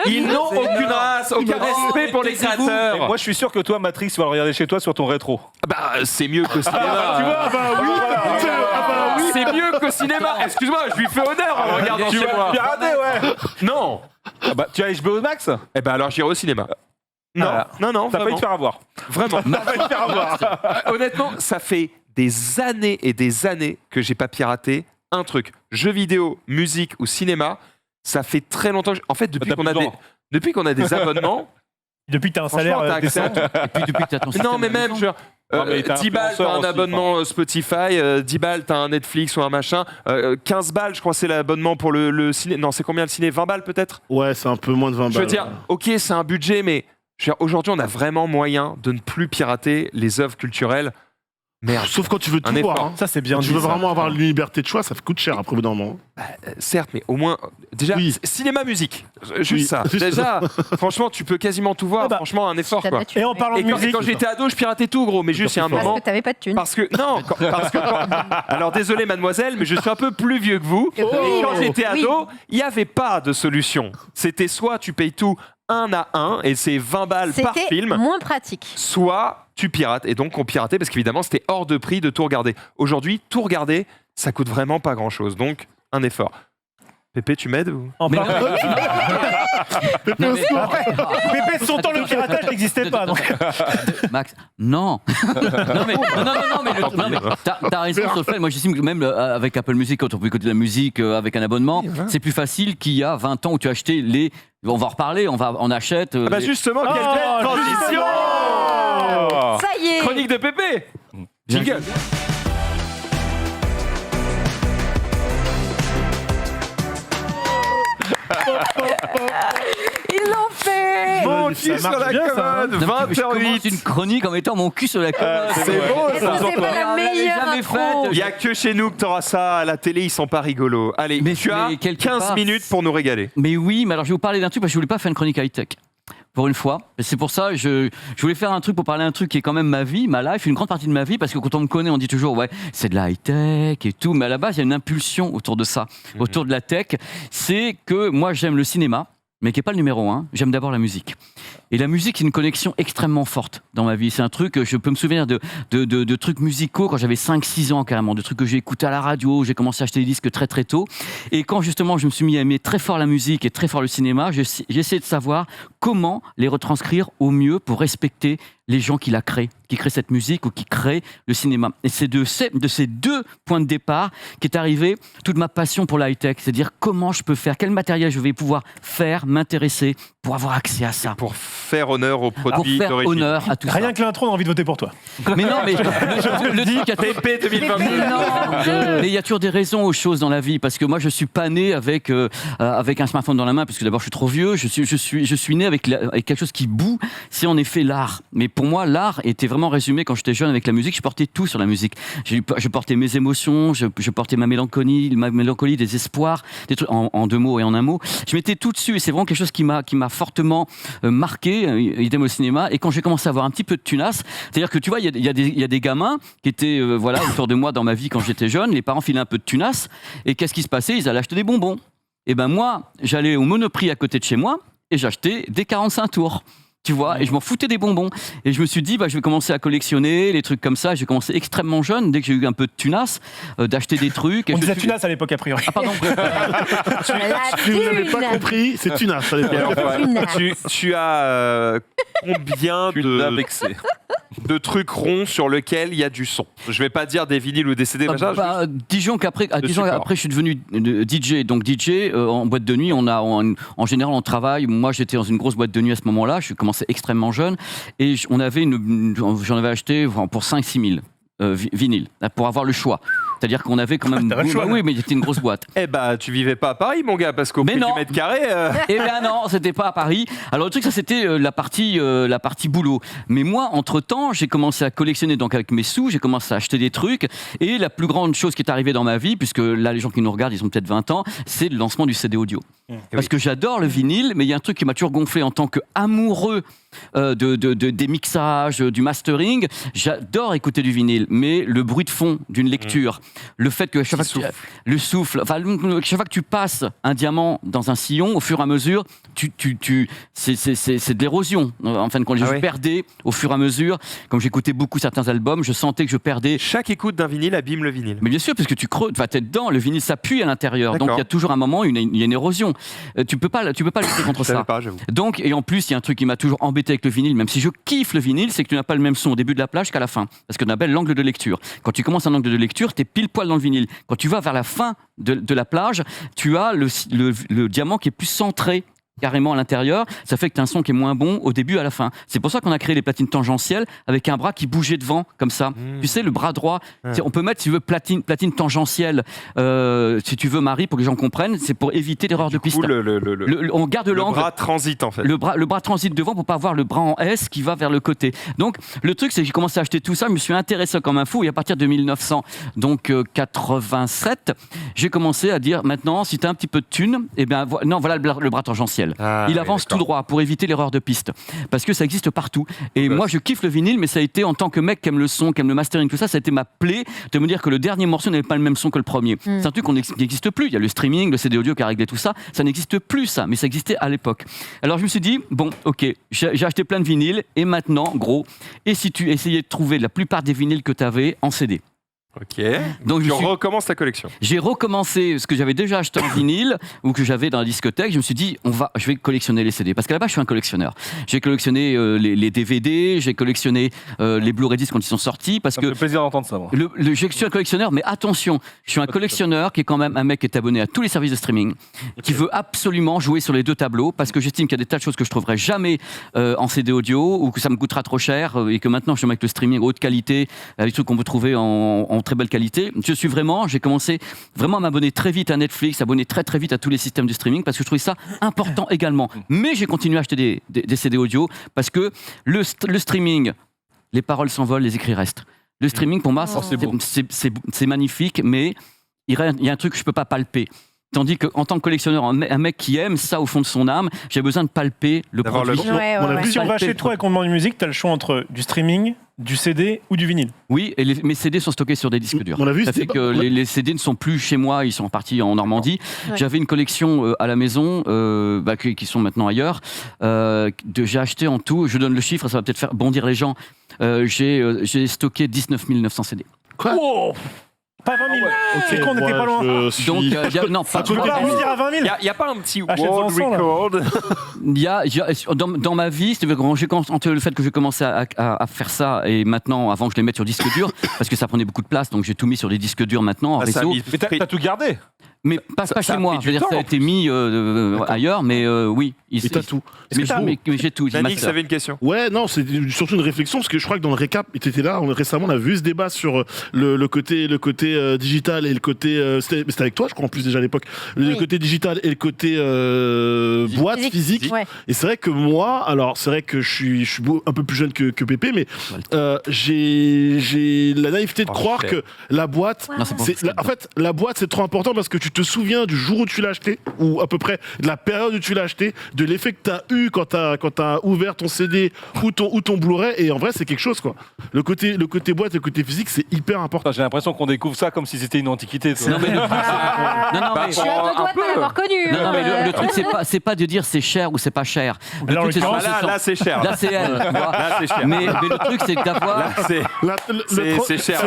Ils n'ont aucune race, aucun respect pour les Et créateurs. moi je suis sûr que toi Matrix tu vas le regarder chez toi sur ton rétro. Bah, c'est mieux qu'au cinéma. Tu vois, bah oui, C'est mieux qu'au cinéma. Excuse-moi, je lui fais honneur en le regardant tu chez vas moi. pirater, ouais. Non. Ah bah, tu as HBO Max? Eh ben alors j'irai au cinéma. Non, Voilà. non, T'as failli vraiment. te faire avoir. Vraiment. T'as failli te faire avoir. Honnêtement, ça fait des années et des années que j'ai pas piraté un truc. Jeux vidéo, musique ou cinéma, ça fait très longtemps. En fait, depuis T'as qu'on plus a le des, temps. depuis qu'on a des abonnements, Depuis que t'as un salaire franchement, t'as décent. accès. Et puis depuis que t'as ton Non, système mais à la même, maison. genre, Non, mais t'as 10 balles, influenceur t'as un aussi, abonnement Spotify, 10 balles, t'as un Netflix ou un machin, 15 balles, je crois, c'est l'abonnement pour le ciné. Non, c'est combien le ciné? 20 balles peut-être? Ouais, c'est un peu moins de 20 balles. Je veux dire, ok, c'est un budget, mais je veux dire, aujourd'hui, on a vraiment moyen de ne plus pirater les œuvres culturelles. Merde. Sauf quand tu veux tout Un voir. effort. Hein. Ça, c'est bien Quand dit. tu veux ça. vraiment avoir une liberté de choix, ça coûte cher après au bout d'un moment. Certes, mais au moins, déjà, Oui. cinéma, musique. Juste Oui. ça. Juste Déjà, franchement, tu peux quasiment tout voir. Ah bah. Franchement, un effort, quoi. Et en parlant Et de quand, musique, quand j'étais ado, je piratais tout, gros. Mais juste, il y a un Parce moment. que t'avais pas de thunes. Parce que, non, alors désolé, mademoiselle, mais je suis un peu plus vieux que vous. Oui. Et quand j'étais Oui. ado, il n'y avait pas de solution. C'était soit tu payes tout 1 à 1, et c'est 20 balles par C'était film. moins pratique. Soit tu pirates, et donc on piratait parce qu'évidemment c'était hors de prix de tout regarder. Aujourd'hui, tout regarder, ça coûte vraiment pas grand chose, donc un effort. Pépé, tu m'aides ou... en Mais parlant- non, mais- Pépé, son temps, le piratage n'existait pas. Donc. Max, non. non, mais t'as raison sur le fait. Moi, j'estime que même avec Apple Music, quand on peut écouter de la musique avec un abonnement, c'est plus facile qu'il y a 20 ans où tu achetais les. On va en reparler, on achète. Ah bah les- justement, quelle belle transition. Ça y est. Chronique de Pépé. Jingle. Ils l'ont fait. Mon Ça cul sur marche la bien, ça, hein. commode, Non, mais je commence 20h08. une chronique en mettant mon cul sur la commode. C'est beau, Est-ce ça. que c'est pas la On l'avait meilleure jamais intro faite. Il n'y a que chez nous que t'auras ça. À la télé, ils sont pas rigolos. Allez, Mais- tu as mais quelque 15 part, minutes pour nous régaler. Mais oui, mais alors je vais vous parler d'un truc parce que je voulais pas faire une chronique high-tech. Pour une fois. Et c'est pour ça je voulais faire un truc pour parler d'un truc qui est quand même ma vie, ma life, une grande partie de ma vie, parce que quand on me connaît, on dit toujours, ouais, c'est de la high-tech et tout, mais à la base, il y a une impulsion autour de ça, autour de la tech. C'est que moi, j'aime le cinéma, mais qui n'est pas le numéro 1. J'aime d'abord la musique. Et la musique, c'est une connexion extrêmement forte dans ma vie. C'est un truc, je peux me souvenir de trucs musicaux quand j'avais 5-6 ans carrément, de trucs que j'ai écoutés à la radio, j'ai commencé à acheter des disques très très tôt. Et quand justement je me suis mis à aimer très fort la musique et très fort le cinéma, j'ai essayé de savoir comment les retranscrire au mieux pour respecter les gens qui la créent, qui créent cette musique ou qui créent le cinéma. Et c'est de ces deux points de départ qu'est arrivée toute ma passion pour la high-tech, c'est-à-dire comment je peux faire, quel matériel je vais pouvoir faire, m'intéresser pour avoir accès à ça. Pour faire honneur aux Pour produits faire d'origine. honneur à tout Rien ça. que l'intro, on a envie de voter pour toi. Mais non, mais le truc, Pépé 2022. mais non, mais il y a toujours des raisons aux choses dans la vie, parce que moi je suis pas né avec un smartphone dans la main, parce que d'abord je suis trop vieux. Je suis né avec quelque chose qui boue. C'est en effet l'art. Mais pour moi, l'art était vraiment résumé quand j'étais jeune avec la musique. Je portais tout sur la musique. Je portais mes émotions, je portais ma mélancolie, des espoirs, des trucs en deux mots et en un mot. Je mettais tout dessus, et c'est vraiment quelque chose qui m'a fortement marqué. Idem au cinéma. Et quand j'ai commencé à avoir un petit peu de tunasse, c'est-à-dire que tu vois, il y a des gamins qui étaient voilà autour de moi dans ma vie quand j'étais jeune. Les parents filaient un peu de tunasse, et qu'est-ce qui se passait? Ils allaient acheter des bonbons. Et ben moi, j'allais au Monoprix à côté de chez moi et j'achetais des 45 tours. Tu vois, et je m'en foutais des bonbons. Et je me suis dit, je vais commencer à collectionner les trucs comme ça. J'ai commencé extrêmement jeune, dès que j'ai eu un peu de tunasse, d'acheter des trucs. Et On je disait suis- tunasse à l'époque, a priori. Ah, pardon. Si vous n'avez pas compris, c'est Tunas. ça dépend. Tu as combien de trucs ronds sur lesquels il y a du son? Je vais pas dire des vinyles ou des CD, machin, Disons qu'après, support. je suis devenu DJ. Donc DJ en boîte de nuit, en général on travaille. Moi j'étais dans une grosse boîte de nuit à ce moment-là. Je commençais extrêmement jeune et j'en avais acheté pour 5-6 000 vinyles pour avoir le choix. C'est-à-dire qu'on avait quand même. T'avais le choix, là. Oui, mais c'était une grosse boîte. Eh bah, tu vivais pas à Paris, mon gars, parce qu'au Mais prix non. du mètre carré. Eh bien non, c'était pas à Paris. Alors le truc, ça c'était la partie boulot. Mais moi, entre-temps, j'ai commencé à collectionner, donc avec mes sous, j'ai commencé à acheter des trucs. Et la plus grande chose qui est arrivée dans ma vie, puisque là, les gens qui nous regardent, ils ont peut-être 20 ans, c'est le lancement du CD audio. Parce que j'adore le vinyle, mais il y a un truc qui m'a toujours gonflé en tant qu'amoureux des mixages, du mastering. J'adore écouter du vinyle, mais le bruit de fond d'une lecture, le fait que chaque fois le souffle, enfin, chaque fois que tu passes un diamant dans un sillon, au fur et à mesure, c'est de l'érosion. En fin de compte, je perdais au fur et à mesure. Comme j'écoutais beaucoup certains albums, je sentais que je perdais. Chaque écoute d'un vinyle abîme le vinyle. Mais bien sûr, parce que tu creuses, t'es dedans, le vinyle s'appuie à l'intérieur, donc il y a toujours un moment, il y a une érosion. Tu peux pas lutter contre ça. Pas, j'avoue. Donc, et en plus, il y a un truc qui m'a toujours embêté avec le vinyle, même si je kiffe le vinyle, c'est que tu n'as pas le même son au début de la plage qu'à la fin. Parce qu'on appelle l'angle de lecture. Quand tu commences un angle de lecture, t'es pile poil dans le vinyle. Quand tu vas vers la fin de la plage, tu as le diamant qui est plus centré carrément à l'intérieur, ça fait que tu as un son qui est moins bon au début à la fin. C'est pour ça qu'on a créé les platines tangentielles avec un bras qui bougeait devant, comme ça. Tu sais, le bras droit, on peut mettre, si tu veux, platine tangentielle, si tu veux, Marie, pour que les gens comprennent, c'est pour éviter l'erreur de piste. On garde l'angle. Le bras transite, en fait. Le bras transite devant pour pas avoir le bras en S qui va vers le côté. Donc, le truc, c'est que j'ai commencé à acheter tout ça, je me suis intéressé comme un fou, et à partir de 1987, j'ai commencé à dire, maintenant, si tu as un petit peu de thune, eh bien, voilà le bras tangentiel. Il avance tout droit pour éviter l'erreur de piste. Parce que ça existe partout. Et moi, je kiffe le vinyle, mais ça a été, en tant que mec qui aime le son, qui aime le mastering, tout ça, ça a été ma plaie de me dire que le dernier morceau n'avait pas le même son que le premier. C'est un truc qui n'existe plus. Il y a le streaming, le CD audio qui a réglé tout ça. Ça n'existe plus, ça, mais ça existait à l'époque. Alors, je me suis dit, bon, ok, j'ai acheté plein de vinyles, et maintenant, gros, et si tu essayais de trouver la plupart des vinyles que tu avais en CD? Ok. Donc tu recommences ta collection. J'ai recommencé ce que j'avais déjà acheté en vinyle ou que j'avais dans la discothèque. Je me suis dit, je vais collectionner les CD parce qu'à la base je suis un collectionneur. J'ai collectionné les DVD, j'ai collectionné les Blu-ray discs quand ils sont sortis parce ça que me fait plaisir d'entendre ça. Moi. Je suis un collectionneur, mais attention, je suis un collectionneur qui est quand même un mec qui est abonné à tous les services de streaming, qui veut absolument jouer sur les deux tableaux parce que j'estime qu'il y a des tas de choses que je trouverai jamais en CD audio ou que ça me coûtera trop cher et que maintenant je avec le streaming haute qualité, avec des trucs qu'on peut trouver en très belle qualité. J'ai commencé vraiment à m'abonner très vite à Netflix, abonner très très vite à tous les systèmes de streaming parce que je trouvais ça important également. Mais j'ai continué à acheter des CD audio parce que le streaming, les paroles s'envolent, les écrits restent. Le streaming pour moi, c'est magnifique, mais il y a un truc que je peux pas palper. Tandis qu'en tant que collectionneur, un mec qui aime ça au fond de son âme, j'ai besoin de palper le produit. Si on va chez toi et qu'on demande une musique, tu as le choix entre du streaming, du CD ou du vinyle. Oui, et mes CD sont stockés sur des disques durs. Ça fait que les CD ne sont plus chez moi, ils sont partis en Normandie. J'avais une collection à la maison, qui sont maintenant ailleurs. J'ai acheté en tout, je donne le chiffre, ça va peut-être faire bondir les gens. J'ai stocké 19 900 CD. Quoi Pas 20 000. C'est qu'on n'était pas loin. Donc, non, pas tu peux pas arrondir à 20 000. Il n'y a pas un petit world record. Dans ma vie, entre le fait que j'ai commencé à faire ça et maintenant, avant que je les mette sur disque dur, parce que ça prenait beaucoup de place, donc j'ai tout mis sur des disques durs maintenant en réseau. Mais t'as tout gardé. Mais pas chez moi. Je veux dire, ça a été mis ailleurs, mais oui. Et t'as tout. Mais j'ai tout. Yannick, avait une question. Ouais, non, c'est surtout une réflexion parce que je crois que dans le récap, t'étais là. Récemment, on a vu ce débat sur le côté digital et le côté. C'était avec toi, je crois en plus déjà à l'époque. Le côté digital et le côté boîte physique. Ouais. Et c'est vrai que moi, alors c'est vrai que je suis un peu plus jeune que Pépé, mais j'ai la naïveté de croire que la boîte, en fait, la boîte c'est trop important parce que tu te souviens du jour où tu l'as acheté, ou à peu près de la période où tu l'as acheté, de l'effet que tu as eu quand tu as ouvert ton CD ou ton Blu-ray, et en vrai c'est quelque chose quoi. Le côté boîte, le côté physique, c'est hyper important. J'ai l'impression qu'on découvre ça comme si c'était une antiquité. Non, mais je suis à deux doigts de pas l'avoir connu. Non, mais le truc c'est pas de dire c'est cher ou c'est pas cher. Là c'est cher. Là c'est elle. Là c'est cher. Mais le truc c'est d'avoir. C'est cher.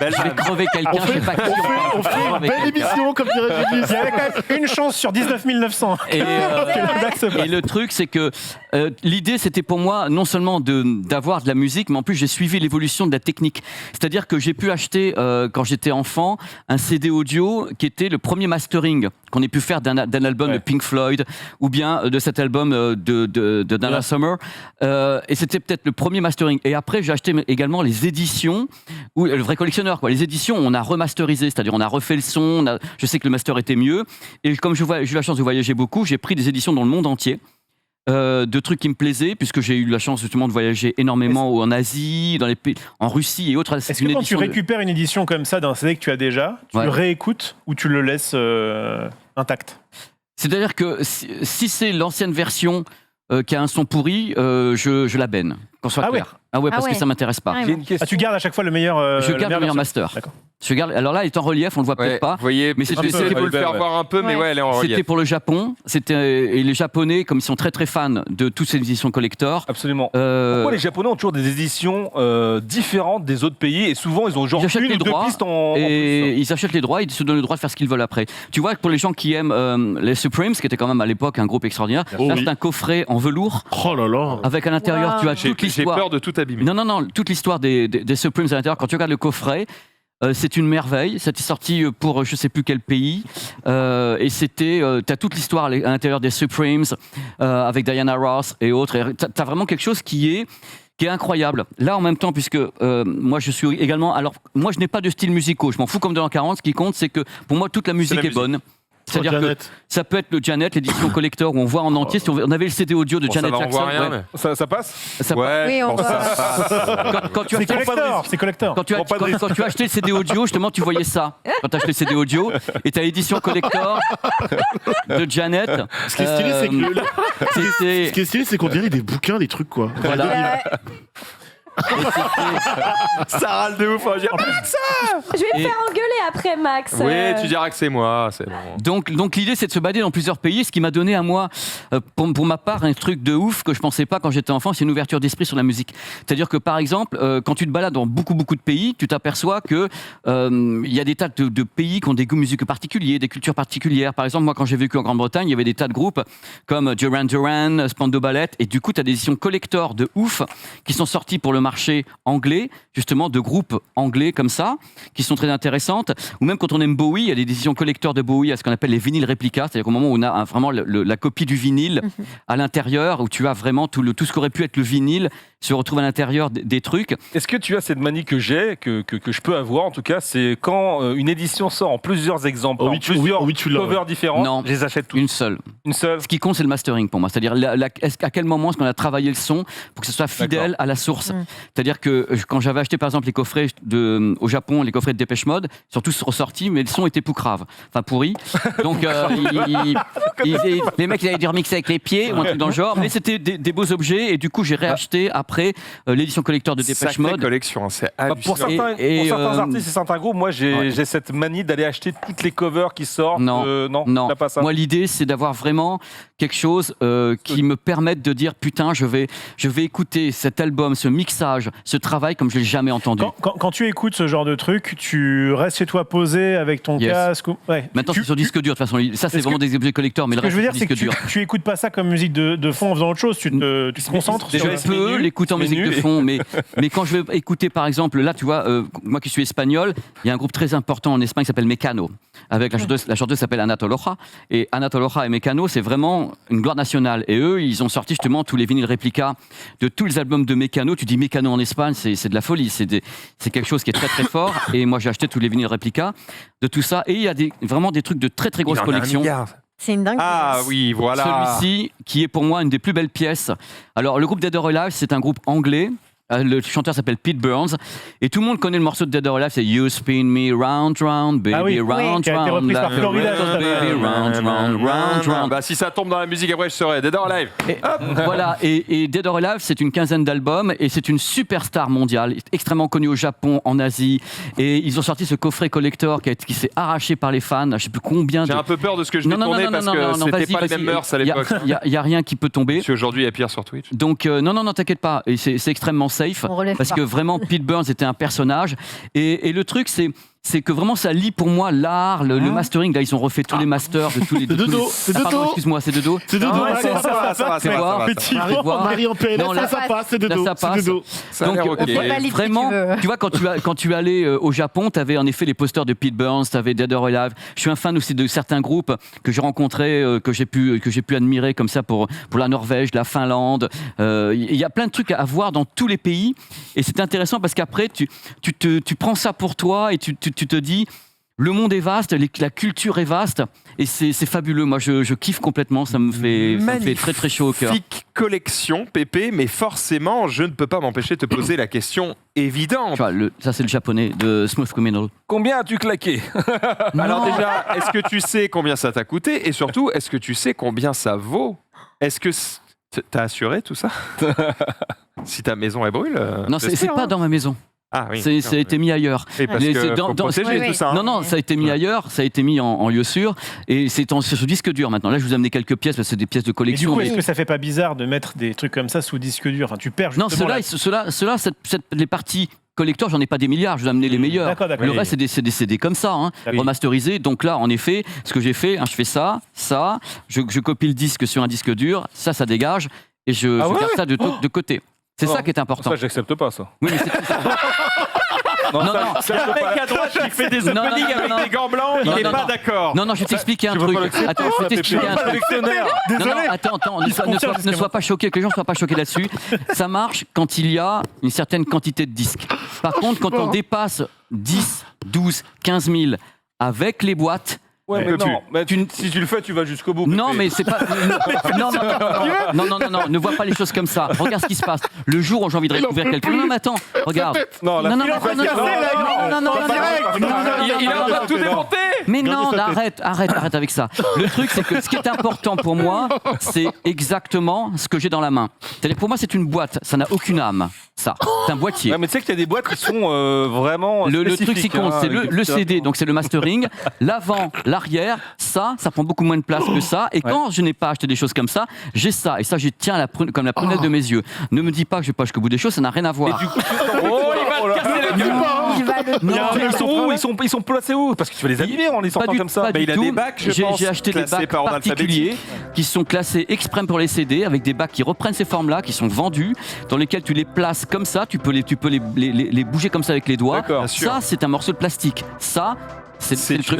Je vais crever quelqu'un, je sais pas qui. On fait une belle émission, comme dirait Julie. Il y avait quand même une chance sur 19 900. Et le truc, c'est que l'idée, c'était pour moi non seulement d'avoir de la musique, mais en plus, j'ai suivi l'évolution de la technique. C'est-à-dire que j'ai pu acheter, quand j'étais enfant, un CD audio qui était le premier mastering qu'on ait pu faire d'un album de Pink Floyd ou bien de cet album de Donna Summer. Et c'était peut-être le premier mastering. Et après, j'ai acheté également les éditions, ou le vrai collectionneur, quoi. Les éditions, on a remasterisé, c'est-à-dire on a refait le son, je sais que le master était mieux. Et comme j'ai eu la chance de voyager beaucoup, j'ai pris des éditions dans le monde entier. De trucs qui me plaisaient, puisque j'ai eu la chance justement de voyager énormément en Asie, dans les pays, en Russie et autres. Est-ce que quand tu récupères une édition comme ça d'un CD que tu as déjà, tu le réécoutes ou tu le laisses intact? C'est-à-dire que si c'est l'ancienne version qui a un son pourri, je la benne, qu'on soit clair. Parce que ça m'intéresse pas. Tu gardes à chaque fois le meilleur. Je garde le meilleur master. Alors là, elle est en relief, on le voit peut-être pas. Vous voyez, mais c'était pour le faire voir un peu, mais elle est en relief. C'était pour le Japon. Et les Japonais, comme ils sont très très fans de toutes ces éditions collector. Absolument. Pourquoi les Japonais ont toujours des éditions différentes des autres pays et souvent ils ont genre une ou deux pistes en plus. Ils achètent les droits, ils se donnent le droit de faire ce qu'ils veulent après. Tu vois, pour les gens qui aiment les Supremes, qui était quand même à l'époque un groupe extraordinaire, là c'est un coffret en velours. Oh là là. Avec à l'intérieur, tu as toute l'histoire. J'ai peur de tout abîmer. Non, toute l'histoire des Supremes à l'intérieur. Quand tu regardes le coffret, C'est une merveille. C'était sorti pour je sais plus quel pays. Et c'était. T'as toute l'histoire à l'intérieur des Supremes avec Diana Ross et autres. Et t'as vraiment quelque chose qui est incroyable. Là, en même temps, puisque moi, je suis également. Alors, moi, je n'ai pas de style musical. Je m'en fous comme de l'an 40. Ce qui compte, c'est que pour moi, toute la musique est bonne. C'est-à-dire que ça peut être le Janet, l'édition collector où on voit en entier. Si on avait le CD audio de Janet Jackson. Ça passe Oui, on voit. Quand tu C'est collector. Quand tu as acheté le CD audio, justement, tu voyais ça. Quand tu as acheté le CD audio, et tu as l'édition collector de Janet. Ce qui est stylé, c'est qu'on dirait des bouquins, des trucs, quoi. Voilà. Ça râle de ouf. Je vais me faire engueuler après, Max. Oui, tu diras que c'est moi. C'est bon. Donc l'idée, c'est de se balader dans plusieurs pays, ce qui m'a donné à moi, pour ma part, un truc de ouf que je pensais pas quand j'étais enfant, c'est une ouverture d'esprit sur la musique. C'est-à-dire que, par exemple, quand tu te balades dans beaucoup de pays, tu t'aperçois que il y a des tas de pays qui ont des goûts musicaux particuliers, des cultures particulières. Par exemple, moi, quand j'ai vécu en Grande-Bretagne, il y avait des tas de groupes comme Duran Duran, Spandau Ballet, et du coup, tu as des éditions collector de ouf qui sont sorties pour le marché anglais, justement, de groupes anglais comme ça, qui sont très intéressantes. Ou même quand on aime Bowie, il y a des éditions collector de Bowie à ce qu'on appelle les vinyles réplicas, c'est-à-dire qu'au moment où on a vraiment la copie du vinyle à l'intérieur, où tu as vraiment tout ce qu'aurait pu être le vinyle se retrouve à l'intérieur des trucs. Est-ce que tu as cette manie que j'ai, que je peux avoir en tout cas, c'est quand une édition sort en plusieurs exemples, plusieurs covers différents, non, je les achète tous. Une seule. Ce qui compte, c'est le mastering pour moi. C'est-à-dire à quel moment est-ce qu'on a travaillé le son pour que ce soit fidèle à la source. C'est-à-dire que quand j'avais acheté par exemple les coffrets au Japon, les coffrets de Dépêche Mode, surtout ressortis, mais le son était pourri. Donc les mecs ils avaient dû remixer avec les pieds ou un truc dans le genre, mais c'était des beaux objets et du coup j'ai réacheté après l'édition collector de Dépêche Mode. Collection, c'est hallucinant. Pour certains artistes et certains groupes, moi j'ai cette manie d'aller acheter toutes les covers qui sortent. Non. Pas ça. Moi l'idée c'est d'avoir vraiment quelque chose qui me permette de dire putain je vais écouter cet album, ce mixage, ce travail comme je l'ai jamais entendu. Quand tu écoutes ce genre de truc, tu restes chez toi posé avec ton casque. Maintenant c'est sur disque dur de toute façon. Ça c'est vraiment des objets collecteurs, mais le reste c'est disque dur. Tu écoutes pas ça comme musique de fond en faisant autre chose. Tu te concentres. Je peux l'écouter en musique de fond, mais quand je vais écouter par exemple là tu vois moi qui suis espagnol, il y a un groupe très important en Espagne qui s'appelle Mecano avec la chanteuse s'appelle Ana Torroja et Ana Torroja et Mecano c'est vraiment une gloire nationale et eux ils ont sorti justement tous les vinyles réplicas de tous les albums de Mecano. Tu dis Mecano en Espagne c'est de la folie, c'est quelque chose qui est très très fort et moi j'ai acheté tous les vinyles réplicas de tout ça et il y a vraiment des trucs de très très grosse collection. C'est une dingue. Ah oui, voilà. Celui-ci qui est pour moi une des plus belles pièces. Alors le groupe Dead or Alive c'est un groupe anglais. Le chanteur s'appelle Pete Burns et tout le monde connaît le morceau de Dead or Alive, c'est You Spin Me Round Round Baby Round qui a été repris par Florida. Baby Round Round. Bah si ça tombe dans la musique après je serai Dead or Alive. Voilà et Dead or Alive c'est une quinzaine d'albums et c'est une superstar mondiale, extrêmement connue au Japon, en Asie et ils ont sorti ce coffret collector qui s'est arraché par les fans, je sais plus combien. J'ai un peu peur de ce que je vais tourner parce que c'était pas les mêmes mœurs à l'époque. Il y a rien qui peut tomber. Parce qu'aujourd'hui il y a pire sur Twitch. Donc non t'inquiète pas, et c'est extrêmement safe parce que vraiment Pete Burns était un personnage et le truc c'est que vraiment ça lie pour moi l'art, le mastering. Là ils ont refait tous les masters de tous les. C'est de dos. Excuse-moi, c'est de dos. C'est de dos. Ça va. Marie en PLS, ça passe. C'est de dos. Donc vraiment, tu vois quand tu allais au Japon, t'avais en effet les posters de Pete Burns, t'avais Dead or Alive. Je suis un fan aussi de certains groupes que j'ai rencontrés, que j'ai pu admirer comme ça pour la Norvège, la Finlande. Il y a plein de trucs à voir dans tous les pays et c'est intéressant parce qu'après tu prends ça pour toi et tu te dis le monde est vaste, la culture est vaste et c'est fabuleux. Moi je kiffe complètement, ça me fait très très chaud au cœur. Magnifique collection Pépé, mais forcément je ne peux pas m'empêcher de te poser la question évidente. Tu vois, ça c'est le japonais de Smooth Criminal. Combien as-tu claqué? Alors déjà, est-ce que tu sais combien ça t'a coûté et surtout est-ce que tu sais combien ça vaut? Est-ce que t'as assuré tout ça? Si ta maison elle brûle? Non, c'est pas dans ma maison. Ah oui. Ça a été mis ailleurs. Et parce que faut protéger tout ça. Non, ça a été mis ailleurs, ça a été mis en lieu sûr, et c'est sur disque dur maintenant. Là, je vous ai amené quelques pièces, parce que c'est des pièces de collection. Et du coup, est-ce que ça fait pas bizarre de mettre des trucs comme ça sous disque dur? Enfin, tu perds justement. Non, ceux-là, les parties collector, j'en ai pas des milliards, je vous ai amené les meilleurs. D'accord. Le reste, c'est des CD comme ça, remasterisés. Donc là, en effet, ce que j'ai fait, je fais ça, je copie le disque sur un disque dur, ça dégage, et je garde ça de côté. C'est ça qui est important. Ça, j'accepte pas ça. Oui, mais c'est... Non, Le mec à droite qui fait des openings avec des gants blancs, il n'est pas d'accord. Non, je vais t'expliquer un truc. Attends, je vais t'expliquer un truc. Désolé. Non, attends, ne sois pas choqué, que les gens ne soient pas choqués là-dessus. Ça marche quand il y a une certaine quantité de disques. Par contre, quand on dépasse 10, 12, 15 000 avec les boîtes, Ouais, mais si tu le fais, tu vas jusqu'au bout. non, mais c'est pas. Non, ne vois pas les choses comme ça. Regarde ce qui se passe. Le jour où j'ai envie de découvrir quelqu'un. Non, mais attends, regarde. Non, Il est en train de tout démonter. Mais non, arrête avec ça. Le truc, c'est que ce qui est important pour moi, c'est exactement ce que j'ai dans la main. C'est-à-dire, pour moi, c'est une boîte. Ça n'a aucune âme. Ça, c'est un boîtier. Ouais, mais tu sais qu'il y a des boîtes qui sont vraiment. Le truc qui compte, c'est le CD, donc c'est le mastering. L'avant, l'arrière, ça prend beaucoup moins de place que ça. Et quand je n'ai pas acheté des choses comme ça, j'ai ça. Et ça, je tiens comme la prunelle de mes yeux. Ne me dis pas que je vais pas jusqu'au bout des choses, ça n'a rien à voir. Il va te casser la gueule. Ils sont placés où? Parce que tu vas les abîmer en les sortant comme ça. Pas il a du des tout. bacs, je pense, J'ai acheté des classés bacs par ordre particuliers qui sont classés exprès pour les CD, avec des bacs qui reprennent ces formes-là, qui sont vendus, dans lesquels tu les places comme ça, tu peux les bouger comme ça avec les doigts. Ça, c'est un morceau de plastique. Ça, c'est le truc.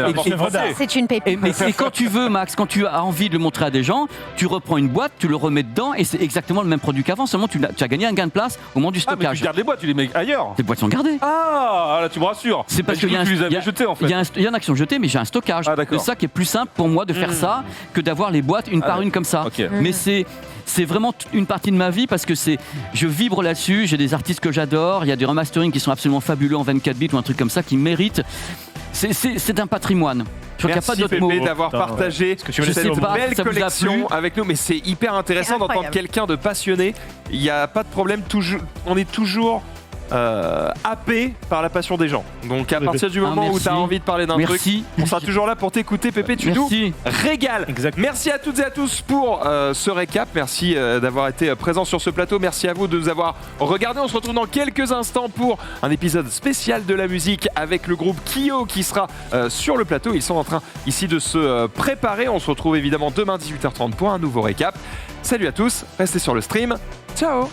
C'est une pépite. Et quand tu veux, Max, quand tu as envie de le montrer à des gens, tu reprends une boîte, tu le remets dedans et c'est exactement le même produit qu'avant, seulement tu as gagné un gain de place au moment du Ah, mais stockage. tu gardes les boîtes, tu les mets ailleurs. Les boîtes sont gardées. Ah, là, tu me rassures. C'est parce qu'il y a tu les avais jetées en fait. Il y en a qui sont jetées, mais j'ai un stockage. Ah, d'accord. C'est ça qui est plus simple pour moi de faire ça que d'avoir les boîtes une par une comme ça. Ok. Mais c'est vraiment une partie de ma vie parce que je vibre là-dessus. J'ai des artistes que j'adore. Il y a des remasterings qui sont absolument fabuleux en 24 bits ou un truc comme ça qui méritent. C'est un patrimoine. Je crois qu'il n'y a pas Merci d'autre mot. Pépé d'avoir partagé cette belle ça vous a collection plu. avec nous, mais c'est hyper intéressant C'est d'entendre incroyable. quelqu'un de passionné. Il n'y a pas de problème, on est toujours happé par la passion des gens. Donc à partir du moment où merci. tu as envie de parler d'un truc, Merci. on sera toujours là pour t'écouter. Pépé, tu nous Merci. régales. Exact. Merci à toutes et à tous pour ce récap. Merci d'avoir été présents sur ce plateau. Merci à vous de nous avoir regardés. On se retrouve dans quelques instants pour un épisode spécial de la musique avec le groupe Kyo qui sera sur le plateau. Ils sont en train ici de se préparer. On se retrouve évidemment demain 18h30 pour un nouveau récap. Salut à tous, restez sur le stream. Ciao.